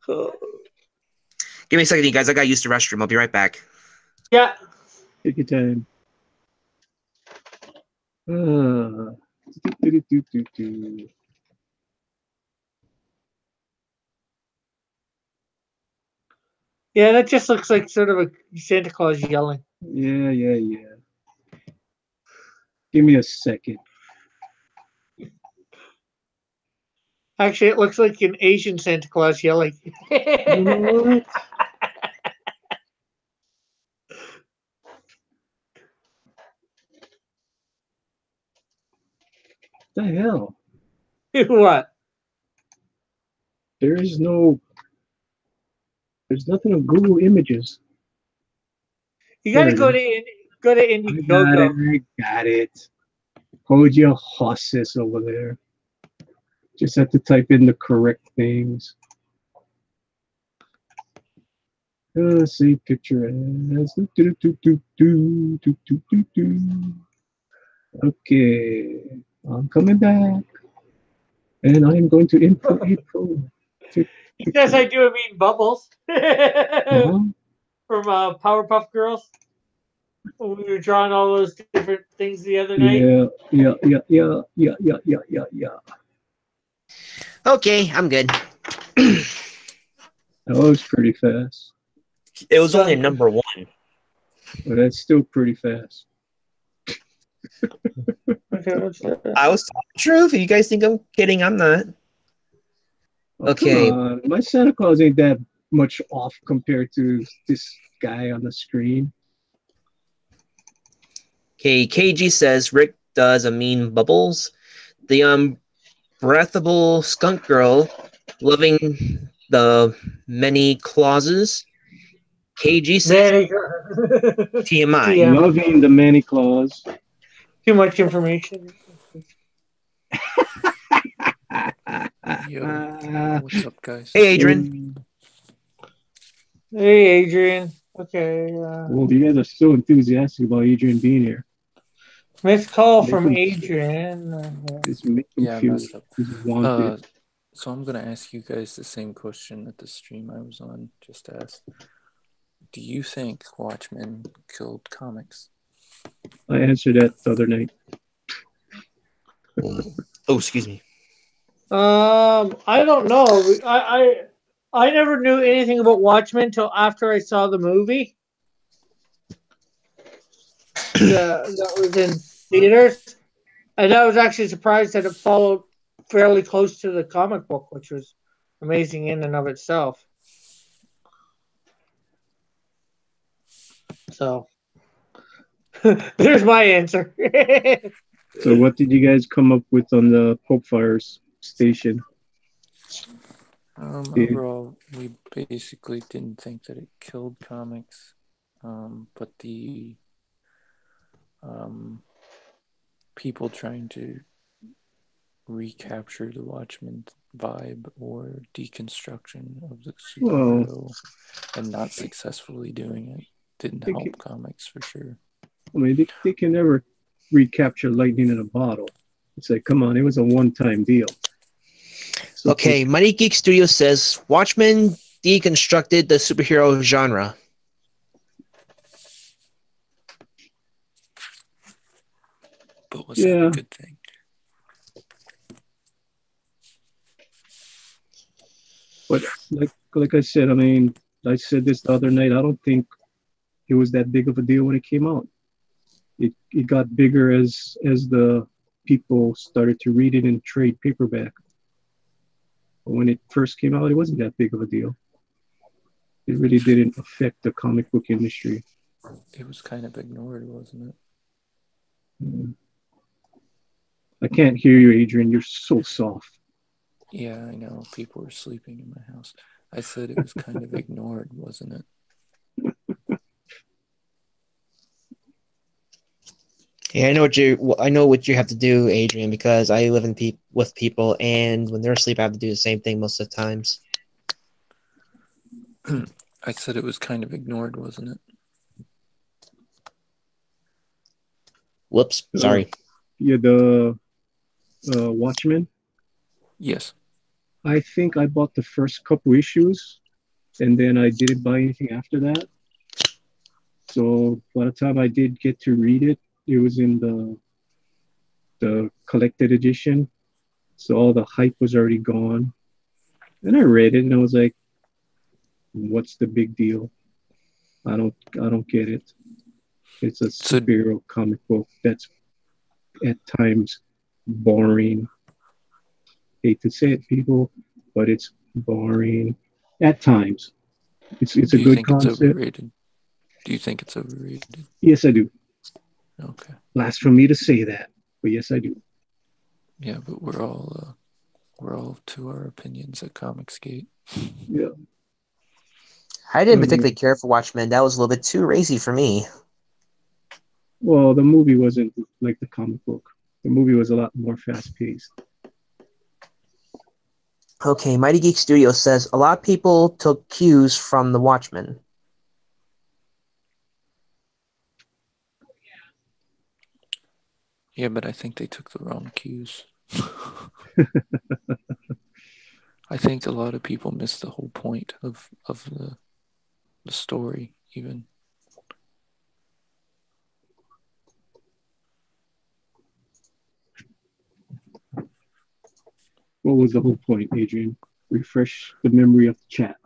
Give me a second, you guys. I got to use the restroom. I'll be right back. Yeah. Take your time. Do-do-do-do-do. Yeah, that just looks like sort of a Santa Claus yelling. Yeah. Give me a second. Actually, it looks like an Asian Santa Claus yelling. You know what? The hell? What? There's nothing on Google Images. You got to There it go to I got it. Indiegogo. I got it. Hold your horses over there. Just have to type in the correct things. Save picture as. Okay. I'm coming back. And I'm going to input a pro. Yes, I do. I mean Bubbles Uh-huh. from Powerpuff Girls. When we were drawing all those different things the other night. Yeah. Okay, I'm good. That was pretty fast. It was only a number one. But that's still pretty fast. Okay, what's that? I was telling the truth. You guys think I'm kidding? I'm not. Oh, Okay. come on. My Santa Claus ain't that much off compared to this guy on the screen. Okay, KG says Rick does a mean bubbles. The breathable skunk girl loving the many clauses. KG says Manny. TMI. TM. Loving the Manny Claus. Too much information. Yo, what's up, guys? Hey, Adrian. Hey, Adrian. Okay. Well, you guys are so enthusiastic about Adrian being here. Missed call Make from him- Adrian. Just make him Yeah, I feel messed up. he's wanted. So I'm gonna ask you guys the same question that the stream I was on just asked. Do you think Watchmen killed comics? I answered that the other night. Oh, excuse me. I don't know. I never knew anything about Watchmen until after I saw the movie. That was in theaters, and I was actually surprised that it followed fairly close to the comic book, which was amazing in and of itself. So there's my answer. So what did you guys come up with on the Pope Fires station? Overall, we basically didn't think that it killed comics, but the people trying to recapture the Watchmen vibe or deconstruction of the superhero and not successfully doing it didn't help comics for sure. I mean, they can never recapture lightning in a bottle. It's like, come on, it was a one-time deal. So Okay, Mighty Geek Studio says Watchmen deconstructed the superhero genre. But was that a good thing? But like I said, I mean, I said this the other night. I don't think it was that big of a deal when it came out. It got bigger as the people started to read it in trade paperback. But when it first came out, it wasn't that big of a deal. It really didn't affect the comic book industry. It was kind of ignored, wasn't it? I can't hear you, Adrian. You're so soft. Yeah, I know. People were sleeping in my house. I said it was kind of ignored, wasn't it? Yeah, I know what you have to do, Adrian, because I live with people, and when they're asleep, I have to do the same thing most of the times. I said it was kind of ignored, wasn't it? Whoops, sorry. Yeah, the Watchmen. Yes. I think I bought the first couple issues, and then I didn't buy anything after that. So by the time I did get to read it, it was in the collected edition. So all the hype was already gone. And I read it and I was like, what's the big deal? I don't get it. It's a superhero comic book that's at times boring. Hate to say it, people, but it's boring at times. It's a Do you good think it's concept. overrated? Do you think it's overrated? Yes, I do. Okay. Last for me to say that, but yes, I do. Yeah, but we're all to our opinions at Comicsgate. Yeah. I didn't particularly care for Watchmen. That was a little bit too racy for me. Well, the movie wasn't like the comic book. The movie was a lot more fast paced. Okay, Mighty Geek Studio says a lot of people took cues from the Watchmen. Yeah, but I think they took the wrong cues. I think a lot of people missed the whole point of the story, even. What was the whole point, Adrian? Refresh the memory of the chat.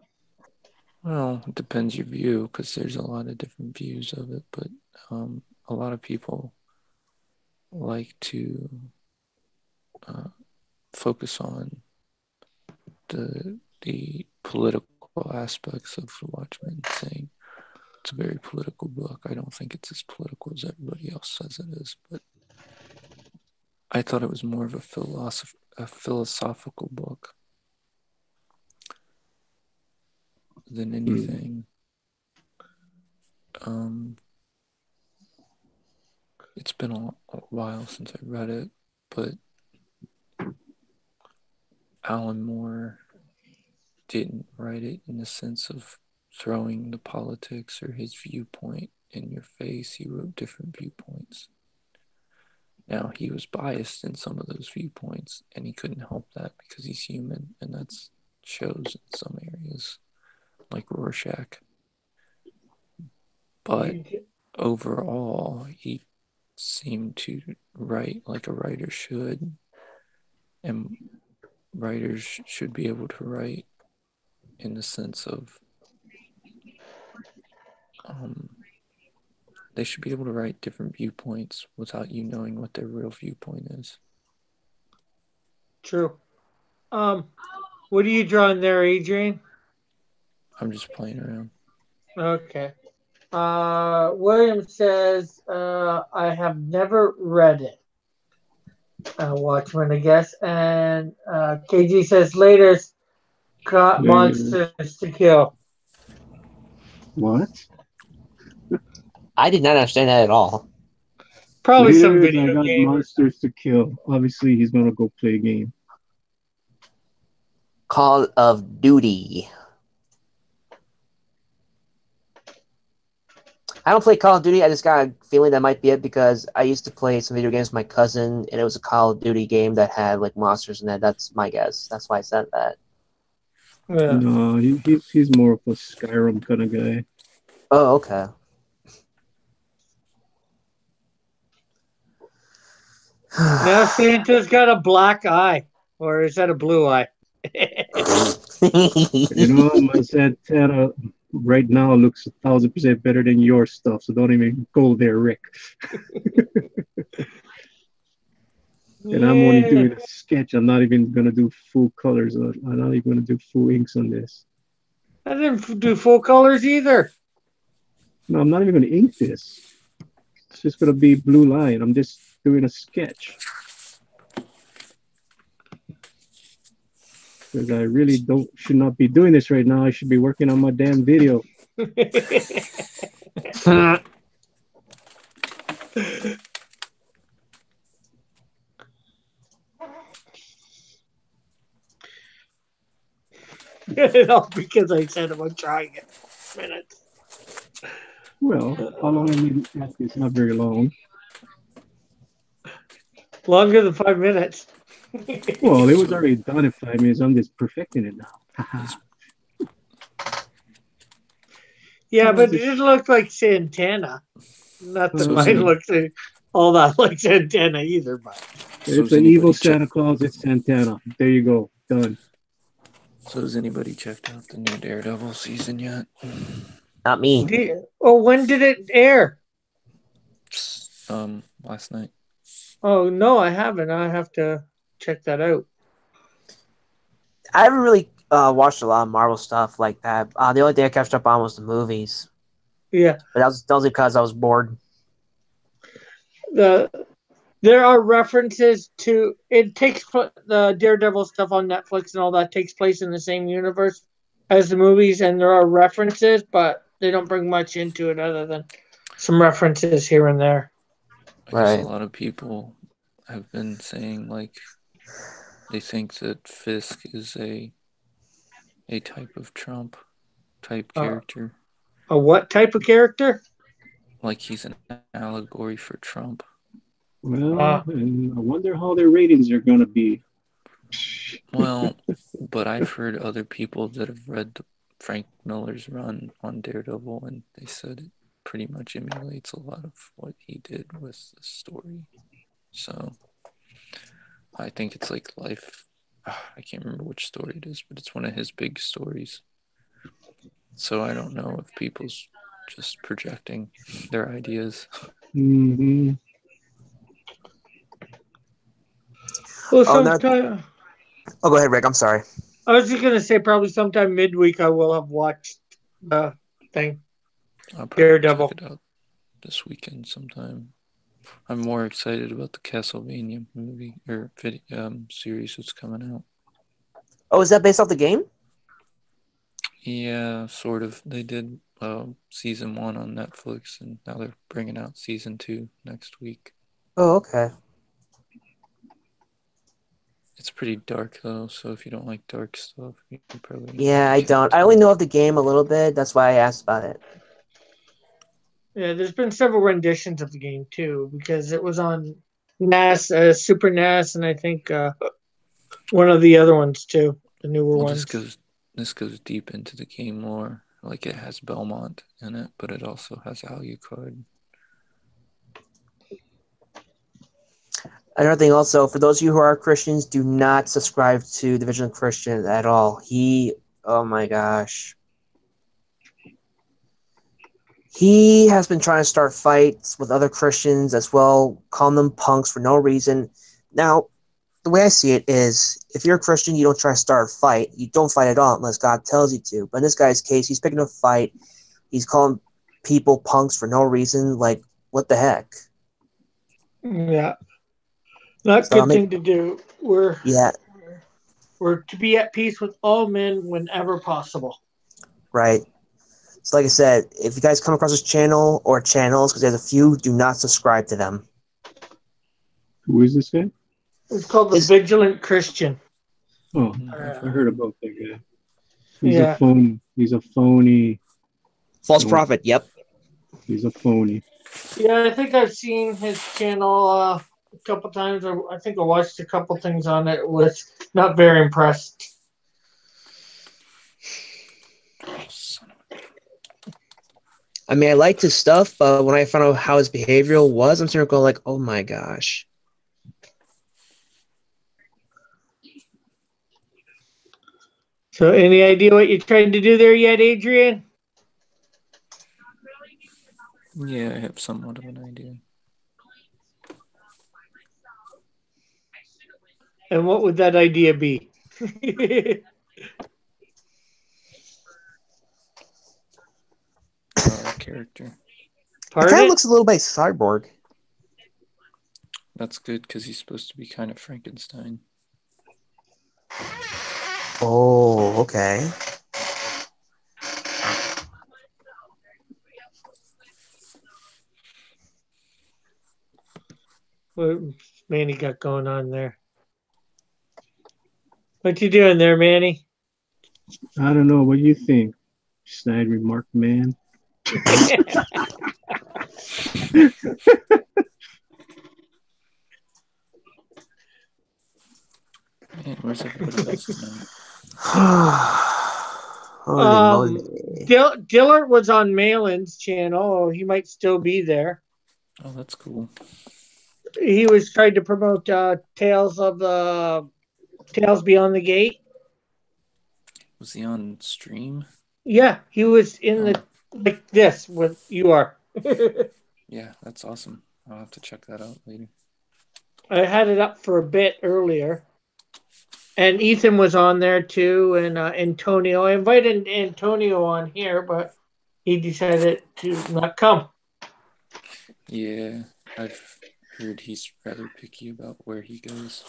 Well, it depends your view, because there's a lot of different views of it, but a lot of people like to focus on the political aspects of The Watchmen, saying it's a very political book. I don't think it's as political as everybody else says it is, but I thought it was more of a philosophical book than anything. It's been a while since I read it, but Alan Moore didn't write it in the sense of throwing the politics or his viewpoint in your face. He wrote different viewpoints. Now, he was biased in some of those viewpoints, and he couldn't help that because he's human, and that shows in some areas, like Rorschach. But overall, he seemed to write like a writer should, and writers should be able to write in the sense of they should be able to write different viewpoints without you knowing what their real viewpoint is. True. What are you drawing there, Adrian? I'm just playing around. Okay. William says, I have never read it. Watchmen, I guess. And KG says, later, got monsters to kill. What? I did not understand that at all. Probably Later, some video I got game. monsters to kill. Obviously, he's gonna go play a game. Call of Duty. I don't play Call of Duty. I just got a feeling that might be it because I used to play some video games with my cousin, and it was a Call of Duty game that had like monsters in it. That's my guess. That's why I said that. Yeah. No, he's more of a Skyrim kind of guy. Oh, okay. Now Santa's got a black eye. Or is that a blue eye? You know, my Santana, right now looks 1,000% better than your stuff. So don't even go there, Rick. And I'm only doing a sketch. I'm not even gonna do full colors. I'm not even gonna do full inks on this. I didn't do full colors either. No, I'm not even gonna ink this. It's just gonna be blue line. I'm just doing a sketch. Because I really should not be doing this right now. I should be working on my damn video. All because I said about trying it. Minutes. Well, how long have we been at this? Not very long. Longer than 5 minutes. Well, it was already done in 5 minutes. I'm just perfecting it now. Yeah, but it didn't look like Santana. Not that mine looks all that like Santana either, but it's an evil Santa Claus. It's Santana. There you go. Done. So has anybody checked out the new Daredevil season yet? Not me. When did it air? Last night. Oh no, I haven't. I have to check that out. I haven't really watched a lot of Marvel stuff like that. The only thing I catched up on was the movies. Yeah, but that was because I was bored. There are references to it. The Daredevil stuff on Netflix and all that takes place in the same universe as the movies, and there are references, but they don't bring much into it other than some references here and there. I guess a lot of people have been saying like they think that Fisk is a type of Trump type character. A what type of character? Like he's an allegory for Trump. Well, and I wonder how their ratings are going to be. Well, but I've heard other people that have read Frank Miller's run on Daredevil, and they said it pretty much emulates a lot of what he did with the story. So I think it's like Life. I can't remember which story it is, but it's one of his big stories. So I don't know if people's just projecting their ideas. Mm-hmm. Well, sometime. Oh, go ahead, Rick. I'm sorry. I was just gonna say probably sometime midweek I will have watched the thing. I'll probably Daredevil. Check it out this weekend sometime. I'm more excited about the Castlevania movie or series that's coming out. Oh, is that based off the game? Yeah, sort of. They did season 1 on Netflix, and now they're bringing out season 2 next week. Oh, okay. It's pretty dark though, so if you don't like dark stuff, you probably. Yeah, I don't. I only know of the game a little bit. That's why I asked about it. Yeah, there's been several renditions of the game too, because it was on NAS, Super NAS, and I think one of the other ones too, the newer ones. This goes deep into the game lore. Like it has Belmont in it, but it also has Alucard. Another thing also, for those of you who are Christians, do not subscribe to the Vigilant Christian at all. Oh my gosh. He has been trying to start fights with other Christians as well, calling them punks for no reason. Now, the way I see it is, if you're a Christian, you don't try to start a fight. You don't fight at all unless God tells you to. But in this guy's case, he's picking a fight. He's calling people punks for no reason. Like, what the heck? Yeah. Not a good thing to do. We're to be at peace with all men whenever possible. Right. So like I said, if you guys come across this channel or channels, because there's a few, do not subscribe to them. Who is this guy? It's called the Vigilant Christian. Oh, I heard about that guy. He's a phony. False prophet, yep. He's a phony. Yeah, I think I've seen his channel a couple times. I think I watched a couple things on it. Was not very impressed. I mean, I liked his stuff, but when I found out how his behavioral was, I'm sort of going like, oh my gosh. So, any idea what you're trying to do there yet, Adrian? Yeah, I have somewhat of an idea. And what would that idea be? Character. It Pardon? kind of looks a little bit cyborg. That's good because he's supposed to be kind of Frankenstein. Oh, okay. What Manny got going on there? What you doing there, Manny? I don't know. What do you think? Snide remark, man. Man, where's everybody else tonight? Holy moly. Dillard was on Malin's channel. He might still be there. Oh, that's cool. He was trying to promote Tales Beyond the Gate. Was he on stream? Yeah, he was in the like this with you are. Yeah, that's awesome. I'll have to check that out later. I had it up for a bit earlier. And Ethan was on there too, and Antonio. I invited Antonio on here, but he decided to not come. Yeah, I've heard he's rather picky about where he goes.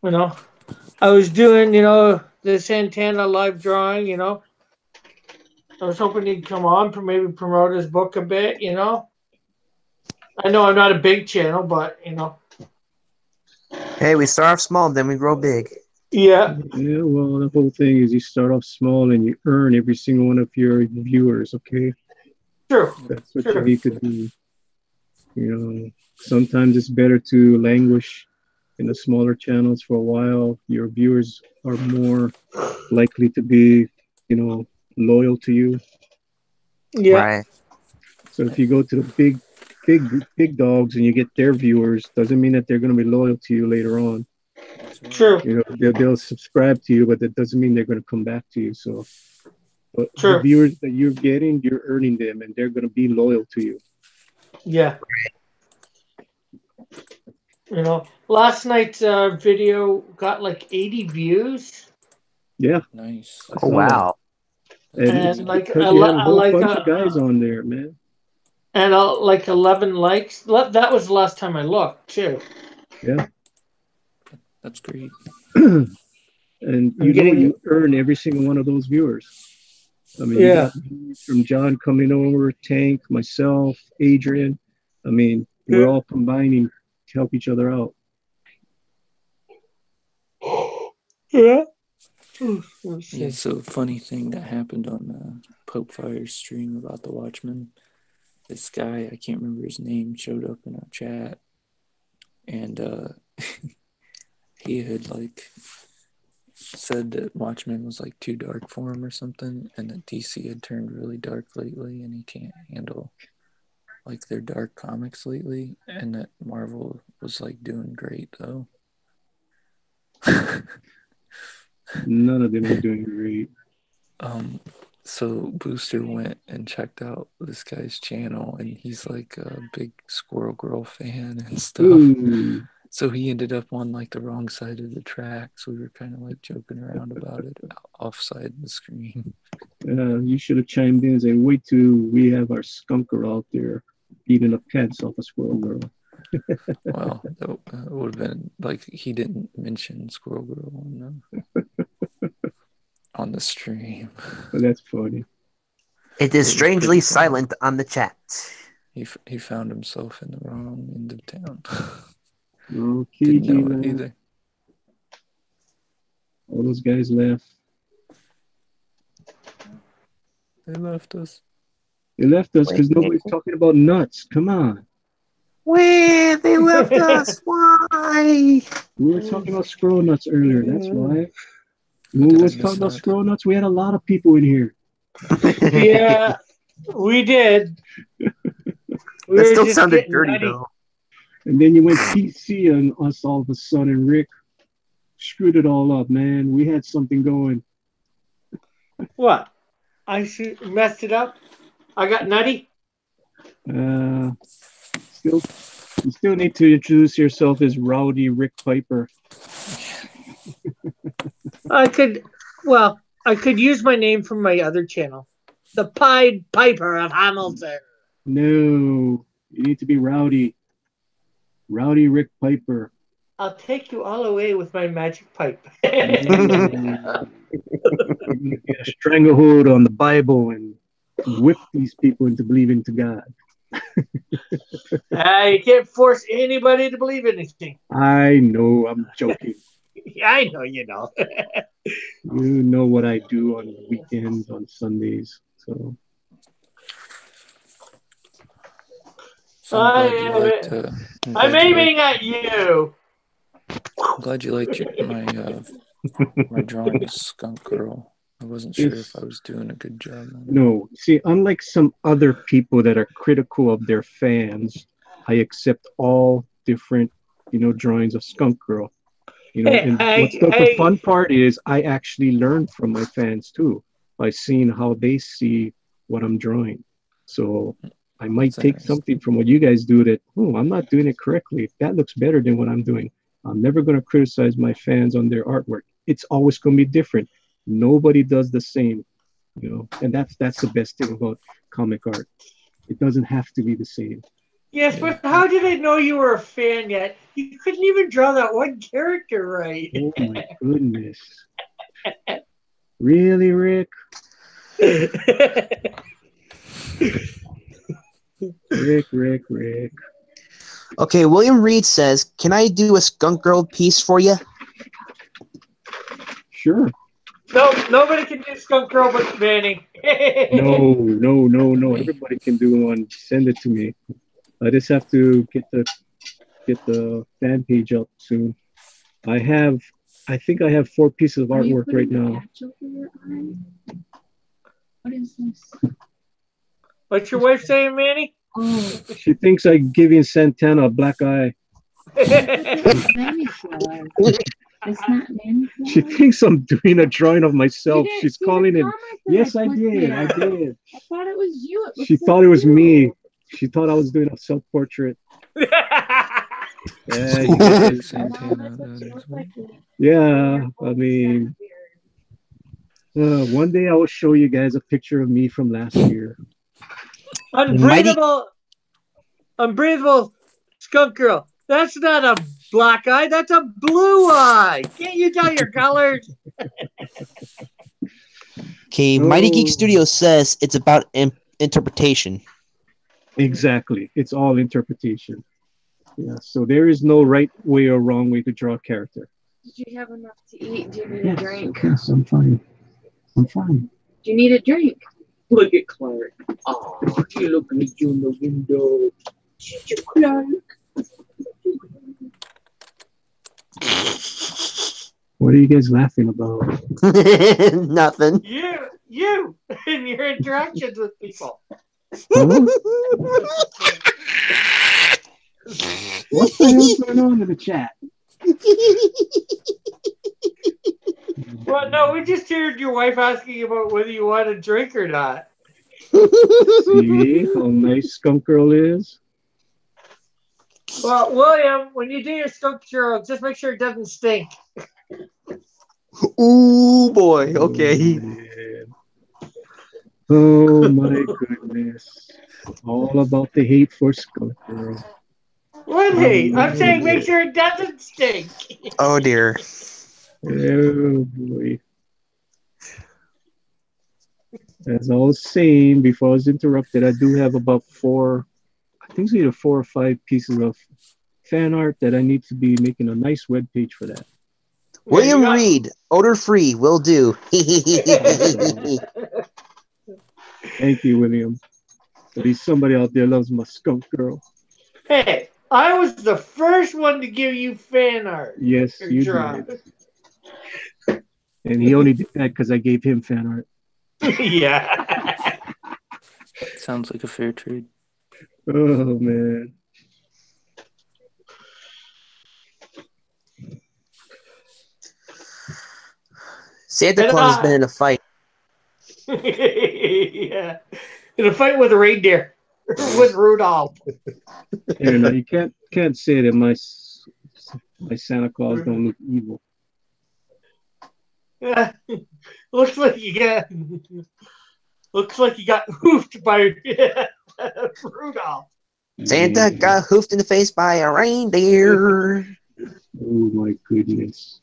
You know, I was doing, the Santana live drawing, I was hoping he'd come on for maybe promote his book a bit, I know I'm not a big channel, but, Hey, we start off small, then we grow big. Yeah. Yeah, well, the whole thing is you start off small and you earn every single one of your viewers, okay? True. That's what you need to do. Sometimes it's better to languish in the smaller channels for a while. Your viewers are more likely to be, loyal to you. Yeah. Right. So if you go to the big dogs and you get their viewers, doesn't mean that they're going to be loyal to you later on. True. They'll subscribe to you, but that doesn't mean they're going to come back to you. So, but the True. viewers that you're getting, you're earning them, and they're going to be loyal to you. Yeah. Last night's video got like 80 views. Yeah. Nice. Oh, wow. And it's And like because you had a whole bunch of guys on there, man. And like 11 likes. That was the last time I looked too. Yeah. That's great. And you earn every single one of those viewers. I mean, you got viewers from John coming over, Tank, myself, Adrian. I mean, we're all combining to help each other out. Yeah. Yeah, so funny thing that happened on Pope Fire's stream about the Watchmen. This guy, I can't remember his name, showed up in our chat, and he had like said that Watchmen was like too dark for him or something, and that DC had turned really dark lately, and he can't handle like their dark comics lately, and that Marvel was like doing great though. None of them are doing great. So Booster went and checked out this guy's channel, and he's like a big Squirrel Girl fan and stuff. Ooh. So he ended up on like the wrong side of the tracks. We were kind of like joking around about it offside the screen. You should have chimed in and said, wait till we have our skunker out there beating the pants off a Squirrel Girl. Well, that would have been like he didn't mention Squirrel Girl on the stream. But that's funny. It is strangely silent on the chat. He found himself in the wrong end of town. No, Didn't know it either. All those guys left. They left us. They left us because nobody's talking about nuts. Come on. Where they left us? Why? We were talking about squirrel nuts earlier. That's why. When we was talking about squirrel nuts, we had a lot of people in here. Yeah, we did. That still sounded dirty, though. And then you went PC on us all of a sudden, Rick. Screwed it all up, man. We had something going. What? I messed it up. I got nutty. Still, you still need to introduce yourself as Rowdy Rick Piper. I could use my name from my other channel, the Pied Piper of Hamilton. No, you need to be Rowdy Rick Piper. I'll take you all away with my magic pipe. You're gonna get a stranglehold on the Bible and whip these people into believing to God. You can't force anybody to believe anything. I know, I'm joking. I know you know. You know what I do on weekends, on Sundays. So I'm glad you liked. I'm aiming at you. I'm glad you liked my drawing of Skunk Girl. I wasn't sure if I was doing a good job. No, see, unlike some other people that are critical of their fans, I accept all different, drawings of Skunk Girl. And the fun part is I actually learn from my fans too by seeing how they see what I'm drawing. So I might take something from what you guys do that, I'm not doing it correctly. That looks better than what I'm doing. I'm never going to criticize my fans on their artwork. It's always going to be different. Nobody does the same, and that's the best thing about comic art. It doesn't have to be the same. Yes, but how did I know you were a fan yet? You couldn't even draw that one character right. Oh my goodness. Really, Rick? Rick. Okay, William Reed says, "Can I do a Skunk Girl piece for you?" Sure. No, nobody can do Skunk Girl but Manny. No. Everybody can do one. Send it to me. I just have to get the fan page up soon. I think I have 4 pieces of artwork right now. What is this? What's your wife saying, Manny? Oh. She thinks I'm giving Santana a black eye. It's not Manny. She thinks I'm doing a drawing of myself. She's calling it. Yes, I did. I thought it was you. She thought it was me. She thought I was doing a self-portrait. Yeah, I mean, one day I will show you guys a picture of me from last year. Unbreathable Skunk Girl. That's not a black eye. That's a blue eye. Can't you tell your colors? Okay, Mighty Geek Studio says it's about interpretation. Exactly. It's all interpretation. Yeah, so there is no right way or wrong way to draw a character. Did you have enough to eat? Do you need a drink? Yes, I'm fine. Do you need a drink? Look at Clark. Oh, she looking at you in the window. Clark. What are you guys laughing about? Nothing. You and your interactions with people. Huh? What the hell's going on in the chat? Well, no, we just heard your wife asking about whether you want a drink or not. See how nice Skunk Girl is? Well, William, when you do your Skunk Girl, just make sure it doesn't stink. Ooh, boy. Okay. Oh, my goodness. All about the hate for Skunk Girl. What hate? I'm saying make sure it doesn't stink. Oh, dear. Oh, boy. As I was saying before I was interrupted, I do have about 4 or 5 pieces of fan art that I need to be making a nice web page for that. William Reed, odor free, will do. Thank you, William. At least somebody out there loves my Skunk Girl. Hey, I was the first one to give you fan art. Yes, you did. And he only did that because I gave him fan art. Yeah. Sounds like a fair trade. Oh, man. Santa Claus has been in a fight. Yeah. In a fight with a reindeer. With Rudolph. There, now you can't say that my Santa Claus don't look evil. Yeah. Looks like you got hoofed by Rudolph. Santa Yeah. got hoofed in the face by a reindeer. Oh my goodness.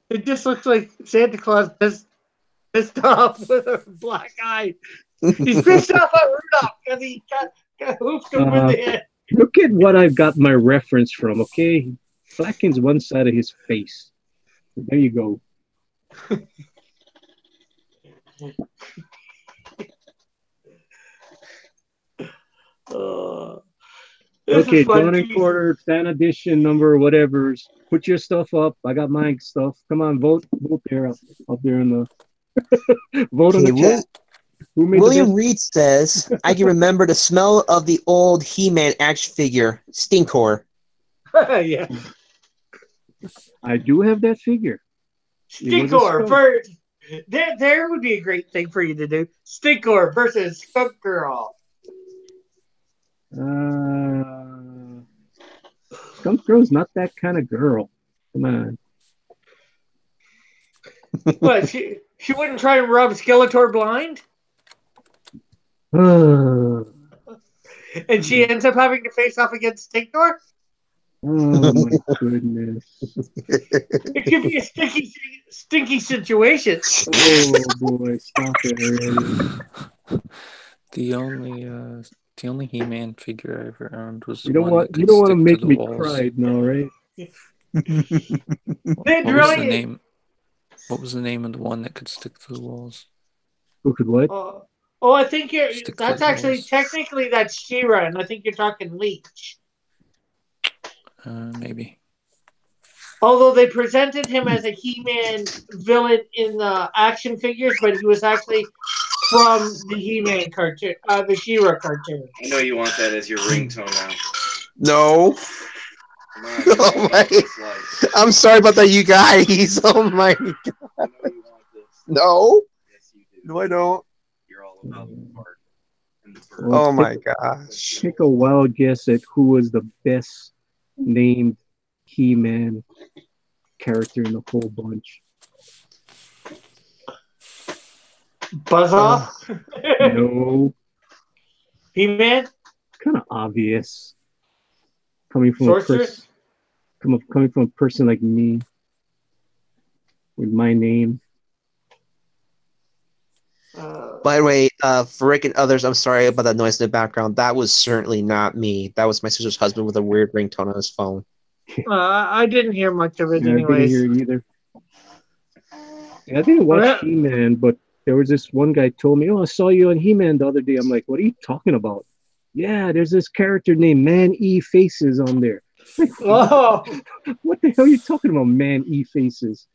It just looks like Santa Claus pissed off with a black eye. He's pissed off at Rudolph because he got hoofed him with the head. Look at what I've got my reference from, okay? He blackens one side of his face. There you go. This Okay, is fun. John and Quarter, fan edition number, whatever's. Put your stuff up. I got my stuff. Come on, vote there, up there in the vote on the Okay, chat. Who made the William best? Reed says, I can remember the smell of the old He-Man action figure, Stinkor. Yeah. I do have that figure. Stinkor first. There would be a great thing for you to do. Stinkor versus Skunk Girl. Skunk Girl's not that kind of girl. Come on. What, she wouldn't try and rub Skeletor blind? Oh And she ends up having to face off against Stinkor? my goodness. It could be a stinky situation. Oh boy, stop it already. The only He-Man figure I ever owned was You the know one what? that You could don't want to stick make the me walls. cry now, right? What was the name? What was the name of the one that could stick to the walls? Who could what? I think Stick to that's the actually walls. technically that's She-Ra, and I think you're talking Leech. Maybe. Although they presented him as a He-Man villain in the action figures, but he was actually from the He-Man cartoon, the She-Ra cartoon. I know you want that as your ringtone now. No. Come on, Oh my. I'm sorry about that, you guys. Oh my God. I know you want this. No. Yes, you do. No, I don't. You're all about the part and the bird. Well, Oh my gosh. Take a wild guess at who was the best named He-Man character in the whole bunch. Buzz off? No. He-Man? Kind of obvious. Coming from Sorceress? coming from a person like me with my name. By the way, for Rick and others, I'm sorry about that noise in the background. That was certainly not me. That was my sister's husband with a weird ringtone on his phone. I didn't hear much of it, Yeah, I didn't anyways. hear it either. I didn't watch He-Man, but there was this one guy told me, "Oh, I saw you on He-Man the other day." I'm like, "What are you talking about?" Yeah, there's this character named Man E Faces on there. Like, Oh, what the hell are you talking about, Man E Faces?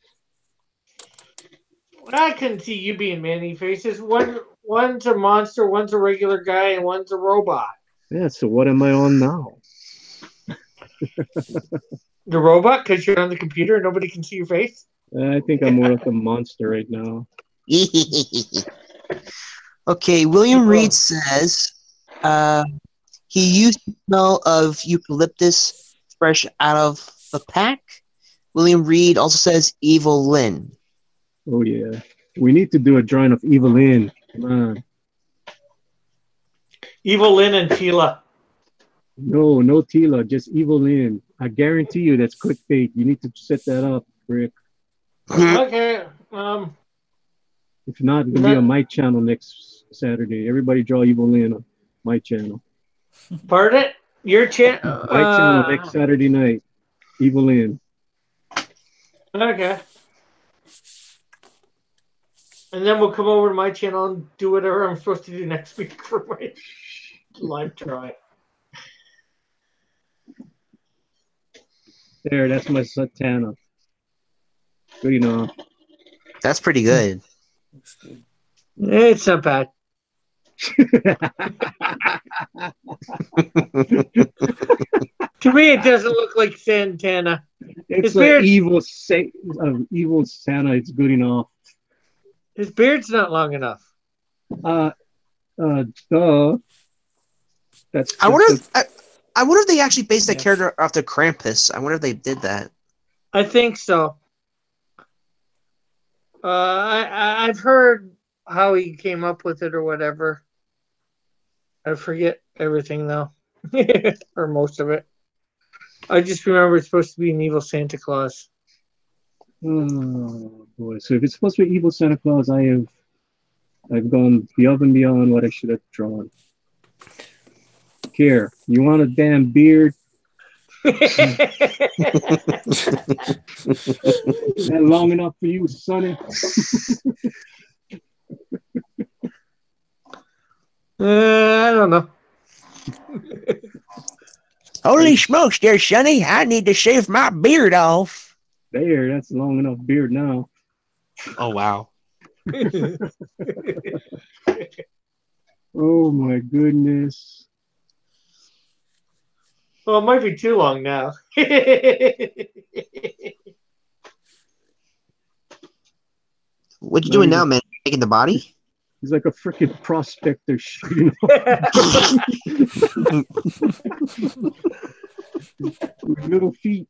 I couldn't see you being Manny Faces. One's a monster, one's a regular guy, and one's a robot. Yeah, so what am I on now? The robot, because you're on the computer and nobody can see your face? I think I'm more like a monster right now. Okay, William Reed says he used the smell of eucalyptus fresh out of the pack. William Reed also says Evil Lynn. Oh yeah, we need to do a drawing of Evelyn. Come on. Evil Lynn and Tila. No Tila, just Evelyn. I guarantee you that's clickbait. You need to set that up, Rick. Okay. If not, it'll be on my channel next Saturday. Everybody draw Evelyn on my channel. Pardon? Your channel? My channel next Saturday night. Evelyn. Okay. And then we'll come over to my channel and do whatever I'm supposed to do next week for my live try. There, that's my Santana. Good enough. That's pretty good. It's not bad. To me, it doesn't look like Santana. It's His an beard. evil Santa. It's good enough. His beard's not long enough. Duh. That's I wonder. that's I wonder if they actually based that Yeah. character after Krampus. I wonder if they did that. I think so. I've heard how he came up with it or whatever. I forget everything though, or most of it. I just remember it's supposed to be an evil Santa Claus. oh boy. So if it's supposed to be evil Santa Claus, I've gone above and beyond what I should have drawn. Here, you want a damn beard? Is that long enough for you, Sonny? I don't know. Holy smokes, dear Sonny! I need to shave my beard off. There, that's a long enough beard now. Oh wow! Oh my goodness. Well, it might be too long now. What you doing now, man? Making the body? He's like a freaking prospector shooting with little feet.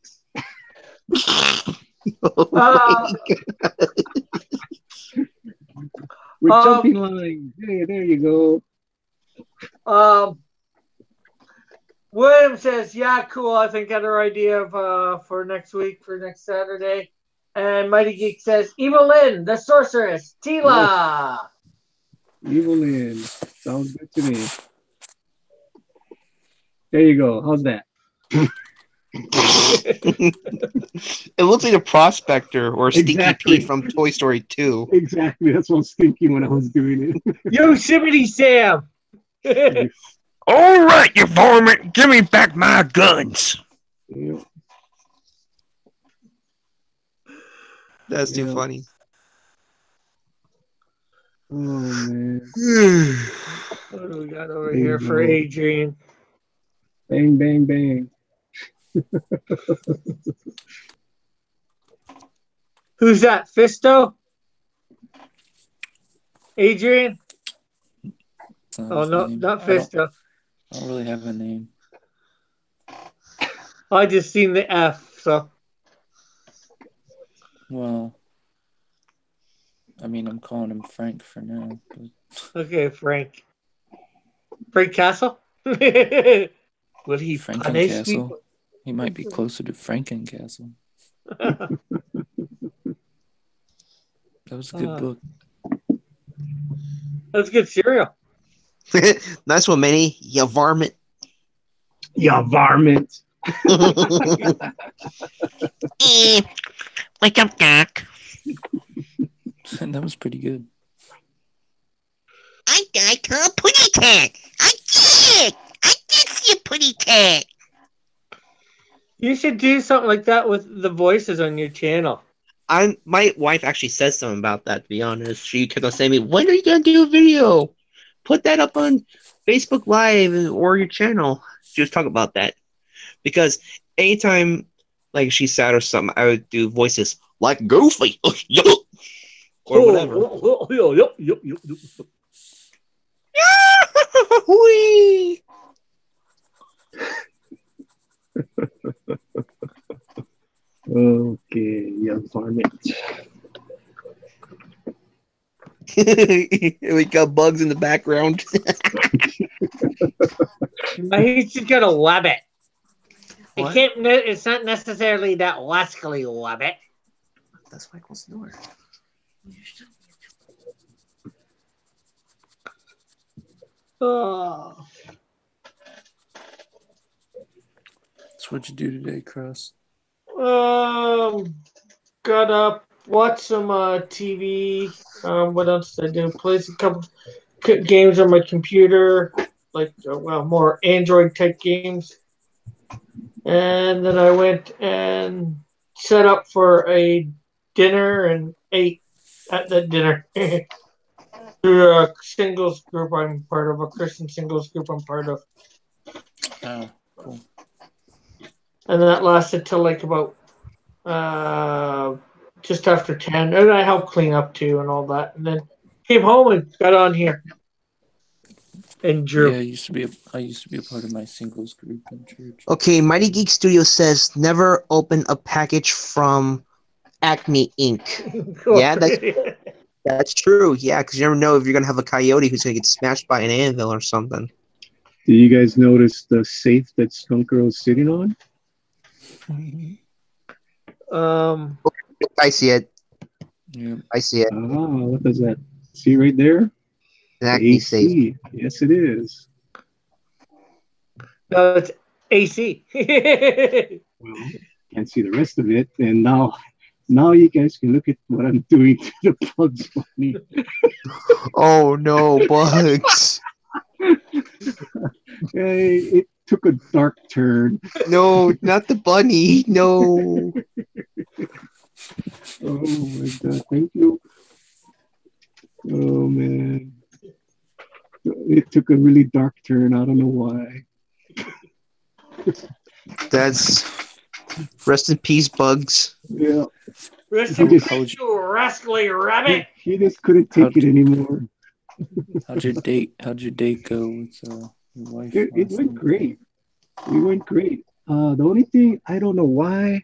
With jumping lines. Hey, there you go. William says, yeah, cool. I think I got our idea of for next week, for next Saturday. And Mighty Geek says, Evil Lynn, the sorceress, Tila. Evil Lynn. Sounds good to me. There you go. How's that? It looks like a prospector or Stinky Exactly. Pete from Toy Story 2. Exactly. That's what I was thinking when I was doing it. Yosemite Sam. All right, you varmint, give me back my guns. Yeah. That's too funny. Oh man. What do we got over here for Adrian? Bang, bang, bang. Who's that? Fisto? Adrian? Oh, no, not Fisto. I don't really have a name. I just seen the F, so. Well, I mean, I'm calling him Frank for now. But... Okay, Frank. Frank Castle? Will he punish Frankencastle? people? He might be closer to Frankencastle. That was a good book. That's good cereal. Nice one, Manny. You varmint. You varmint. Wake up, Doc. That was pretty good. I call Putty Tat. I did see a Putty Tat. You should do something like that with the voices on your channel. My wife actually says something about that, to be honest. She kept on saying to me, when are you going to do a video? Put that up on Facebook Live or your channel. She was talking about that. Because anytime like she's sad or something, I would do voices like Goofy or whatever. Whee! Okay, young varmint. We got bugs in the background. He's just got a wabbit. What? It's not necessarily that wascally wabbit. That's Michael's door. Oh. So what'd you do today, Cross? Got up, watched some TV. What else did I do? Played a couple games on my computer, like more Android type games. And then I went and set up for a dinner and ate at that dinner through a singles group I'm part of, a Christian singles group I'm part of. Oh, cool. And that lasted till like about just after 10, and I helped clean up too and all that, and then came home and got on here and drew. Yeah, I used to be a part of my singles group in church. Okay, Mighty Geek Studio says never open a package from Acme Inc. Yeah, that's true. Yeah, because you never know if you're gonna have a coyote who's gonna get smashed by an anvil or something. Did you guys notice the safe that Skunk Girl is sitting on? I see it. Yeah. I see it. What does that? See right there? The Acme AC. safe. Yes, it is. No, it's AC. Well, can't see the rest of it, and now you guys can look at what I'm doing to the Bugs Bunny. Oh no, bugs! Hey, it took a dark turn. No, not the bunny. No. Oh my god, thank you. Oh man. It took a really dark turn. I don't know why. That's rest in peace, bugs. Yeah. Rest in peace, you rascally rabbit. He just couldn't take it anymore. How'd your date go with your wife? It went great. It went great. The only thing, I don't know why,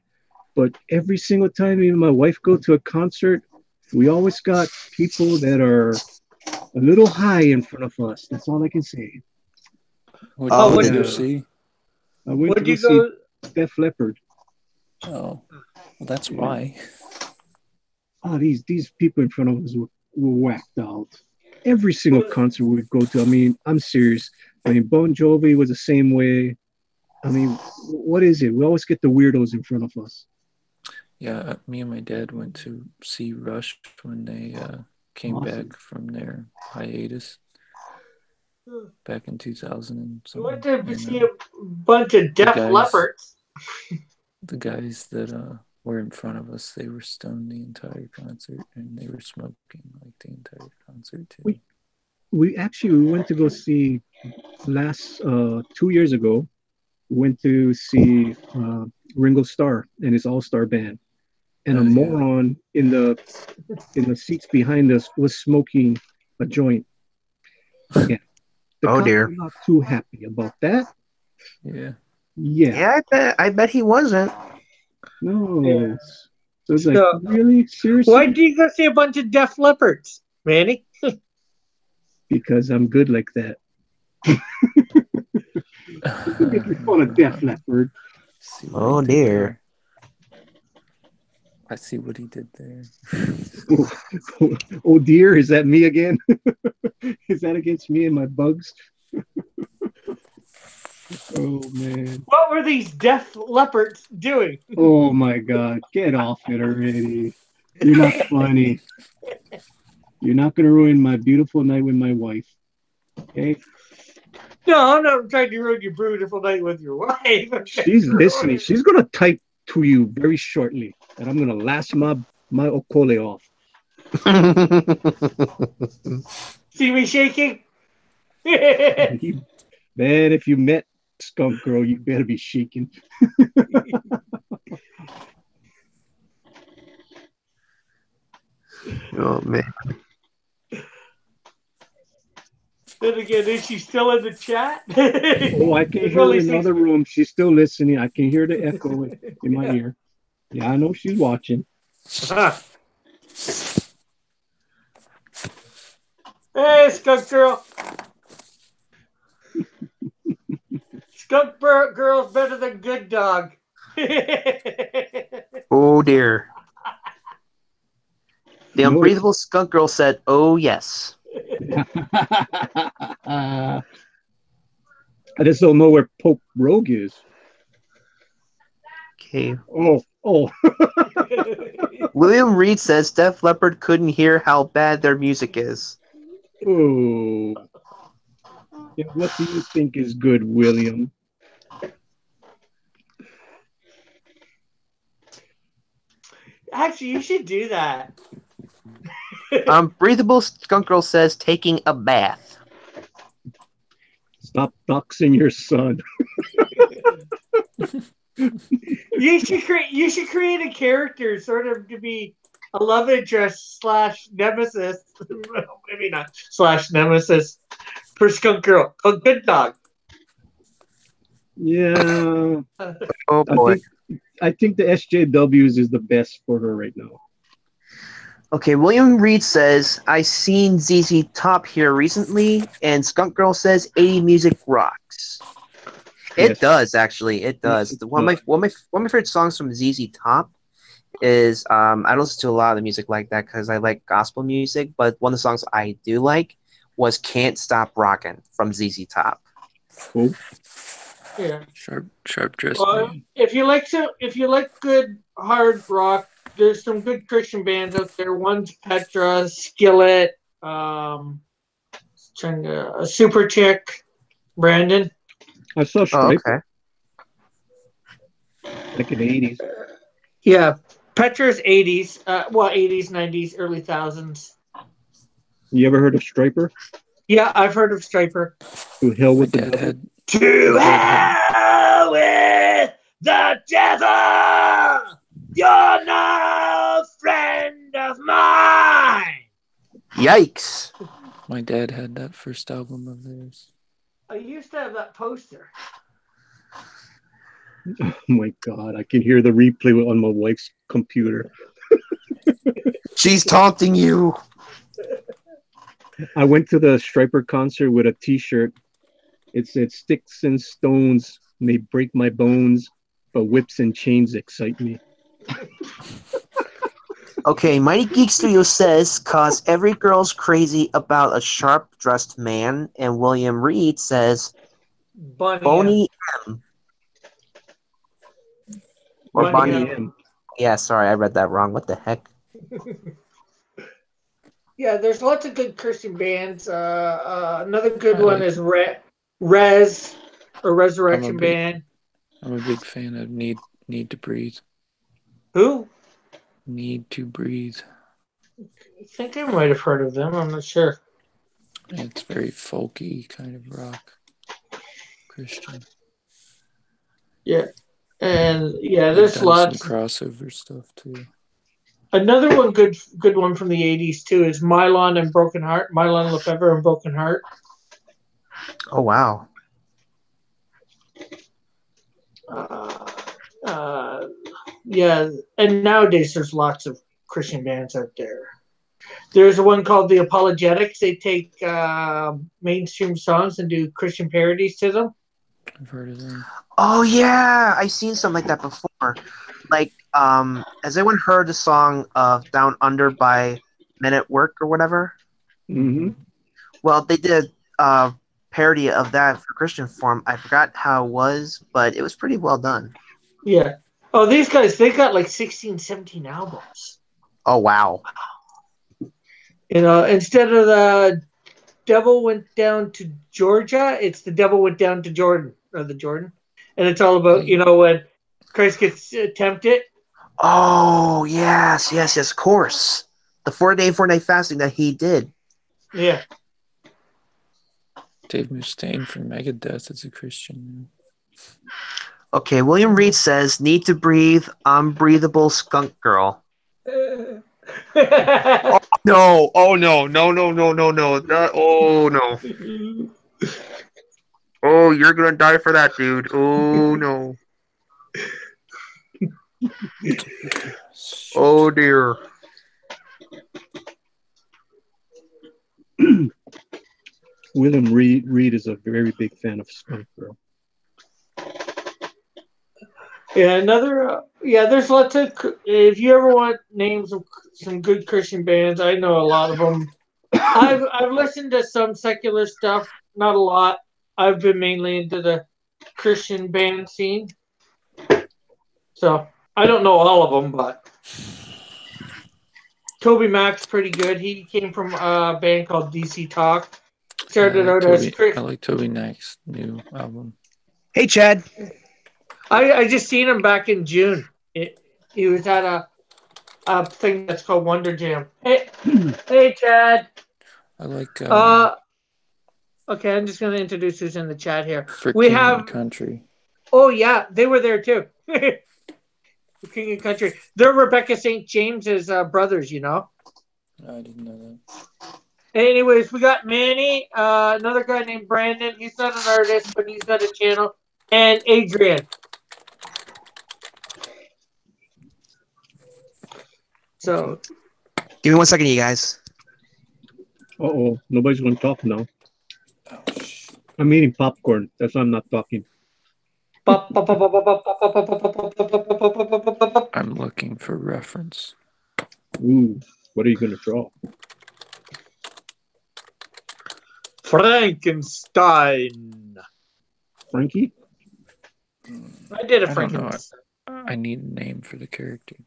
but every single time me and my wife go to a concert, we always got people that are a little high in front of us. That's all I can say. What did you see? I went to go see Def Leppard. Oh, well, that's why. Oh, these people in front of us were whacked out. Every single concert we would go to. I mean, I'm serious. I mean, Bon Jovi was the same way. I mean, what is it? We always get the weirdos in front of us. Yeah, me and my dad went to see Rush when they came back from their hiatus back in 2000 and something. We went to see a bunch of Def Leppards. The guys that were in front of us, they were stoned the entire concert, and they were smoking like the entire concert too. We went to go see last 2 years ago. We went to see Ringo Starr and his all-star band, and a moron in the seats behind us was smoking a joint. Yeah. Oh dear. I'm not too happy about that. Yeah. Yeah. I bet he wasn't. No. Yeah. So it's like, really? Seriously? Why do you go see a bunch of Def Leppards, Manny? Because I'm good like that. Making fun of Def Leppard. Oh dear. I see what he did there. Oh dear, is that me again? Is that against me and my bugs? Oh man. What were these Def Leppards doing? Oh my god, get off it already. You're not funny. You're not gonna ruin my beautiful night with my wife. Okay? No, I'm not trying to ruin your beautiful night with your wife. She's listening. She's gonna type to you very shortly, and I'm gonna lash my okole off. See me shaking? Man, if you met Skunk Girl, you better be shaking. Oh man. Then again, is she still in the chat? Oh, I can hear her in another room. She's still listening. I can hear the echo in my ear. Yeah, I know she's watching. Hey, Skunk Girl. Skunk Girl's better than Good Dog. Oh dear. The unbreathable Skunk Girl said, "Oh yes." I just don't know where Pope Rogue is. Okay. Oh. William Reed says Def Leppard couldn't hear how bad their music is. Oh. Yeah, what do you think is good, William? Actually, you should do that. Breathable Skunk Girl says taking a bath. Stop doxing your son. You should create a character sort of to be a love interest slash nemesis. Maybe not slash nemesis for Skunk Girl. Oh, Good Dog. Yeah, Oh I boy. think I think the SJWs is the best for her right now. Okay, William Reed says, I seen ZZ Top here recently, and Skunk Girl says 80 music rocks. It Yes. does, actually. It does. Yes, it One of my does. one of my favorite songs from ZZ Top is I don't listen to a lot of the music like that because I like gospel music, but one of the songs I do like was Can't Stop Rockin' from ZZ Top. Cool. Yeah. Sharp dressed Well, man. if you like good hard rock, there's some good Christian bands out there. One's Petra, Skillet, Super Chick, Brandon. I saw Oh, Striper okay. like in the 80s. Yeah, Petra's 80s, 80s, 90s, early thousands. You ever heard of Striper? Yeah, I've heard of Striper. To hell My with the dad devil. had. To My dad had. hell with the devil! You're no friend of mine! Yikes. My dad had that first album of theirs. I used to have that poster. Oh my God, I can hear the replay on my wife's computer. She's taunting you. I went to the Striper concert with a T-shirt. It said, "Sticks and stones may break my bones, but whips and chains excite me." Okay, Mighty Geek Studio says, cause every girl's crazy about a sharp dressed man, and William Reed says, Bonnie Boney M. Or Bonnie Bonnie Bonnie M. M. Yeah, sorry, I read that wrong. What the heck? Yeah, there's lots of good Christian bands. Another good I one like. is Res or I'm a Resurrection big. Band. I'm a big fan of Need to Breathe. Who? Need to Breathe. I think I might have heard of them. I'm not sure. It's very folky kind of rock. Christian. Yeah, and yeah, They've there's done some lots. crossover stuff too. Another one, good one from the '80s too, is Mylon and Broken Heart. Mylon Lefebvre and Broken Heart. Oh, wow. Yeah, and nowadays there's lots of Christian bands out there. There's one called the Apologetics. They take mainstream songs and do Christian parodies to them. I've heard of them. Oh, yeah. I've seen something like that before. Like, has anyone heard the song of Down Under by Men at Work or whatever? Mm-hmm. Well, they did a parody of that for Christian form. I forgot how it was, but it was pretty well done. Yeah. Oh, these guys, they got like 16, 17 albums. Oh, wow. You know, instead of the devil went down to Georgia, it's the devil went down to Jordan, or the Jordan. And it's all about, when Christ gets tempted. Oh, yes, of course. The 4-day, 4-night fasting that he did. Yeah. Dave Mustaine from Megadeth is a Christian. Okay, William Reed says, Need to Breathe, Unbreathable Skunk Girl. Oh, no. Oh, no. No. Oh, no. Oh, you're going to die for that, dude. Oh, no. Oh, dear. William Reed is a very big fan of Skunk Girl. Yeah, there's lots of, if you ever want names of some good Christian bands, I know a lot of them. I've listened to some secular stuff, not a lot. I've been mainly into the Christian band scene. So, I don't know all of them, but Toby Mac's pretty good. He came from a band called DC Talk. Started out as I like Toby Mac's new album. Hey, Chad. I just seen him back in June. He was at a thing that's called Wonder Jam. Hey, Chad. I like. Okay, I'm just going to introduce who's in the chat here. Frick We King have and Country. Oh yeah, they were there too. The King of Country. They're Rebecca St. James's brothers, you know. I didn't know that. Anyways, we got Manny, another guy named Brandon. He's not an artist, but he's got a channel. And Adrian. So, Give me 1 second, you guys. Uh-oh, nobody's going to talk now. I'm eating popcorn. That's why I'm not talking. I'm looking for reference. Ooh, what are you going to draw? Frankenstein. Frankie? I did a I don't know. Frankenstein. I need a name for the character.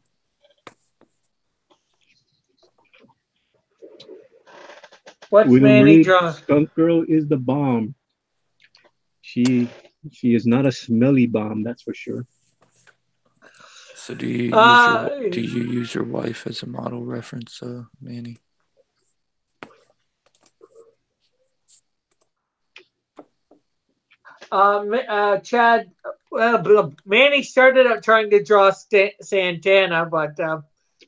What's William Manny Reed, drawing? Skunk Girl is the bomb. She is not a smelly bomb, that's for sure. So do you use your wife as a model reference, Manny? Chad, Manny started out trying to draw Santana, but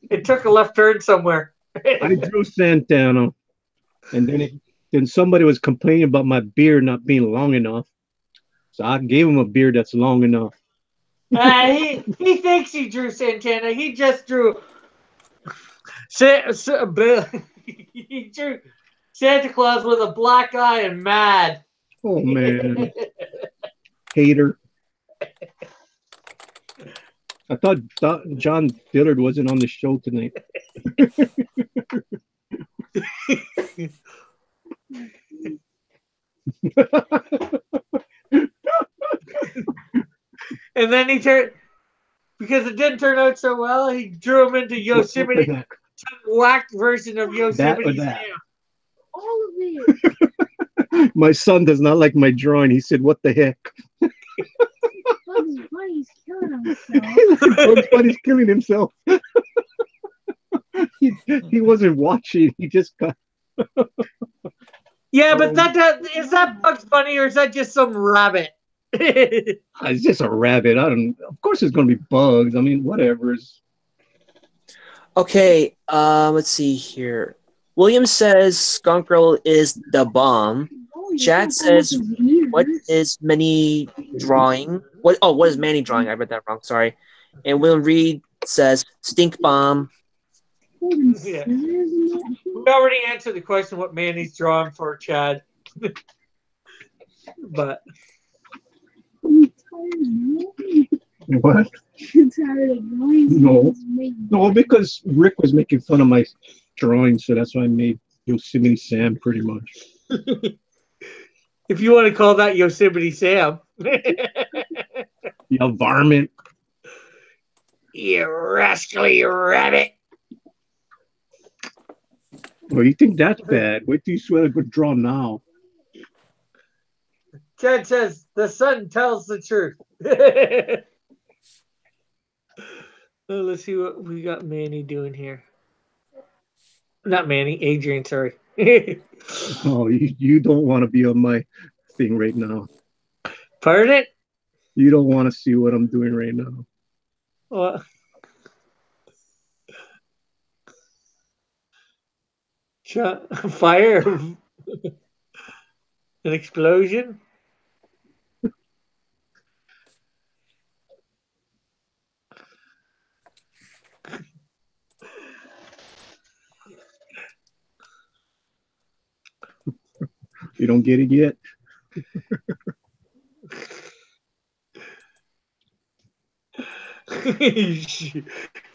it took a left turn somewhere. I drew Santana, and then somebody was complaining about my beard not being long enough, so I gave him a beard that's long enough. He thinks he drew Santana. He just drew. He drew Santa Claus with a black eye and mad. Oh man, hater. I thought John Dillard wasn't on the show tonight. And then he turned, because it didn't turn out so well, he drew him into Yosemite, some whacked version of Yosemite Sam. All of it. My son does not like my drawing. He said, "What the heck?" Bugs Bunny's killing himself. Bugs Bunny's killing himself. he wasn't watching. He just got. Yeah, but is that Bugs Bunny or is that just some rabbit? It's just a rabbit. Of course, it's going to be bugs. I mean, whatever. Okay, let's see here. William says Skunk Girl is the bomb. Chad says, what is Manny drawing? What is Manny drawing? I read that wrong, sorry. And William Reed says stink bomb. Yeah. We already answered the question what Manny's drawing for Chad. But what? No, because Rick was making fun of my drawing, so that's why I made Yosemite Sam pretty much. If you want to call that Yosemite Sam. You varmint. You rascally rabbit. Well, you think that's bad? Wait till you see what I could draw now. Chad says the sun tells the truth. Let's see what we got Manny doing here. Not Manny, Adrian, sorry. Oh, you don't want to be on my thing right now. Pardon? You don't want to see what I'm doing right now. What? Fire? An explosion? You don't get it yet?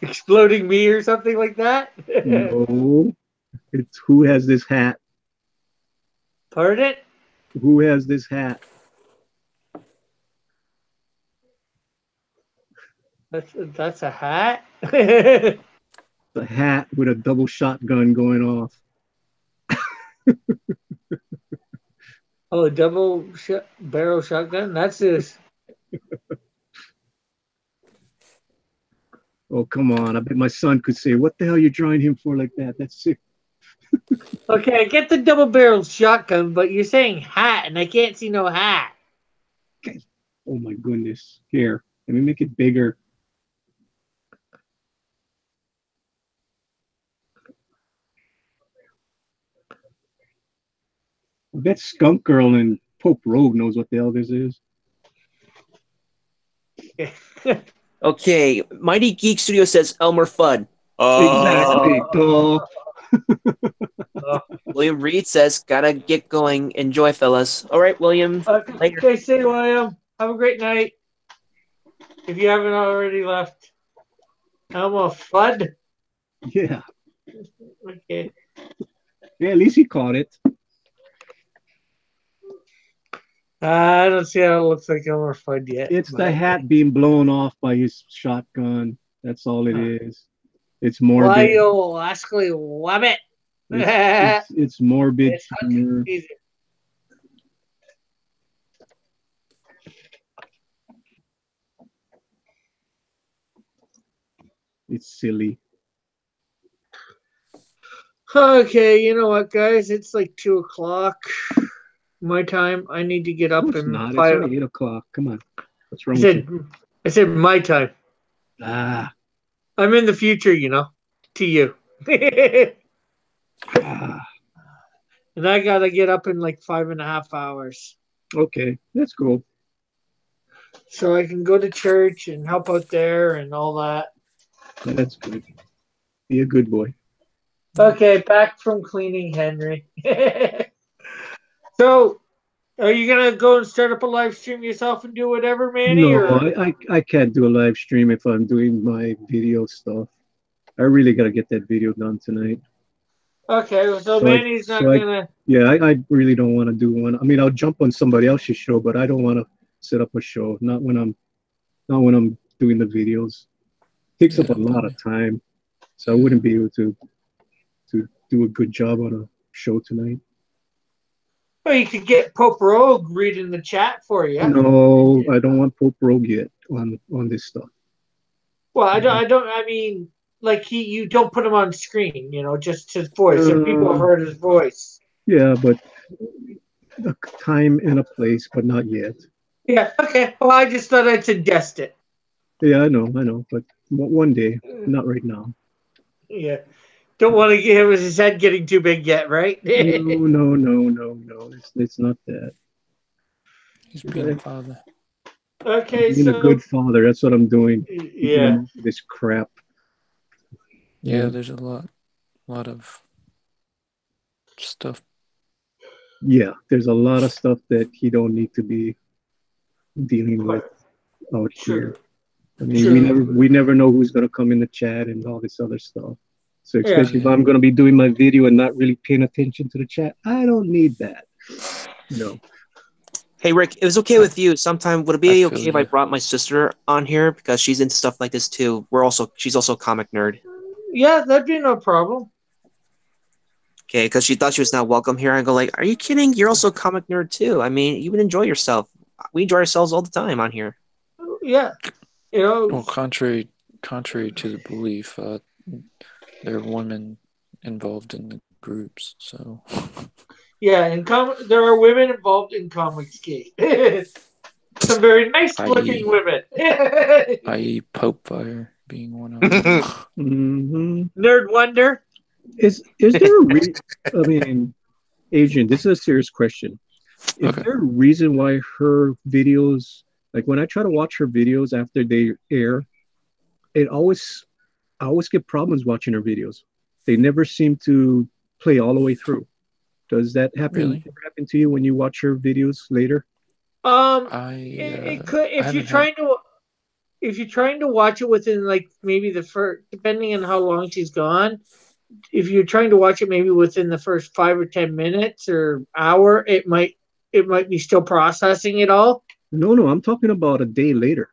Exploding me or something like that? No. It's who has this hat? Pardon? Who has this hat? That's a hat? The hat with a double shotgun going off. Oh, a double barrel shotgun? That's this. Oh, come on. I bet my son could say, what the hell are you drawing him for like that? That's sick. Okay, I get the double barrel shotgun, but you're saying hat, and I can't see no hat. Oh, my goodness. Here, let me make it bigger. bet Skunk Girl and Pope Rogue knows what the hell this is. Okay, Mighty Geek Studio says Elmer Fudd. Exactly. Duh. William Reed says, gotta get going. Enjoy, fellas. All right, William. Later. Okay, see you, William. Have a great night. If you haven't already left. Elmer Fudd. Yeah. Okay. Yeah, at least he caught it. I don't see how it looks like Elmer Fudd yet. It's the hat being blown off by his shotgun. That's all it is. It's morbid. Why you actually love it? It's morbid. It's hunting season. It's silly. Okay, you know what, guys? It's like 2:00 my time. I need to get up No, it's and not. It's five. only 8 o'clock. Come on. What's wrong I with said, you? I said my time. Ah. I'm in the future, you know, to you. Ah. And I gotta get up in like 5.5 hours. Okay, that's cool. So I can go to church and help out there and all that. That's good. Be a good boy. Okay, back from cleaning Henry. So, are you gonna go and start up a live stream yourself and do whatever, Manny? No, Or I can't do a live stream if I'm doing my video stuff. I really gotta get that video done tonight. okay, so So Manny's not gonna. yeah, I really don't want to do one. I mean, I'll jump on somebody else's show, but I don't want to set up a show. Not when I'm doing the videos. Takes up a lot of time, so I wouldn't be able to do a good job on a show tonight. Well, you could get Pope Rogue reading the chat for you. No, I don't want Pope Rogue yet on this stuff. Well, I don't. I mean, like you don't put him on screen, you know, just his voice. So people have heard his voice. Yeah, but a time and a place, but not yet. Yeah. Okay. Well, I just thought I'd suggest it. Yeah, I know, but one day, not right now. Yeah. Don't want to get his head getting too big yet, right? No. It's not that. He's being a father. Okay, Being a good father. That's what I'm doing. Yeah. This crap. Yeah, there's a lot of stuff. Yeah, there's a lot of stuff that he don't need to be dealing with out here. I mean, we never know who's gonna come in the chat and all this other stuff. So especially if I'm gonna be doing my video and not really paying attention to the chat, I don't need that. No. Hey Rick, it was okay with you. Sometime would it be okay if I brought my sister on here because she's into stuff like this too? She's also a comic nerd. Yeah, that'd be no problem. Okay, because she thought she was not welcome here. I go like, are you kidding? You're also a comic nerd too. I mean, you would enjoy yourself. We enjoy ourselves all the time on here. Yeah, you know. Well, contrary to the belief, there are women involved in the groups, so. Yeah, and there are women involved in Comicsgate. Some very nice-looking women. I.e., Pope Fire being one of them. Nerd Wonder. Is there a reason? I mean, Adrian, this is a serious question. Is there a reason why her videos, like when I try to watch her videos after they air, I always get problems watching her videos. They never seem to play all the way through. Does that happen? Really? Happen to you when you watch her videos later? It could if you're trying to watch it within like maybe the first, depending on how long she's gone. If you're trying to watch it maybe within the first 5 or 10 minutes or hour, it might be still processing it all. No, I'm talking about a day later.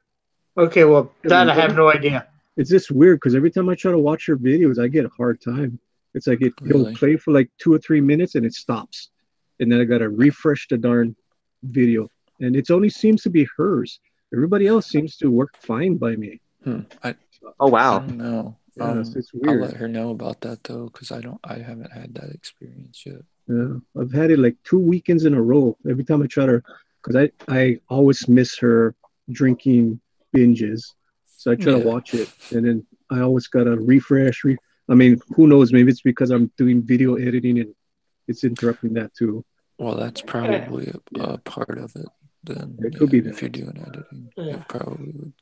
Okay, well, that I have no idea. It's just weird because every time I try to watch her videos, I get a hard time. It's like it'll play for like 2 or 3 minutes and it stops. And then I got to refresh the darn video. And it only seems to be hers. Everybody else seems to work fine by me. Oh, wow. I don't know. Yeah, it's weird. I'll let her know about that though, because I haven't had that experience yet. Yeah, I've had it like 2 weekends in a row. Every time I try to, because I always miss her drinking binges. So I try to watch it, and then I always gotta refresh. I mean, who knows? Maybe it's because I'm doing video editing and it's interrupting that too. Well, that's probably a part of it. Then It could be if that. you're doing editing, it probably would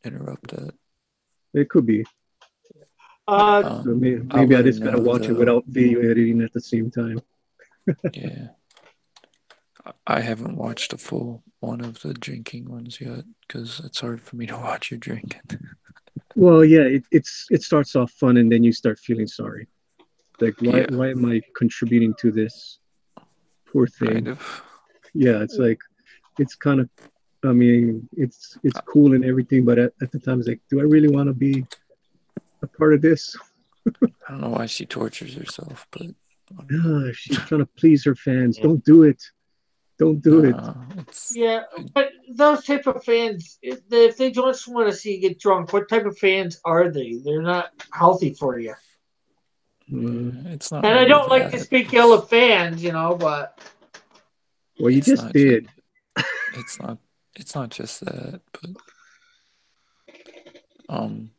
interrupt that. It could be. Uh, So maybe, I'll maybe I let her just gotta know watch it though. without video editing at the same time. Yeah. I haven't watched a full one of the drinking ones yet because it's hard for me to watch you drinking. Well, yeah, it starts off fun and then you start feeling sorry. Like Yeah, why am I contributing to this? Poor kind thing. of. Yeah, it's like it's kind of I mean, it's cool and everything, but at the time it's like, do I really want to be a part of this? I don't know why she tortures herself, but She's trying to please her fans. Don't do it. Don't do it. It's yeah, but those type of fans, if they just want to see you get drunk, what type of fans are they? They're not healthy for you. it's not And I really don't like to that. speak ill of fans, but Well, you It's just not did. it's not it's not just that, but um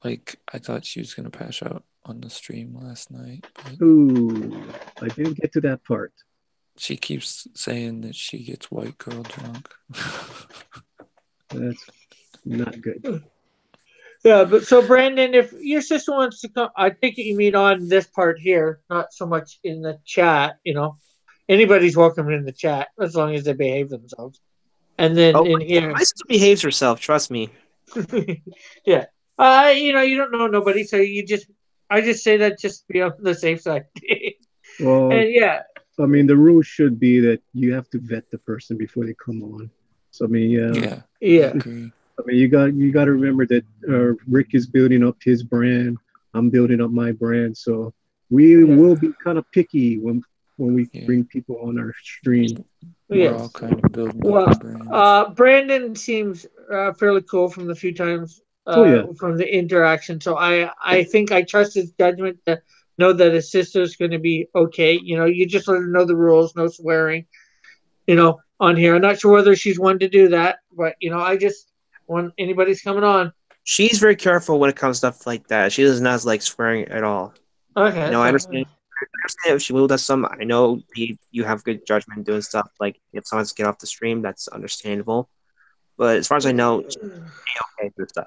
like I thought she was gonna pass out on the stream last night, but Ooh, I didn't get to that part. she keeps saying that she gets white girl drunk. That's not good. yeah. But so Brandon, if your sister wants to come, I think you mean on this part here, not so much in the chat. Anybody's welcome in the chat as long as they behave themselves. And then Oh, in here, my sister behaves herself. Trust me. yeah. You don't know nobody, so I just say that just to be on the safe side. Well, And yeah, I mean, the rule should be that you have to vet the person before they come on. So I mean, yeah, Yeah, I yeah, agree. I mean, you got to remember that Rick is building up his brand. I'm building up my brand. So we will be kind of picky when we Yeah. bring people on our stream. We're yes. all kind of building up Well, our brands. Brandon seems fairly cool from the few times Oh yeah, from the interaction. So I think I trust his judgment to know that his sister's going to be okay. You just let her know the rules, no swearing. On here. I'm not sure whether she's one to do that, but I just when anybody's coming on. She's very careful when it comes to stuff like that. She does not like swearing at all. Okay, I so understand. I understand if she will does some. I know you have good judgment doing stuff. Like if someone's get off the stream, that's understandable. But as far as I know, she's okay with stuff.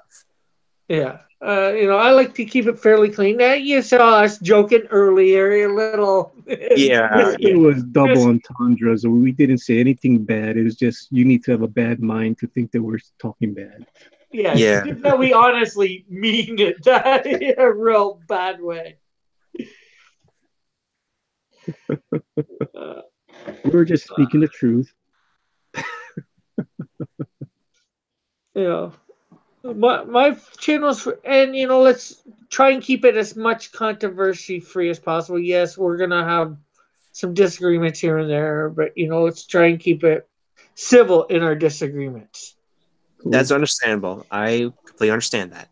yeah. I like to keep it fairly clean. You saw us joking earlier, a little. Yeah, it was double entendre. So we didn't say anything bad. It was just you need to have a bad mind to think that we're talking bad. Yeah, that we honestly mean it in a real bad way. We're just speaking the truth. Yeah. My channel's and let's try and keep it as much controversy free as possible. Yes, we're gonna have some disagreements here and there, but let's try and keep it civil in our disagreements. that's understandable. I completely understand that.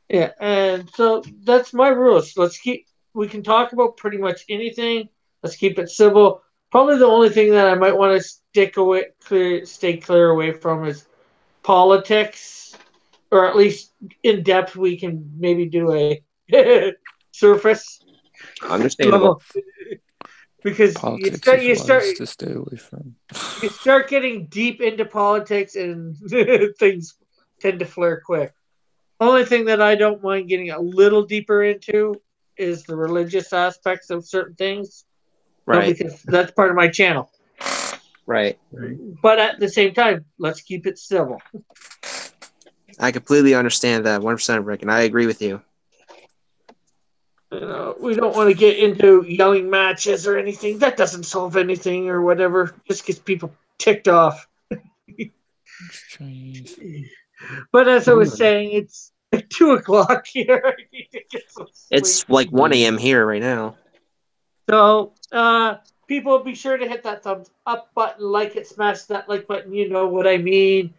Yeah, and so that's my rules. We can talk about pretty much anything. Let's keep it civil. Probably the only thing that I might want to stay clear away from is politics, or at least in depth. We can maybe do a surface Understandable. level because Politics is you start wise to stay away from. you start getting deep into politics and things tend to flare quick. Only thing that I don't mind getting a little deeper into is the religious aspects of certain things. Right. Because that's part of my channel. Right. But at the same time, let's keep it civil. I completely understand that 100%, Rick, and I agree with you. We don't want to get into yelling matches or anything. That doesn't solve anything or whatever. Just gets people ticked off. It's Chinese. But as I was saying, it's like 2:00 here. I need to get some sleep. It's like 1 a.m. here right now. So, people, be sure to hit that thumbs up button, like it, smash that like button. You know what I mean.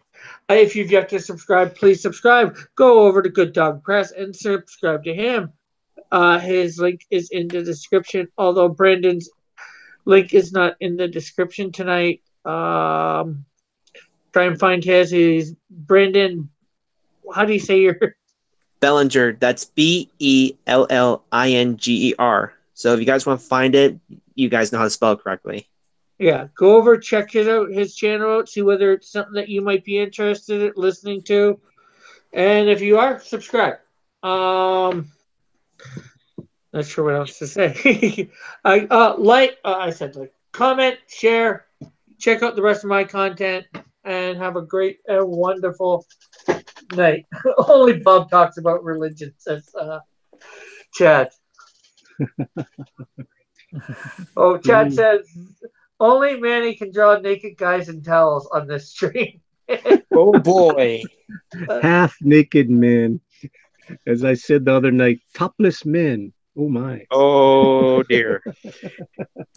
If you've yet to subscribe, please subscribe. Go over to Good Dog Press and subscribe to him. His link is in the description, although Brandon's link is not in the description tonight. Try and find his. He's Brandon. How do you say your Bellinger. That's Bellinger. So if you guys want to find it, you guys know how to spell it correctly. Yeah, go over, check his channel out, see whether it's something that you might be interested in listening to, and if you are, subscribe. Not sure what else to say. I said like, comment, share, check out the rest of my content, and have a great and wonderful night. Only Bob talks about religion, says Chad. Oh, Chad says only Manny can draw naked guys in towels on this stream. Oh boy. Half naked men. As I said the other night, topless men. Oh my. Oh dear.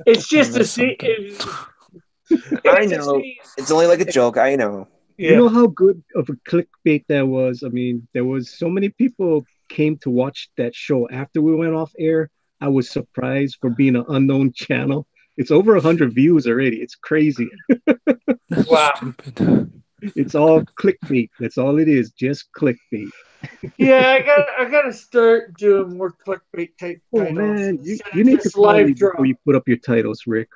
It's just a That's scene. something. I know. It's only like a joke. I know. You know how good of a clickbait that was? I mean, there was so many people came to watch that show after we went off air. I was surprised for being an unknown channel. It's over 100 views already. It's crazy. That's Wow. stupid. It's all clickbait. That's all it is. Just clickbait. Yeah, I gotta start doing more clickbait type Oh titles man, instead you of need to just call me live draw. before you put up your titles, Rick.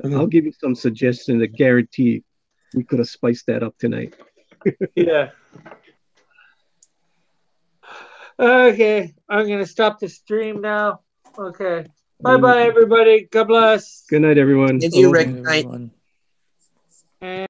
I'll give you some suggestions. I guarantee we could have spiced that up tonight. Yeah. Okay, I'm gonna stop the stream now. Okay. Bye bye, everybody. God bless. Good night, everyone. Thank you, Aloha. Rick. Good night, everyone. And